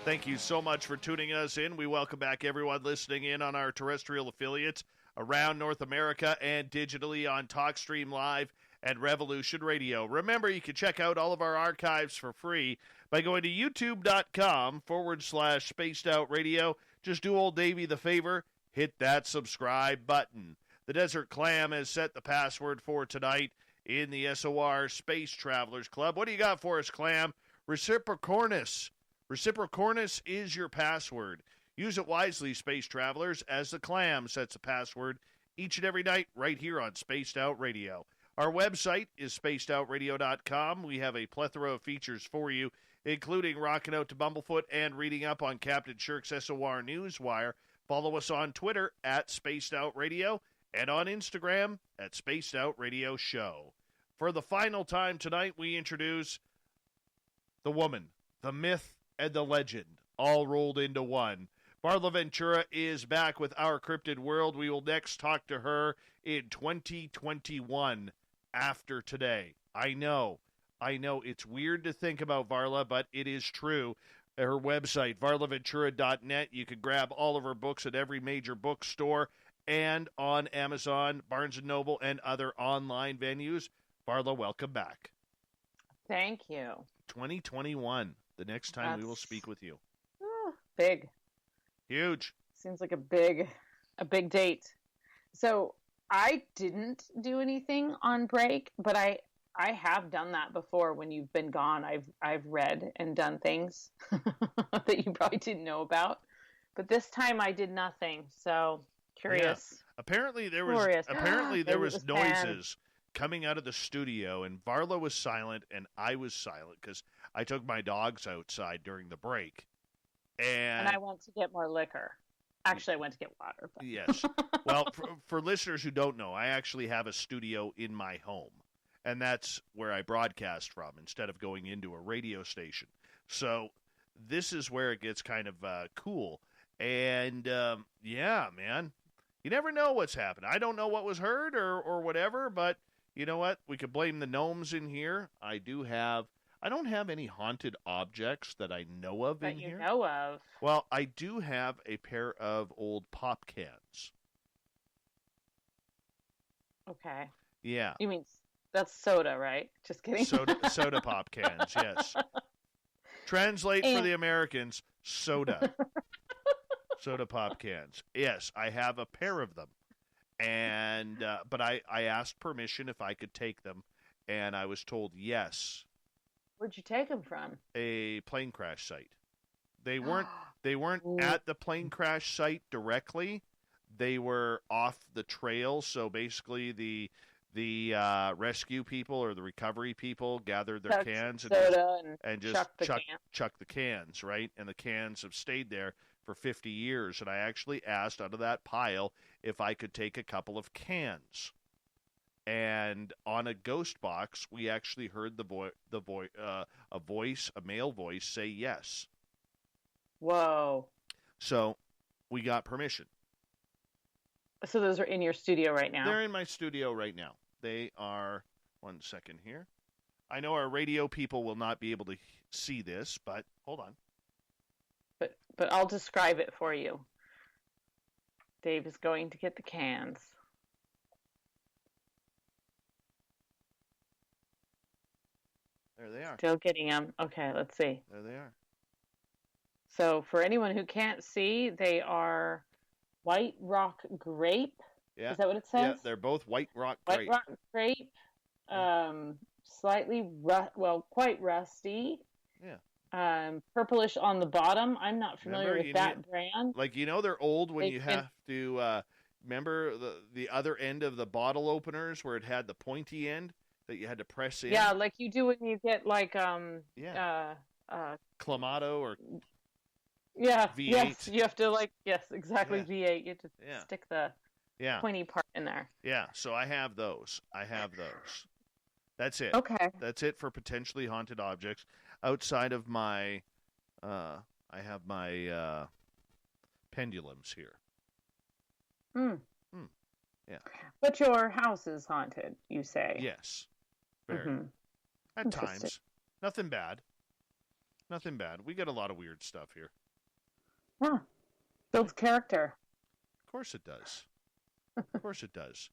Thank you so much for tuning us in. We welcome back everyone listening in on our terrestrial affiliates around North America and digitally on TalkStream Live and Revolution Radio. Remember, you can check out all of our archives for free by going to youtube.com/Spaced Out Radio. Just do old Davey the favor, hit that subscribe button. The Desert Clam has set the password for tonight in the SOR Space Travelers Club. What do you got for us, Clam? Reciprocornis. Reciprocornis is your password. Use it wisely, Space Travelers, as the Clam sets a password each and every night right here on Spaced Out Radio. Our website is spacedoutradio.com. We have a plethora of features for you, including rocking out to Bumblefoot and reading up on Captain Shirk's SOR Newswire. Follow us on Twitter at Spaced Out Radio and on Instagram at Spaced Out Radio Show. For the final time tonight, we introduce the woman, the myth, and the legend, all rolled into one. Varla Ventura is back with Our Cryptid World. We will next talk to her in 2021 after today. I know it's weird to think about Varla, but it is true. Her website, varlaventura.net. You can grab all of her books at every major bookstore and on Amazon, Barnes & Noble, and other online venues. Varla, welcome back. Thank you. 2021, the next time we will speak with you. Big. Huge. Seems like a big date. So I didn't do anything on break, but I have done that before when you've been gone. I've read and done things that you probably didn't know about. But this time I did nothing. So curious. Yeah. Apparently there was noises coming out of the studio, and Varla was silent and I was silent because I took my dogs outside during the break. And I went to get more liquor. Actually, I went to get water. But. Yes. Well, for listeners who don't know, I actually have a studio in my home. And that's where I broadcast from instead of going into a radio station. So this is where it gets kind of cool. And, yeah, man, you never know what's happened. I don't know what was heard or whatever, but you know what? We could blame the gnomes in here. I don't have any haunted objects that I know of in here. That you know of. Well, I do have a pair of old pop cans. Okay. Yeah. You mean that's soda, right? Just kidding. Soda pop cans, yes. Translate for the Americans, soda. Soda pop cans. Yes, I have a pair of them. And but I asked permission if I could take them, and I was told yes. Where'd you take them from? A plane crash site. They weren't at the plane crash site directly. they were off the trail. So basically, the rescue people or the recovery people gathered their cans and just chuck the cans, right? And the cans have stayed there for 50 years. And I actually asked out of that pile if I could take a couple of cans. And on a ghost box, we actually heard a male voice say yes. Whoa. So we got permission. So those are in your studio right now? They're in my studio right now. They are, one second here. I know our radio people will not be able to see this, but hold on. But I'll describe it for you. Dave is going to get the cans. There they are. Still getting them. Okay, let's see. There they are. So for anyone who can't see, they are White Rock Grape. Yeah. Is that what it says? Yeah, they're both White Rock Grape. White Rock Grape. Slightly, quite rusty. Yeah. Purplish on the bottom. I'm not familiar with that brand. Like, they're old when you have to, remember the other end of the bottle openers where it had the pointy end that you had to press in? Yeah, like you do when you get like, Clamato or yeah, V8. Yes, you have to exactly, Yeah. V8. You have to stick the pointy part in there. Yeah, so I have those. That's it. Okay. That's it for potentially haunted objects. Outside of my, I have my pendulums here. Yeah. But your house is haunted, you say? Yes. Very. Mm-hmm. At times. Nothing bad. We get a lot of weird stuff here. Yeah. Builds character. Of course it does.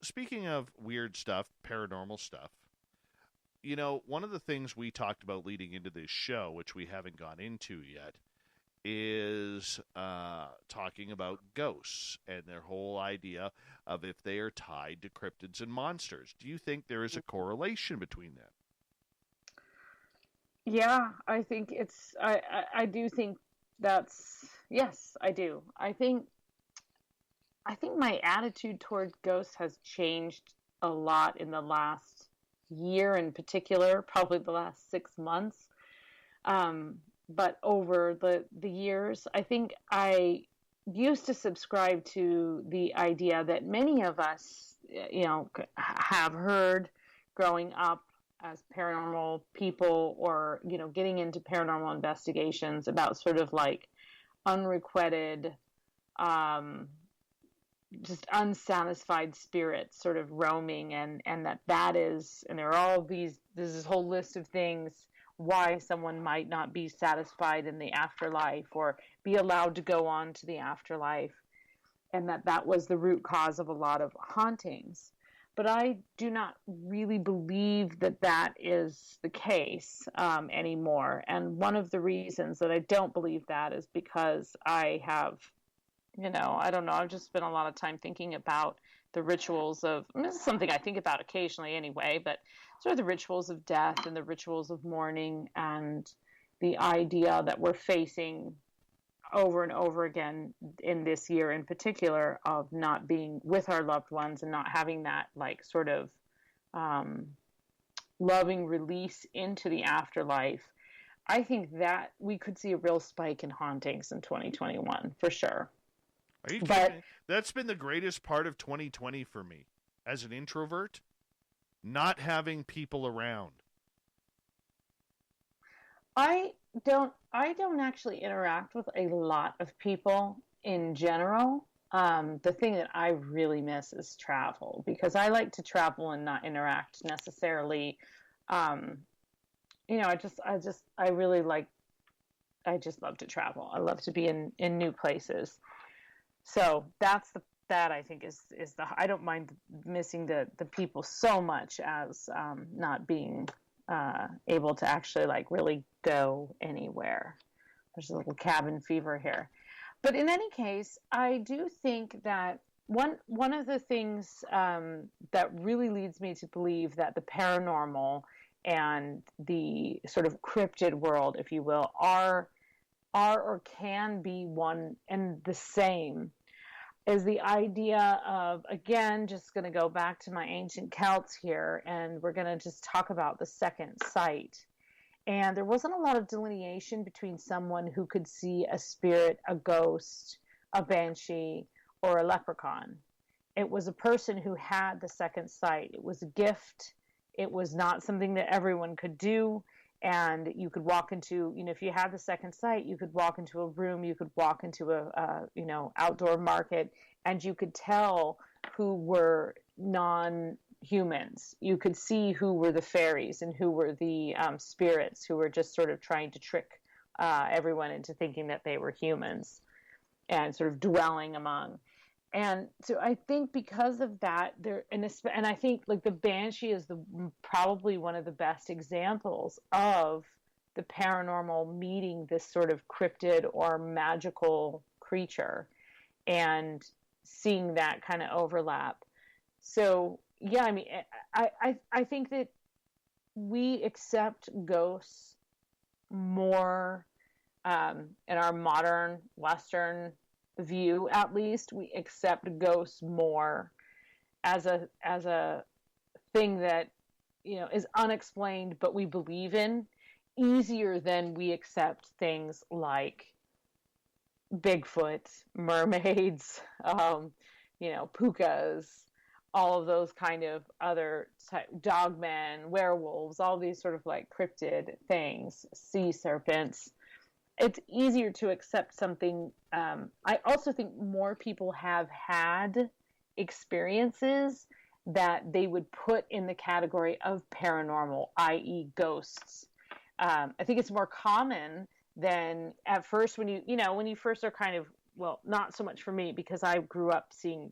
Speaking of weird stuff, paranormal stuff, one of the things we talked about leading into this show, which we haven't gone into yet, is talking about ghosts and their whole idea of if they are tied to cryptids and monsters. Do you think there is a correlation between them? Yeah, I think I do think yes, I do. I think my attitude toward ghosts has changed a lot in the last year in particular, probably the last 6 months. But over the years, I think I used to subscribe to the idea that many of us, have heard growing up as paranormal people or, getting into paranormal investigations about sort of like unrequited, just unsatisfied spirits sort of roaming and that is, and there are all there's this whole list of things why someone might not be satisfied in the afterlife or be allowed to go on to the afterlife, and that was the root cause of a lot of hauntings. But I do not really believe that is the case anymore. And one of the reasons that I don't believe that is because I have, I don't know, I've just spent a lot of time thinking about the rituals of, this is something I think about occasionally anyway, but sort of the rituals of death and the rituals of mourning and the idea that we're facing over and over again in this year in particular of not being with our loved ones and not having that like sort of loving release into the afterlife. I think that we could see a real spike in hauntings in 2021 for sure. Are you kidding me? That's been the greatest part of 2020 for me as an introvert, not having people around. I don't actually interact with a lot of people in general. The thing that I really miss is travel, because I like to travel and not interact necessarily. I just love to travel. I love to be in new places. So that I think is I don't mind missing the people so much as not being able to actually like really go anywhere. There's a little cabin fever here. But in any case, I do think that one of the things that really leads me to believe that the paranormal and the sort of cryptid world, if you will, are or can be one and the same. is the idea of, again, just going to go back to my ancient Celts here, and we're going to just talk about the second sight. And there wasn't a lot of delineation between someone who could see a spirit, a ghost, a banshee, or a leprechaun. It was a person who had the second sight. It was a gift. It was not something that everyone could do. And you could walk into, if you had the second sight, you could walk into a room, you could walk into a outdoor market, and you could tell who were non-humans. You could see who were the fairies and who were the spirits who were just sort of trying to trick everyone into thinking that they were humans and sort of dwelling among. And so I think because of that, and I think like the banshee is probably one of the best examples of the paranormal meeting this sort of cryptid or magical creature and seeing that kind of overlap. So yeah, I mean, I think that we accept ghosts more in our modern Western view, at least. We accept ghosts more as a thing that is unexplained but we believe in, easier than we accept things like Bigfoot, mermaids, pukas, all of those kind of other dogmen, werewolves, all these sort of like cryptid things, sea serpents. It's easier to accept something. I also think more people have had experiences that they would put in the category of paranormal, i.e. ghosts. I think it's more common than at first when you first are kind of, well, not so much for me because I grew up seeing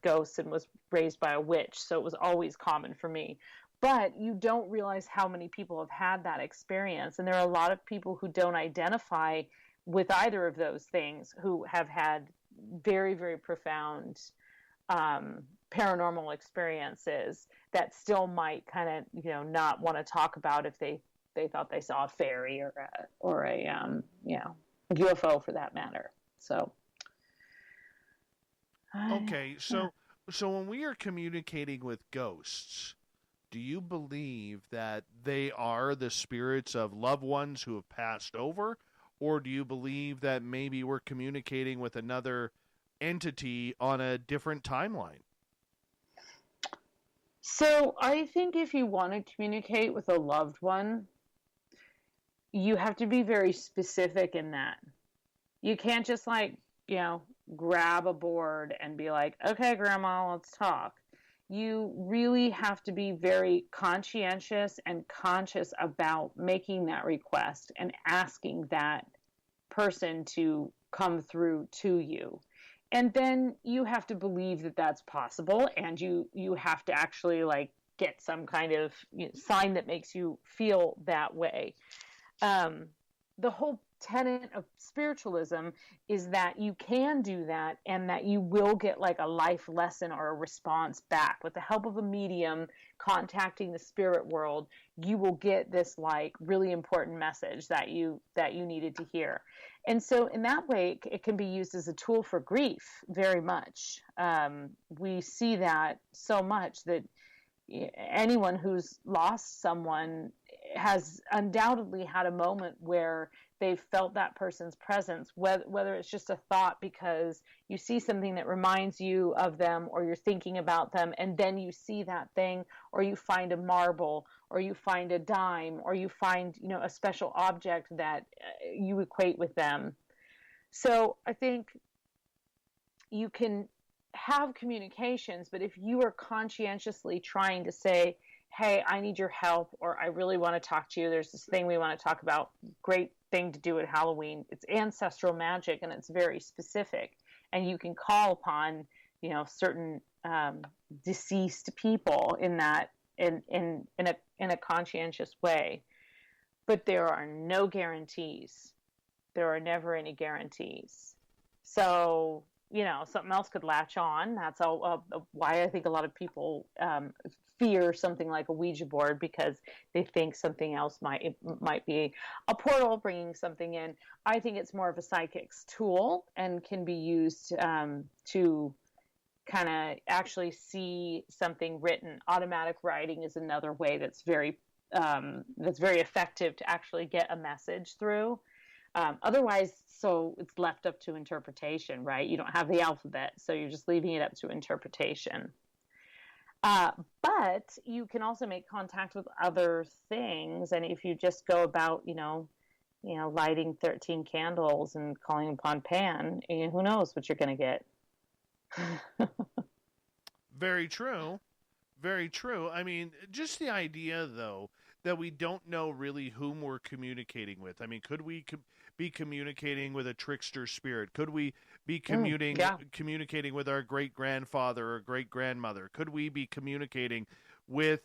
ghosts and was raised by a witch, so it was always common for me. But you don't realize how many people have had that experience. And there are a lot of people who don't identify with either of those things who have had very, very profound paranormal experiences that still might kind of, not want to talk about if they thought they saw a fairy or a UFO for that matter. So. Okay, so when we are communicating with ghosts, do you believe that they are the spirits of loved ones who have passed over? Or do you believe that maybe we're communicating with another entity on a different timeline? So I think if you want to communicate with a loved one, you have to be very specific in that. You can't just grab a board and be like, okay, Grandma, let's talk. You really have to be very conscientious and conscious about making that request and asking that person to come through to you. And then you have to believe that that's possible, and you have to actually get some kind of sign that makes you feel that way. The whole tenet of spiritualism is that you can do that and that you will get a life lesson or a response back. With the help of a medium contacting the spirit world, you will get this really important message that you needed to hear. And so in that way, it can be used as a tool for grief very much. We see that so much that anyone who's lost someone has undoubtedly had a moment where they've felt that person's presence, whether it's just a thought because you see something that reminds you of them or you're thinking about them and then you see that thing, or you find a marble, or you find a dime, or you find a special object that you equate with them. So I think you can have communications, but if you are conscientiously trying to say, hey, I need your help, or I really want to talk to you, there's this thing we want to talk about, great thing to do at Halloween. It's ancestral magic and it's very specific, and you can call upon certain deceased people in a conscientious way. But there are no guarantees. There are never any guarantees. So something else could latch on. That's why I think a lot of people fear something like a Ouija board, because they think something else might be a portal bringing something in. I think it's more of a psychic's tool and can be used to kind of actually see something written. Automatic writing is another way that's very effective to actually get a message through. Otherwise, so it's left up to interpretation, right? You don't have the alphabet, so you're just leaving it up to interpretation. But you can also make contact with other things, and if you just go about, lighting 13 candles and calling upon Pan, who knows what you're going to get. Very true. Very true. I mean, just the idea, though, that we don't know really whom we're communicating with. I mean, could we be communicating with a trickster spirit? Could we be communicating with our great-grandfather or great-grandmother? Could we be communicating with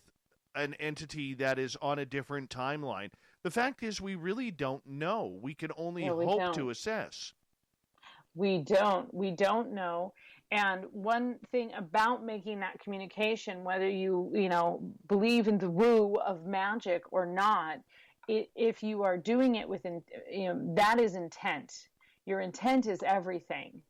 an entity that is on a different timeline? The fact is, we really don't know. We can only hope to assess. We don't know. And one thing about making that communication, whether you believe in the woo of magic or not, if you are doing it with, that is intent. Your intent is everything.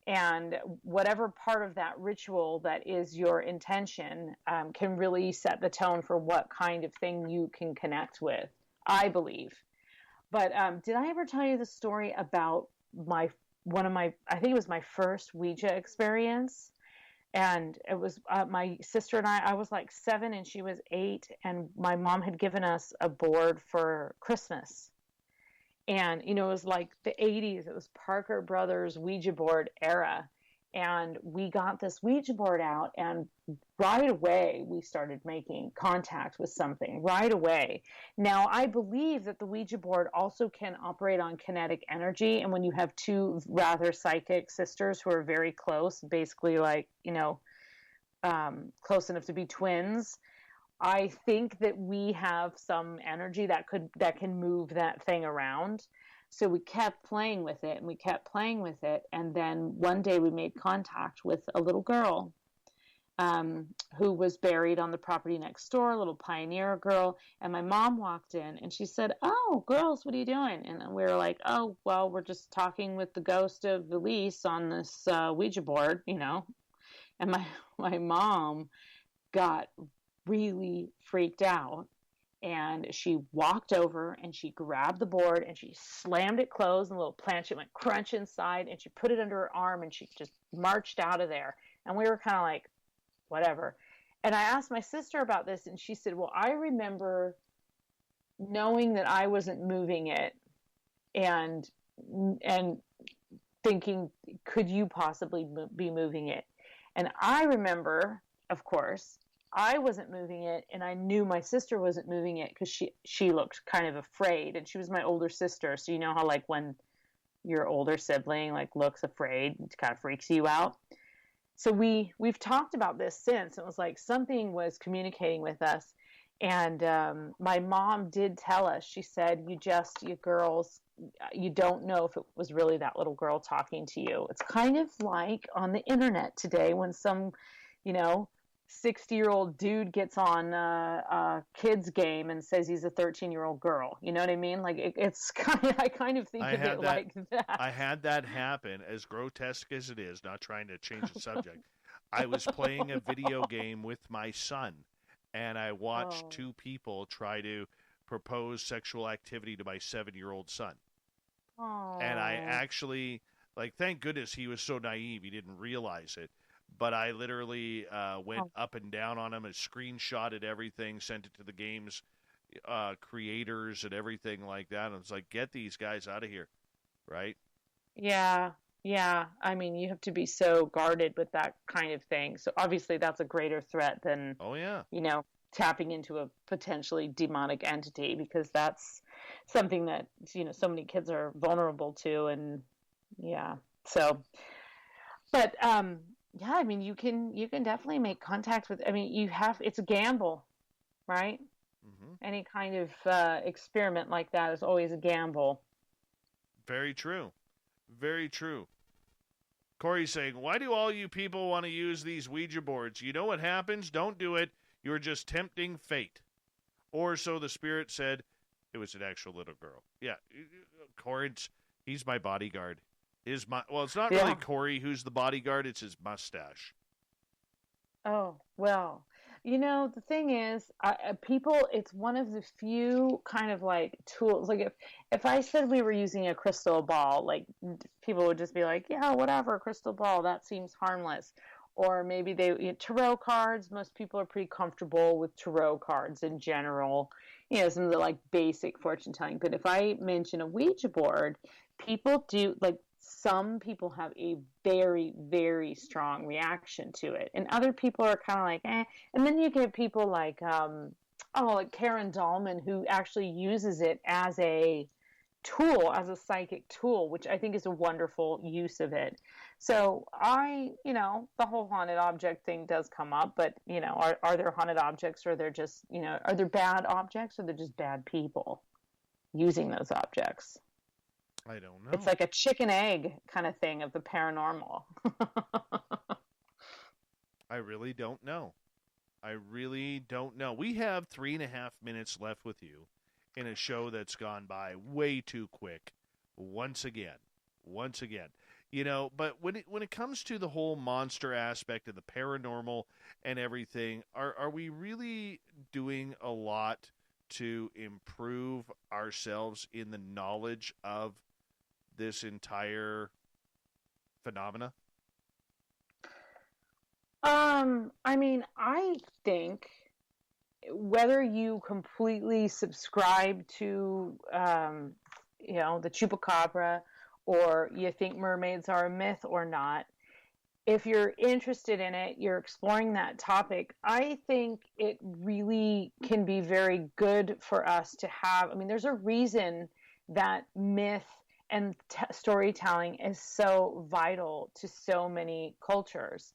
And whatever part of that ritual that is your intention can really set the tone for what kind of thing you can connect with, I believe. But did I ever tell you the story about I think it was my first Ouija experience? And it was my sister and I was like 7 and she was 8, and my mom had given us a board for Christmas. And, it was like the 80s. It was Parker Brothers Ouija board era. And we got this Ouija board out, and right away we started making contact with something right away. Now, I believe that the Ouija board also can operate on kinetic energy. And when you have two rather psychic sisters who are very close, basically like, close enough to be twins, I think that we have some energy that can move that thing around. So we kept playing with it, and we kept playing with it. And then one day we made contact with a little girl who was buried on the property next door, a little pioneer girl. And my mom walked in and she said, "Oh, girls, what are you doing?" And we were like, "Oh, well, we're just talking with the ghost of Elise on this Ouija board, And my mom got really freaked out. And she walked over and she grabbed the board and she slammed it closed, and a little planchette went crunch inside, and she put it under her arm and she just marched out of there. And we were kind of like, whatever. And I asked my sister about this, and she said, "Well, I remember knowing that I wasn't moving it and thinking, could you possibly be moving it?" And I remember, of course, I wasn't moving it, and I knew my sister wasn't moving it because she looked kind of afraid, and she was my older sister. So you know how like when your older sibling like looks afraid, it kind of freaks you out. So we've talked about this since. It was like something was communicating with us, and my mom did tell us. She said, "You girls, you don't know if it was really that little girl talking to you." It's kind of like on the internet today when some, 60-year-old dude gets on a kid's game and says he's a 13-year-old girl. You know what I mean? Like it's I kind of think of it like that. I had that happen, as grotesque as it is, not trying to change the subject. I was playing a video game with my son, and I watched two people try to propose sexual activity to my 7-year-old son. Oh. And I actually, thank goodness he was so naive, he didn't realize it. But I literally went up and down on him and screenshotted everything, sent it to the game's creators and everything like that. And it's like, get these guys out of here, right? Yeah. I mean, you have to be so guarded with that kind of thing. So obviously that's a greater threat than, tapping into a potentially demonic entity, because that's something that, so many kids are vulnerable to. And so, but, yeah, I mean, you can definitely make contact with. I mean, it's a gamble, right? Mm-hmm. Any kind of experiment like that is always a gamble. Very true. Very true. Corey's saying, why do all you people want to use these Ouija boards? You know what happens? Don't do it. You're just tempting fate. Or so the spirit said. It was an actual little girl. Yeah, Corey, he's my bodyguard. Well, it's not really Corey who's the bodyguard. It's his mustache. Oh, well, the thing is, people, it's one of the few kind of like tools. Like if I said we were using a crystal ball, like people would just be like, yeah, whatever, crystal ball, that seems harmless. Or maybe tarot cards, most people are pretty comfortable with tarot cards in general, some of the like basic fortune telling. But if I mention a Ouija board, people do, like, some people have a very, very strong reaction to it. And other people are kind of like, eh. And then you get people like, like Karen Dahlman, who actually uses it as a tool, as a psychic tool, which I think is a wonderful use of it. So the whole haunted object thing does come up, but, are there haunted objects, or they're just, are there bad objects, or they're just bad people using those objects? I don't know. It's like a chicken egg kind of thing of the paranormal. I really don't know. We have 3.5 minutes left with you in a show that's gone by way too quick. Once again. But when it comes to the whole monster aspect of the paranormal and everything, are we really doing a lot to improve ourselves in the knowledge of this entire phenomena? I think whether you completely subscribe to, the chupacabra, or you think mermaids are a myth or not, if you're interested in it, you're exploring that topic, I think it really can be very good for us to have. There's a reason that myth and storytelling is so vital to so many cultures.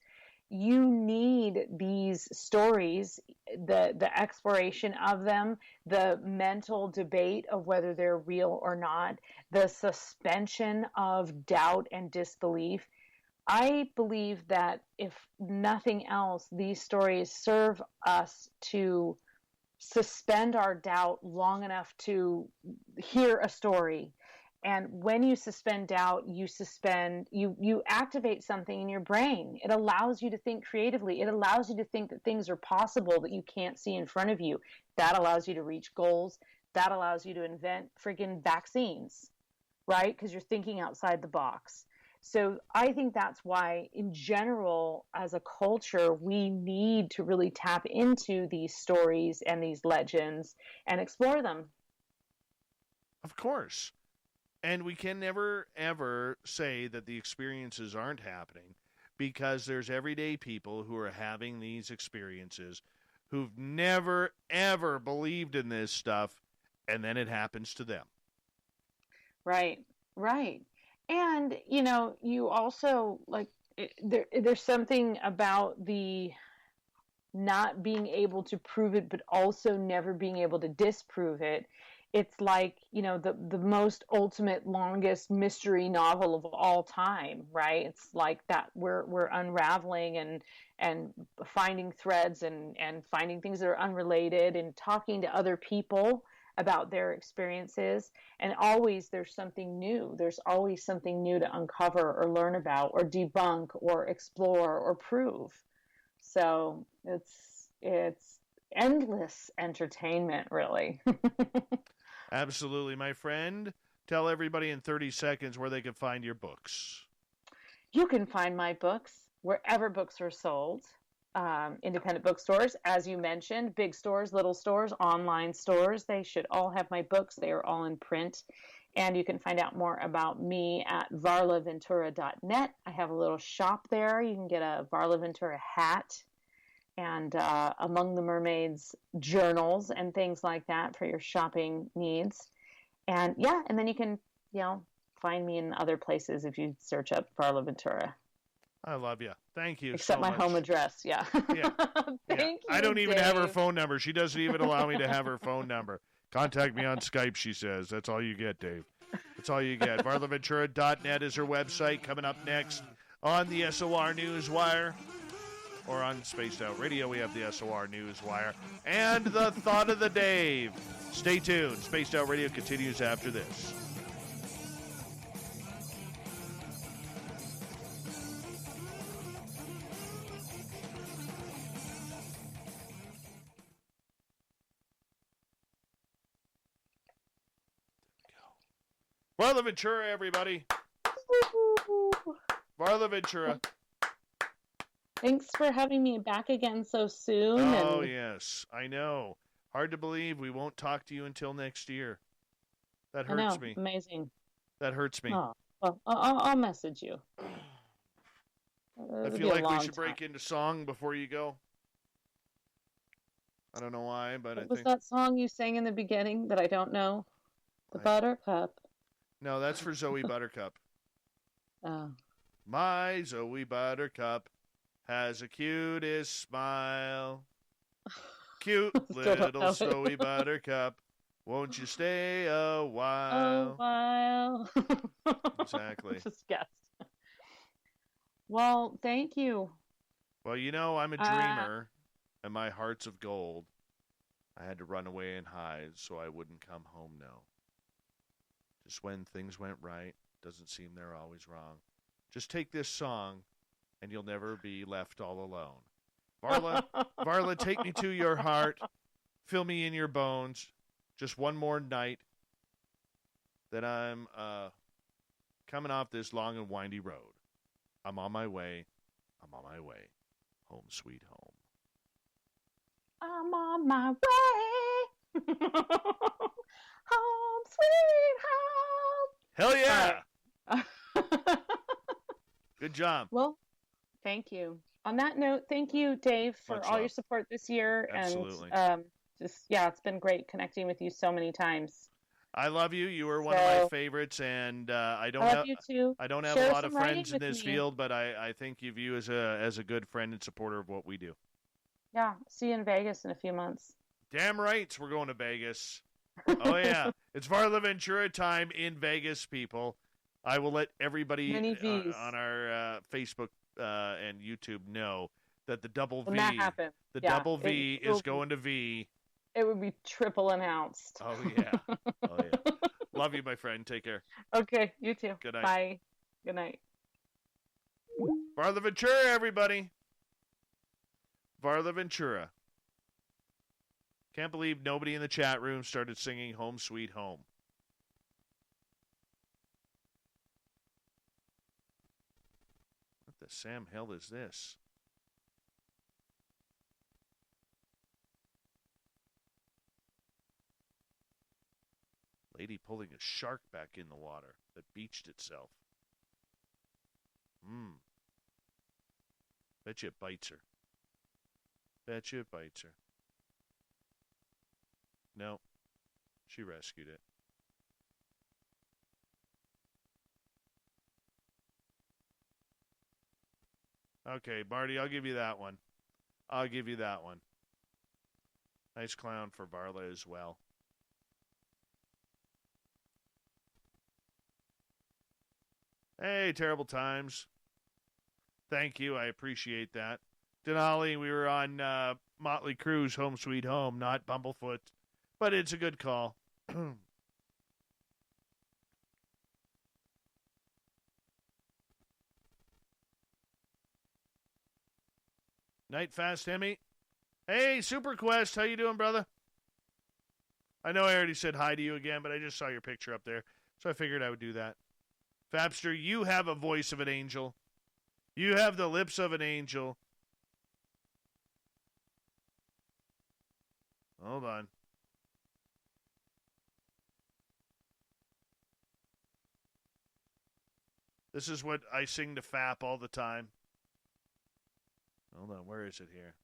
You need these stories, the exploration of them, the mental debate of whether they're real or not, the suspension of doubt and disbelief. I believe that if nothing else, these stories serve us to suspend our doubt long enough to hear a story. And when you suspend doubt, you activate something in your brain. It allows you to think creatively. It allows you to think that things are possible that you can't see in front of you. That allows you to reach goals. That allows you to invent friggin' vaccines, right? Because you're thinking outside the box. So I think that's why, in general, as a culture, we need to really tap into these stories and these legends and explore them. Of course. And we can never, ever say that the experiences aren't happening, because there's everyday people who are having these experiences who've never, ever believed in this stuff, and then it happens to them. Right. And, you also, there's something about the not being able to prove it, but also never being able to disprove it. It's like, the most ultimate, longest mystery novel of all time, right? It's like that we're unraveling and finding threads and finding things that are unrelated and talking to other people about their experiences. And always there's something new. There's always something new to uncover or learn about or debunk or explore or prove. So it's endless entertainment, really. Absolutely, my friend. Tell everybody in 30 seconds where they can find your books. You can find my books wherever books are sold. Independent bookstores, as you mentioned, big stores, little stores, online stores. They should all have my books. They are all in print. And you can find out more about me at varlaventura.net. I have a little shop there. You can get a Varla Ventura hat and Among the Mermaids journals and things like that for your shopping needs. And and then you can, find me in other places if you search up Varla Ventura. I love you. Thank you. Except so my much. home address. Yeah. Thank you. I don't even Dave. have her phone number. She doesn't even allow me to have her phone number. Contact me on Skype, she says. That's all you get, Dave. That's all you get. VarlaVentura.net is her website. Coming up next, on the SOR Newswire. Or on Spaced Out Radio, we have the SOR Newswire. And the Thought of the Dave. Stay tuned. Spaced Out Radio continues after this. Varla Ventura, everybody. Varla Ventura. Thanks for having me back again so soon. Oh, yes. I know. Hard to believe we won't talk to you until next year. That hurts me. Amazing. That hurts me. Oh, well, I'll message you. I feel like we should break into song before you go. I don't know why, but what was that song you sang in the beginning that I don't know? The Buttercup. No, that's for Zoe Buttercup. Oh. My Zoe Buttercup has a cutest smile. Cute little Zoe Buttercup. Won't you stay a while? A while. Exactly. Just guessed. Well, thank you. Well, you know, I'm a dreamer, and my heart's of gold. I had to run away and hide so I wouldn't come home now. Just when things went right, doesn't seem they're always wrong. Just take this song, and you'll never be left all alone. Varla, take me to your heart. Fill me in your bones. Just one more night. Then I'm coming off this long and windy road. I'm on my way. I'm on my way. Home sweet home. I'm on my way. Home sweet home. Hell yeah. Good job. Well, thank you. On that note, thank you, Dave, for Much all love. your support this year. Absolutely. And it's been great connecting with you so many times. I love you. You were one of my favorites, and I love you too. I don't have Share a lot of some writing friends in with this me. field, but I think of you as a good friend and supporter of what we do. Yeah, see you in Vegas in a few months. Damn right, we're going to Vegas. Oh yeah, it's Varla Ventura time in Vegas, people. I will let everybody on our Facebook and YouTube know that the double When V, that happens, double V is going to V. It would be triple announced. Oh yeah, oh yeah. Love you, my friend. Take care. Okay, you too. Good night. Bye. Good night. Varla Ventura, everybody. Varla Ventura. Can't believe nobody in the chat room started singing Home Sweet Home. What the Sam hell is this? Lady pulling a shark back in the water that beached itself. Bet you it bites her. Bet you it bites her. No, she rescued it. Okay, Marty, I'll give you that one. I'll give you that one. Nice clown for Varla as well. Hey, Terrible Times. Thank you. I appreciate that. Denali, we were on Motley Crue's Home Sweet Home, not Bumblefoot. But it's a good call. Night Fast Hemi. Hey, Super Quest. How you doing, brother? I know I already said hi to you again, but I just saw your picture up there. So I figured I would do that. Fabster, you have a voice of an angel. You have the lips of an angel. Hold on. This is what I sing to Fap all the time. Hold on, where is it here?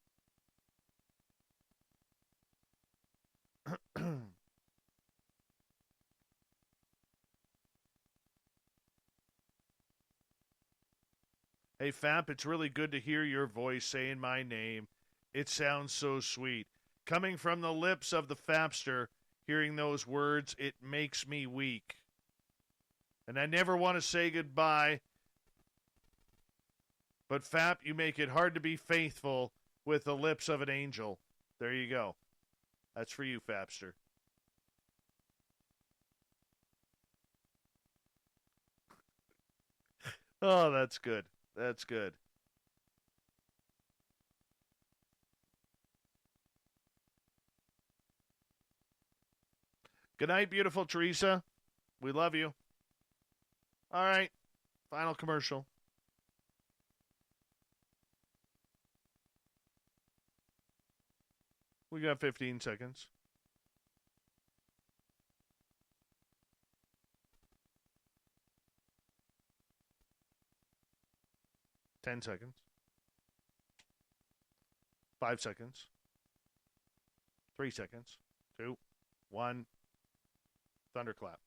Hey, Fap, it's really good to hear your voice saying my name. It sounds so sweet. Coming from the lips of the Fapster, hearing those words, it makes me weak. And I never want to say goodbye But, Fap, you make it hard to be faithful with the lips of an angel. There you go. That's for you, Fapster. Oh, that's good. That's good. Good night, beautiful Teresa. We love you. All right. Final commercial. We got 15 seconds. Ten seconds. 5 seconds. 3 seconds. 2, 1. Thunderclap.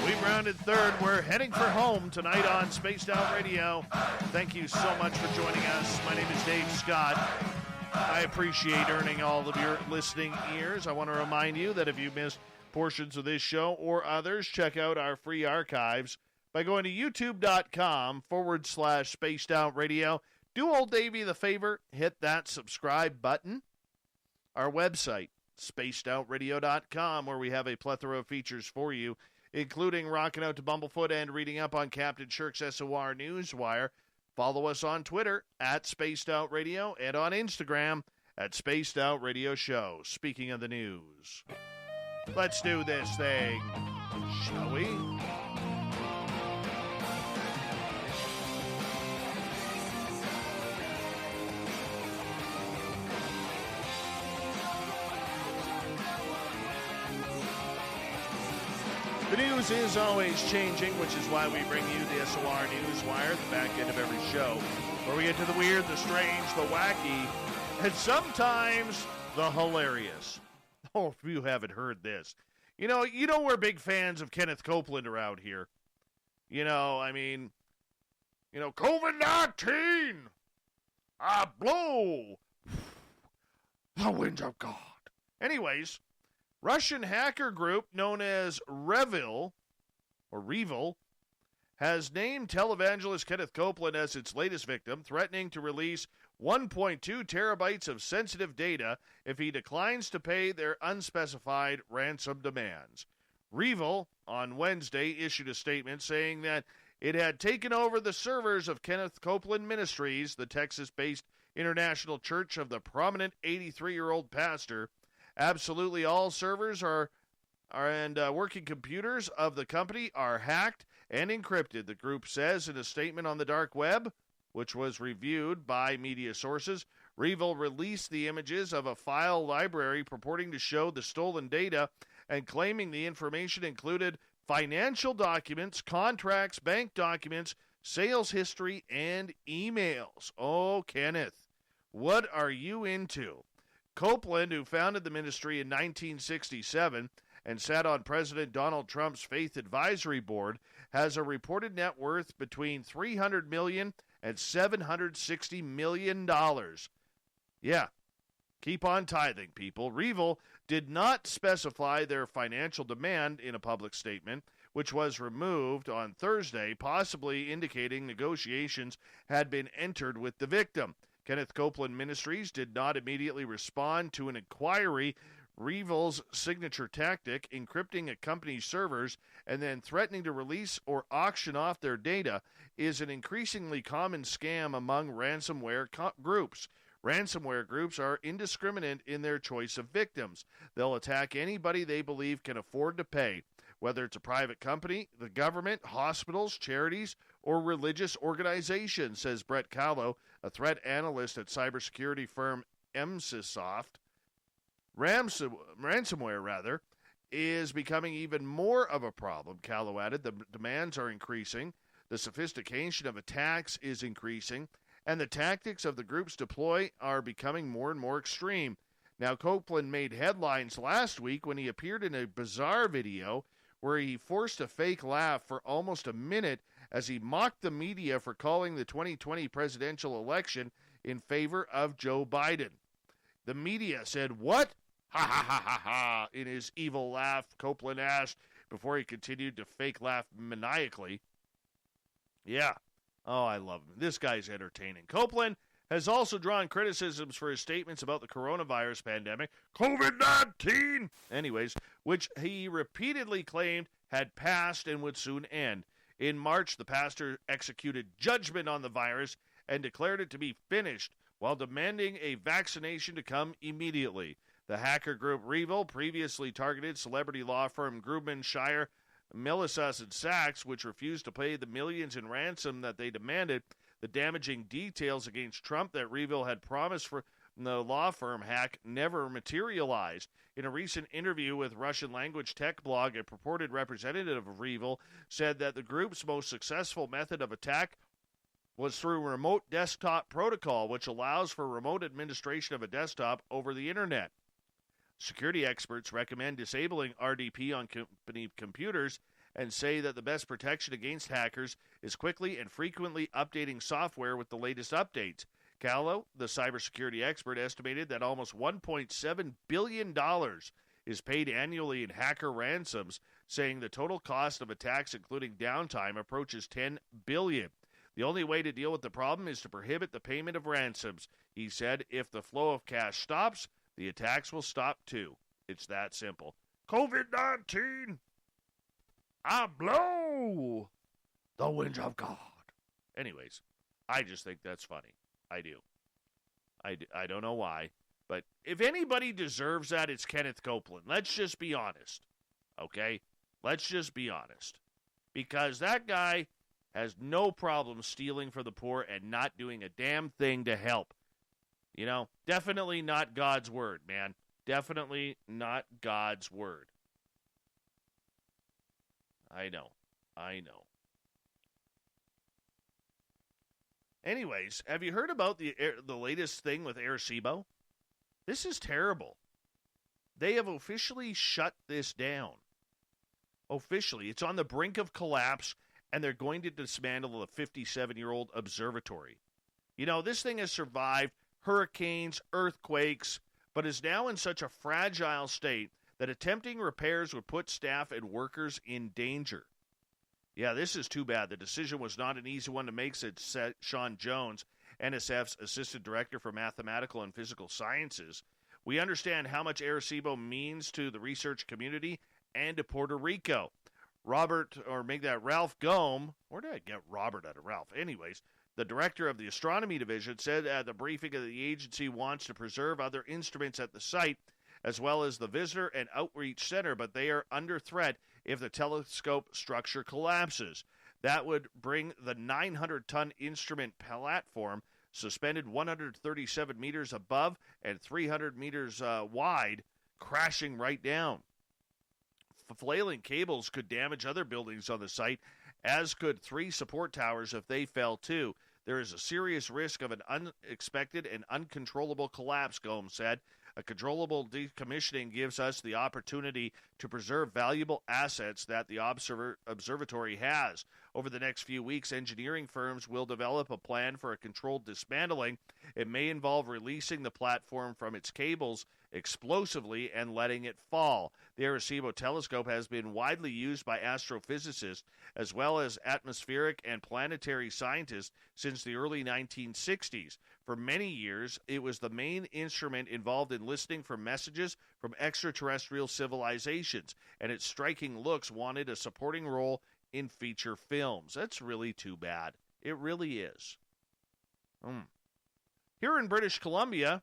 We've rounded third. We're heading for home tonight on Spaced Out Radio. Thank you so much for joining us. My name is Dave Scott. I appreciate earning all of your listening ears. I want to remind you that if you missed portions of this show or others, check out our free archives by going to youtube.com/Spaced Out Radio. Do old Davey the favor, hit that subscribe button. Our website, spacedoutradio.com, where we have a plethora of features for you, including rocking out to Bumblefoot and reading up on Captain Shirk's SOR Newswire. Follow us on Twitter at Spaced Out Radio and on Instagram at Spaced Out Radio Show. Speaking of the news, let's do this thing, shall we? The news is always changing, which is why we bring you the SOR Newswire at the back end of every show, where we get to the weird, the strange, the wacky, and sometimes the hilarious. Oh, if you haven't heard this. You know we're big fans of Kenneth Copeland around here. COVID-19, I blow the winds of God. Anyways, Russian hacker group known as Revil has named televangelist Kenneth Copeland as its latest victim, threatening to release 1.2 terabytes of sensitive data if he declines to pay their unspecified ransom demands. Revil, on Wednesday, issued a statement saying that it had taken over the servers of Kenneth Copeland Ministries, the Texas-based international church of the prominent 83-year-old pastor. Absolutely all servers and working computers of the company are hacked and encrypted, the group says in a statement on the dark web, which was reviewed by media sources. Revil released the images of a file library purporting to show the stolen data and claiming the information included financial documents, contracts, bank documents, sales history, and emails. Oh, Kenneth, what are you into? Copeland, who founded the ministry in 1967 and sat on President Donald Trump's Faith Advisory Board, has a reported net worth between $300 million and $760 million. Yeah, keep on tithing, people. Revil did not specify their financial demand in a public statement, which was removed on Thursday, possibly indicating negotiations had been entered with the victim. Kenneth Copeland Ministries did not immediately respond to an inquiry. Revil's signature tactic, encrypting a company's servers and then threatening to release or auction off their data, is an increasingly common scam among ransomware groups. Ransomware groups are indiscriminate in their choice of victims. They'll attack anybody they believe can afford to pay, whether it's a private company, the government, hospitals, charities, or religious organizations, says Brett Callow, a threat analyst at cybersecurity firm Emsisoft. Ransomware is becoming even more of a problem, Callow added. The demands are increasing, the sophistication of attacks is increasing, and the tactics of the groups deploy are becoming more and more extreme. Now, Copeland made headlines last week when he appeared in a bizarre video where he forced a fake laugh for almost a minute as he mocked the media for calling the 2020 presidential election in favor of Joe Biden. The media said, "What? Ha ha ha ha ha," in his evil laugh, Copeland asked, before he continued to fake laugh maniacally. Yeah. Oh, I love him. This guy's entertaining. Copeland has also drawn criticisms for his statements about the coronavirus pandemic, COVID-19, anyways, which he repeatedly claimed had passed and would soon end. In March, the pastor executed judgment on the virus and declared it to be finished, while demanding a vaccination to come immediately. The hacker group Revil previously targeted celebrity law firm Grubman, Shire, Millicus, and Sachs, which refused to pay the millions in ransom that they demanded. The damaging details against Trump that Revil had promised for the law firm hack never materialized. In a recent interview with Russian-language tech blog, a purported representative of Revil said that the group's most successful method of attack was through remote desktop protocol, which allows for remote administration of a desktop over the internet. Security experts recommend disabling RDP on company computers and say that the best protection against hackers is quickly and frequently updating software with the latest updates. Callow, the cybersecurity expert, estimated that almost $1.7 billion is paid annually in hacker ransoms, saying the total cost of attacks, including downtime, approaches $10 billion. The only way to deal with the problem is to prohibit the payment of ransoms. He said if the flow of cash stops, the attacks will stop too. It's that simple. COVID-19, I blow the winds of God. Anyways, I just think that's funny. I do. I don't know why. But if anybody deserves that, it's Kenneth Copeland. Let's just be honest. Okay? Let's just be honest. Because that guy has no problem stealing from the poor and not doing a damn thing to help. You know, definitely not God's word, man. Definitely not God's word. I know. Anyways, have you heard about the latest thing with Arecibo? This is terrible. They have officially shut this down. Officially. It's on the brink of collapse, and they're going to dismantle the 57-year-old observatory. You know, this thing has survived hurricanes, earthquakes, but is now in such a fragile state that attempting repairs would put staff and workers in danger. Yeah, this is too bad. The decision was not an easy one to make, said Sean Jones, NSF's Assistant Director for Mathematical and Physical Sciences. We understand how much Arecibo means to the research community and to Puerto Rico. Ralph Gomes, where did I get Robert out of Ralph? Anyways, the director of the astronomy division said at the briefing that the agency wants to preserve other instruments at the site, as well as the visitor and outreach center, but they are under threat if the telescope structure collapses. That would bring the 900-ton instrument platform, suspended 137 meters above and 300 meters wide, crashing right down. Flailing cables could damage other buildings on the site, as could 3 support towers if they fell too. There is a serious risk of an unexpected and uncontrollable collapse, Gomes said. A controllable decommissioning gives us the opportunity to preserve valuable assets that the observatory has. Over the next few weeks, engineering firms will develop a plan for a controlled dismantling. It may involve releasing the platform from its cables explosively and letting it fall. The Arecibo telescope has been widely used by astrophysicists as well as atmospheric and planetary scientists since the early 1960s. For many years, it was the main instrument involved in listening for messages from extraterrestrial civilizations, and its striking looks wanted a supporting role in feature films. That's really too bad. It really is. Here in British Columbia,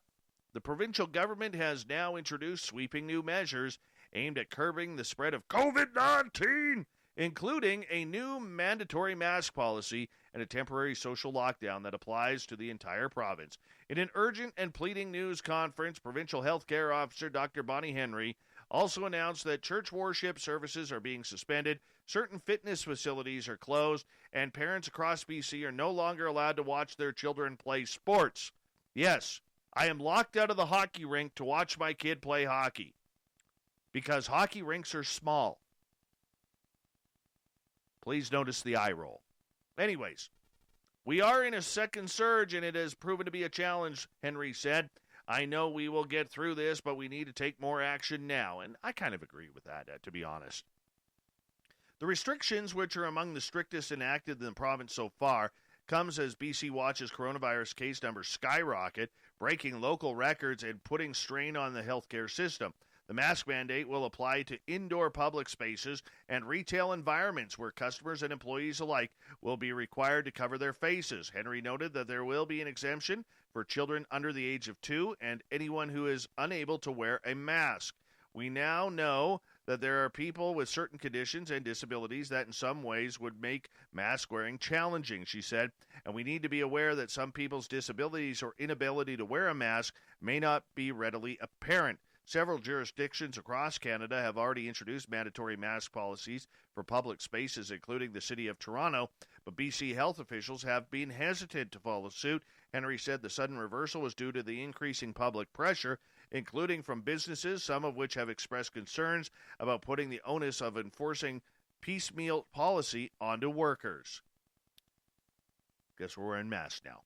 the provincial government has now introduced sweeping new measures aimed at curbing the spread of COVID-19, including a new mandatory mask policy and a temporary social lockdown that applies to the entire province. In an urgent and pleading news conference, Provincial Healthcare Officer Dr. Bonnie Henry also announced that church worship services are being suspended, certain fitness facilities are closed, and parents across BC are no longer allowed to watch their children play sports. Yes, I am locked out of the hockey rink to watch my kid play hockey because hockey rinks are small. Please notice the eye roll. Anyways, we are in a second surge, and it has proven to be a challenge, Henry said. I know we will get through this, but we need to take more action now. And I kind of agree with that, to be honest. The restrictions, which are among the strictest enacted in the province so far, comes as BC watches coronavirus case numbers skyrocket, breaking local records and putting strain on the healthcare system. The mask mandate will apply to indoor public spaces and retail environments where customers and employees alike will be required to cover their faces. Henry noted that there will be an exemption for children under the age of 2 and anyone who is unable to wear a mask. We now know that there are people with certain conditions and disabilities that in some ways would make mask wearing challenging, she said, and we need to be aware that some people's disabilities or inability to wear a mask may not be readily apparent. Several jurisdictions across Canada have already introduced mandatory mask policies for public spaces, including the City of Toronto, but BC health officials have been hesitant to follow suit. Henry said the sudden reversal was due to the increasing public pressure, including from businesses, some of which have expressed concerns about putting the onus of enforcing piecemeal policy onto workers. Guess we're wearing masks now.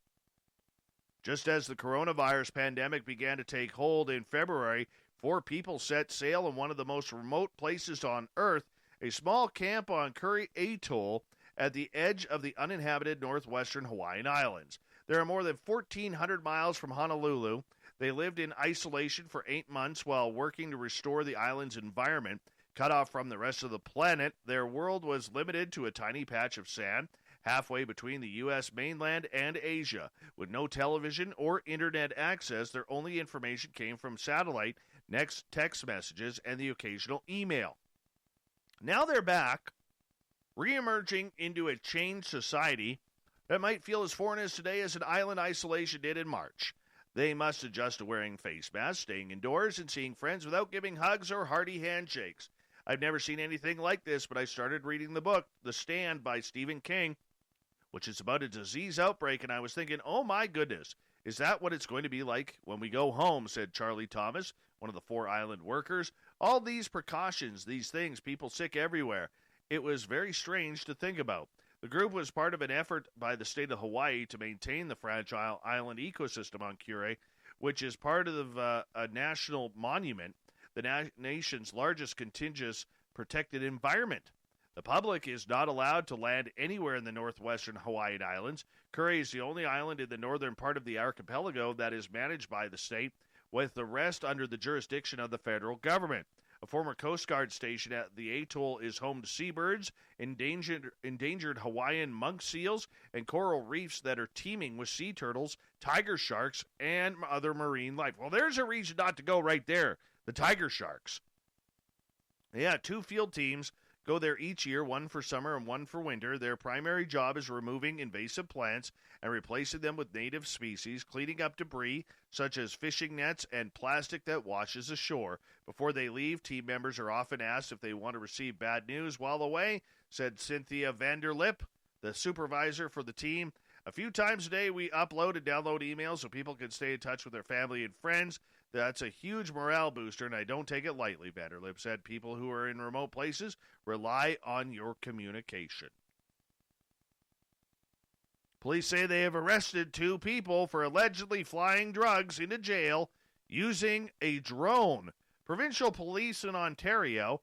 Just as the coronavirus pandemic began to take hold in February, 4 people set sail in one of the most remote places on Earth, a small camp on Curry Atoll at the edge of the uninhabited northwestern Hawaiian Islands. They are more than 1,400 miles from Honolulu. They lived in isolation for 8 months while working to restore the island's environment. Cut off from the rest of the planet, their world was limited to a tiny patch of sand halfway between the U.S. mainland and Asia. With no television or internet access, their only information came from satellite, text messages, and the occasional email. Now they're back, re-emerging into a changed society that might feel as foreign as today as an island isolation did in March. They must adjust to wearing face masks, staying indoors, and seeing friends without giving hugs or hearty handshakes. I've never seen anything like this, but I started reading the book, The Stand by Stephen King, which is about a disease outbreak, and I was thinking, oh my goodness, is that what it's going to be like when we go home, said Charlie Thomas, one of the 4 island workers. All these precautions, these things, people sick everywhere. It was very strange to think about. The group was part of an effort by the state of Hawaii to maintain the fragile island ecosystem on Kure, which is part of a national monument, the nation's largest contiguous protected environment. The public is not allowed to land anywhere in the northwestern Hawaiian Islands. Kure is the only island in the northern part of the archipelago that is managed by the state, with the rest under the jurisdiction of the federal government. A former Coast Guard station at the atoll is home to seabirds, endangered Hawaiian monk seals, and coral reefs that are teeming with sea turtles, tiger sharks, and other marine life. Well, there's a reason not to go right there, the tiger sharks. Yeah, 2 field teams go there each year, one for summer and one for winter. Their primary job is removing invasive plants and replacing them with native species, cleaning up debris such as fishing nets and plastic that washes ashore. Before they leave, team members are often asked if they want to receive bad news while away, said Cynthia Vanderlip, the supervisor for the team. A few times a day, we upload and download emails so people can stay in touch with their family and friends. That's a huge morale booster, and I don't take it lightly, Vanderlip said. People who are in remote places rely on your communication. Police say they have arrested 2 people for allegedly flying drugs into jail using a drone. Provincial police in Ontario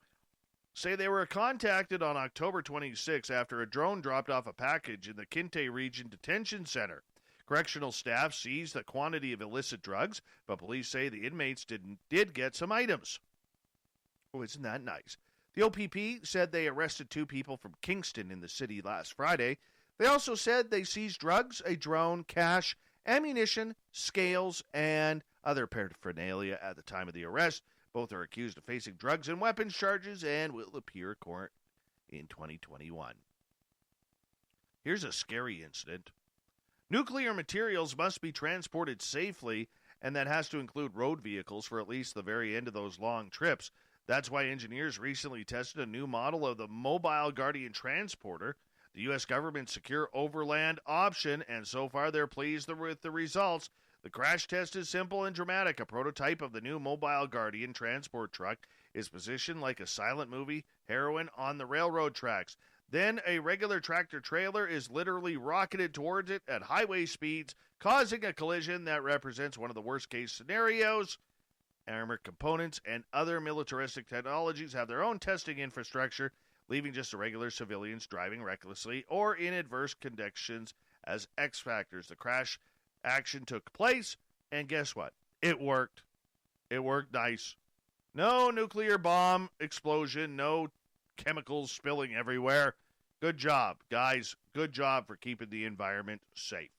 say they were contacted on October 26 after a drone dropped off a package in the Kinte Region Detention Center. Correctional staff seized a quantity of illicit drugs, but police say the inmates did get some items. Oh, isn't that nice? The OPP said they arrested 2 people from Kingston in the city last Friday. They also said they seized drugs, a drone, cash, ammunition, scales, and other paraphernalia at the time of the arrest. Both are accused of facing drugs and weapons charges and will appear in court in 2021. Here's a scary incident. Nuclear materials must be transported safely, and that has to include road vehicles for at least the very end of those long trips. That's why engineers recently tested a new model of the Mobile Guardian Transporter, the U.S. government's secure overland option, and so far they're pleased with the results. The crash test is simple and dramatic. A prototype of the new Mobile Guardian transport truck is positioned like a silent movie heroine on the railroad tracks. Then a regular tractor-trailer is literally rocketed towards it at highway speeds, causing a collision that represents one of the worst-case scenarios. Armored components and other militaristic technologies have their own testing infrastructure, leaving just the regular civilians driving recklessly or in adverse conditions as X factors. The crash action took place, and guess what? It worked. It worked nice. No nuclear bomb explosion, no chemicals spilling everywhere. Good job, guys. Good job for keeping the environment safe.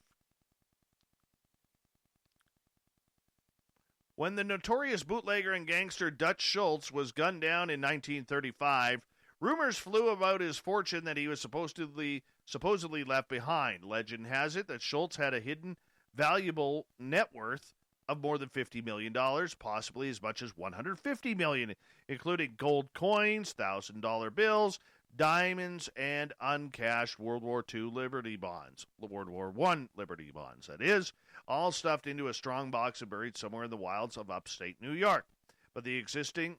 When the notorious bootlegger and gangster Dutch Schultz was gunned down in 1935, rumors flew about his fortune that he was supposedly left behind. Legend has it that Schultz had a hidden, valuable net worth of more than $50 million, possibly as much as $150 million, including gold coins, $1,000 bills, diamonds, and uncashed World War II Liberty bonds. World War I Liberty bonds, that is, all stuffed into a strong box and buried somewhere in the wilds of upstate New York. But the existence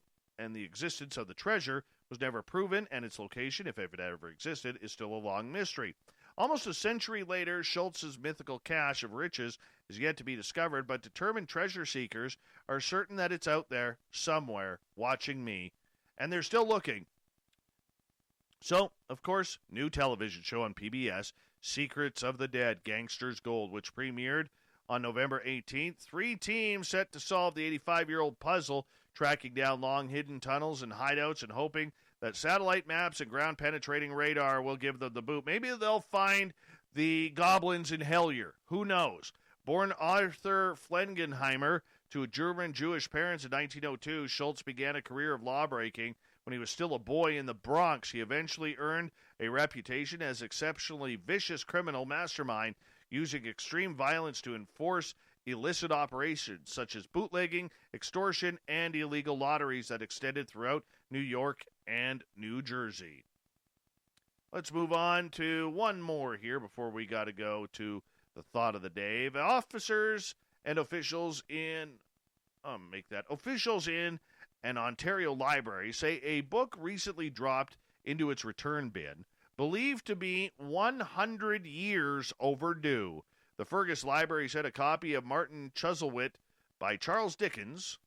of the treasure was never proven, and its location, if it ever existed, is still a long mystery. Almost a century later, Schultz's mythical cache of riches is yet to be discovered, but determined treasure seekers are certain that it's out there, somewhere, watching me, and they're still looking. So, of course, new television show on PBS, Secrets of the Dead, Gangster's Gold, which premiered on November 18th. 3 teams set to solve the 85-year-old puzzle, tracking down long hidden tunnels and hideouts and hoping that satellite maps and ground-penetrating radar will give them the boot. Maybe they'll find the goblins in Hellier. Who knows? Born Arthur Flengenheimer to German Jewish parents in 1902, Schultz began a career of lawbreaking when he was still a boy in the Bronx. He eventually earned a reputation as exceptionally vicious criminal mastermind, using extreme violence to enforce illicit operations such as bootlegging, extortion, and illegal lotteries that extended throughout New York and New Jersey. Let's move on to one more here before we got to go to the thought of the day. Officers and officials in an Ontario library say a book recently dropped into its return bin, believed to be 100 years overdue. The Fergus Library said a copy of Martin Chuzzlewit by Charles Dickens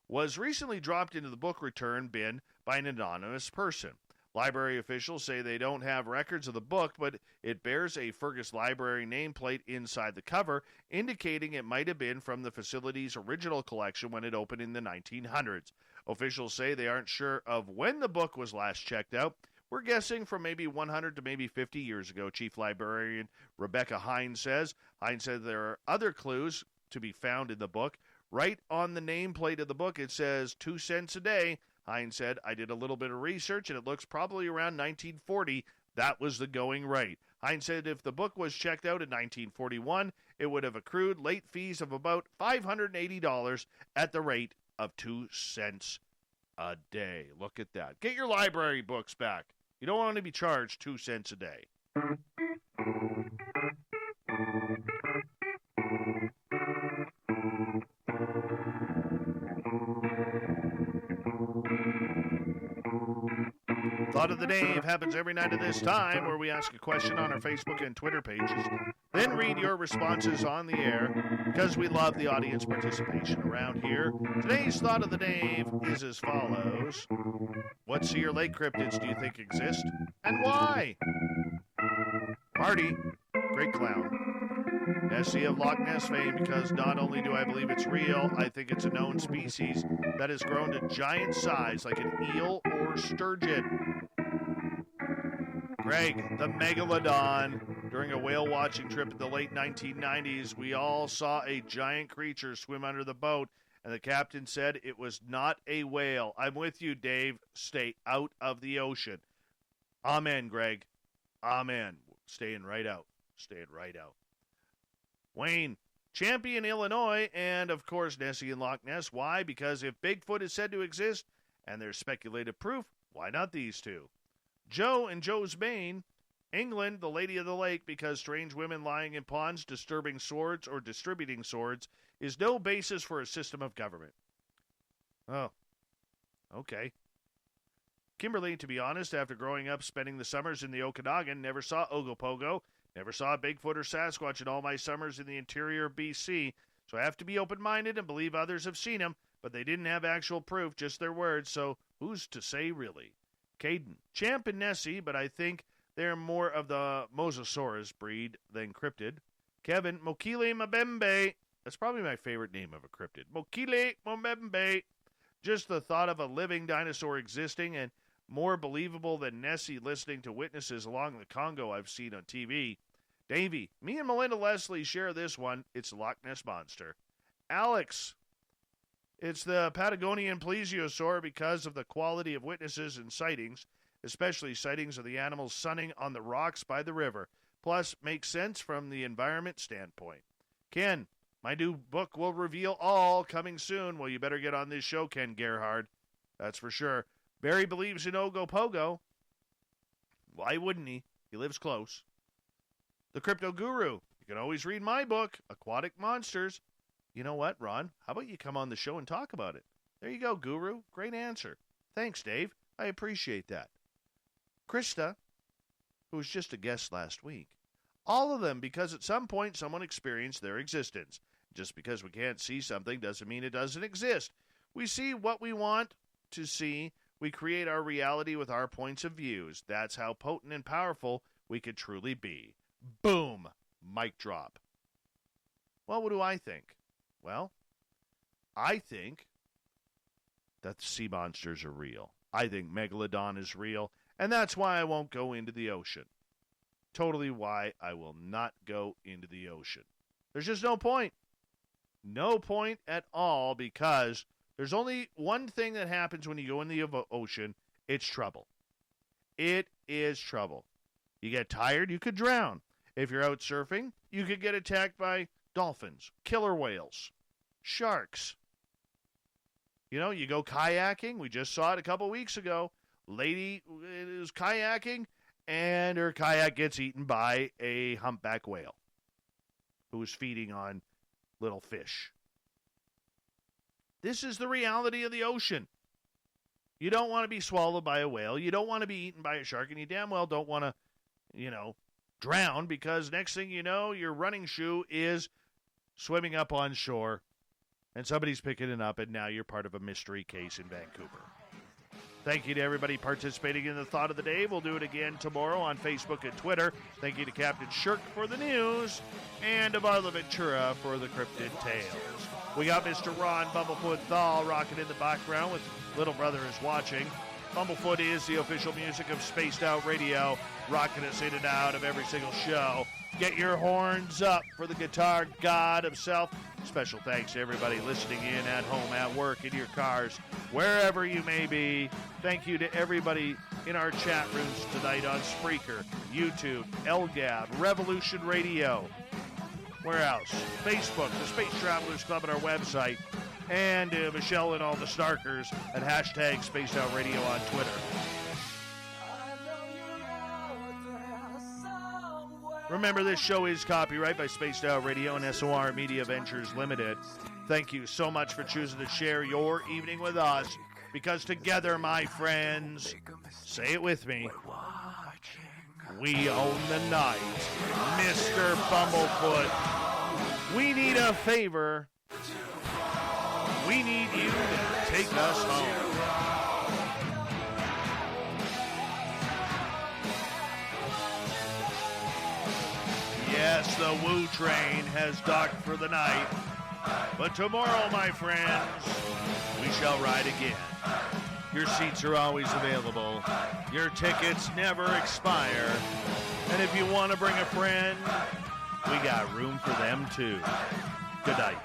was recently dropped into the book return bin by an anonymous person. Library officials say they don't have records of the book, but it bears a Fergus Library nameplate inside the cover, indicating it might have been from the facility's original collection when it opened in the 1900s. Officials say they aren't sure of when the book was last checked out. We're guessing from maybe 100 to maybe 50 years ago, Chief Librarian Rebecca Hines says. Hines said there are other clues to be found in the book. Right on the nameplate of the book, it says 2 cents a day. Hines said, I did a little bit of research, and it looks probably around 1940. That was the going rate. Hines said if the book was checked out in 1941, it would have accrued late fees of about $580 at the rate of 2 cents a day. Look at that. Get your library books back. You don't want to be charged 2 cents a day. Thought of the Day happens every night at this time, where we ask a question on our Facebook and Twitter pages, then read your responses on the air, because we love the audience participation around here. Today's Thought of the Day is as follows. What Sea or Lake cryptids do you think exist, and why? Marty, great clown. Nessie of Loch Ness fame, because not only do I believe it's real, I think it's a known species that has grown to giant size like an eel or sturgeon. Greg, the Megalodon. During a whale watching trip in the late 1990s, we all saw a giant creature swim under the boat, and the captain said it was not a whale. I'm with you, Dave. Stay out of the ocean. Amen, Greg. Amen. Staying right out. Staying right out. Wayne, Champion, Illinois, and of course Nessie and Loch Ness. Why? Because if Bigfoot is said to exist, and there's speculative proof, why not these two? Joe and Joe's Maine, England, the Lady of the Lake, because strange women lying in ponds, disturbing swords, or distributing swords is no basis for a system of government. Oh, okay. Kimberly, to be honest, after growing up spending the summers in the Okanagan, never saw Ogopogo, never saw Bigfoot or Sasquatch in all my summers in the interior of BC, so I have to be open-minded and believe others have seen them, but they didn't have actual proof, just their words, so who's to say really? Caden, Champ and Nessie, but I think they're more of the Mosasaurus breed than cryptid. Kevin, Mokile Mbembe. That's probably my favorite name of a cryptid. Mokile Mbembe. Just the thought of a living dinosaur existing and more believable than Nessie listening to witnesses along the Congo I've seen on TV. Davey, me and Melinda Leslie share this one. It's Loch Ness Monster. Alex, it's the Patagonian plesiosaur because of the quality of witnesses and sightings, especially sightings of the animals sunning on the rocks by the river. Plus, makes sense from the environment standpoint. Ken, my new book will reveal all, coming soon. Well, you better get on this show, Ken Gerhard. That's for sure. Barry believes in Ogopogo. Why wouldn't he? He lives close. The Crypto Guru. You can always read my book, Aquatic Monsters. You know what, Ron? How about you come on the show and talk about it? There you go, Guru. Great answer. Thanks, Dave. I appreciate that. Krista, who was just a guest last week. All of them, because at some point someone experienced their existence. Just because we can't see something doesn't mean it doesn't exist. We see what we want to see. We create our reality with our points of views. That's how potent and powerful we could truly be. Boom! Mic drop. Well, what do I think? Well, I think that the sea monsters are real. I think Megalodon is real, and that's why I won't go into the ocean. Totally why I will not go into the ocean. There's just no point. No point at all, because there's only one thing that happens when you go in the ocean. It's trouble. It is trouble. You get tired, you could drown. If you're out surfing, you could get attacked by dolphins, killer whales, sharks. You know, you go kayaking. We just saw it a couple weeks ago. Lady is kayaking, and her kayak gets eaten by a humpback whale who was feeding on little fish. This is the reality of the ocean. You don't want to be swallowed by a whale. You don't want to be eaten by a shark, and you damn well don't want to, drown, because next thing you know, your running shoe is swimming up on shore, and somebody's picking it up, and now you're part of a mystery case in Vancouver. Thank you to everybody participating in the Thought of the Day. We'll do it again tomorrow on Facebook and Twitter. Thank you to Captain Shirk for the news, and to Varla Ventura for the cryptid tales. We got Mr. Ron Bumblefoot Thal rocking in the background with Little Brother is Watching. Bumblefoot is the official music of Spaced Out Radio, rocking us in and out of every single show. Get your horns up for the guitar god himself. Special thanks to everybody listening in at home, at work, in your cars, wherever you may be. Thank you to everybody in our chat rooms tonight on Spreaker, YouTube, LGAB, Revolution Radio. Where else? Facebook, the Space Travelers Club, and our website. And Michelle and all the Snarkers at hashtag Spaced Out Radio on Twitter. Remember, this show is copyright by Spaced Out Radio and SOR Media Ventures Limited. Thank you so much for choosing to share your evening with us, because together, my friends, say it with me, we own the night. Mr. Bumblefoot, we need a favor. We need you to take us home. Yes, the Woo train has docked for the night. But tomorrow, my friends, we shall ride again. Your seats are always available. Your tickets never expire. And if you want to bring a friend, we got room for them too. Good night.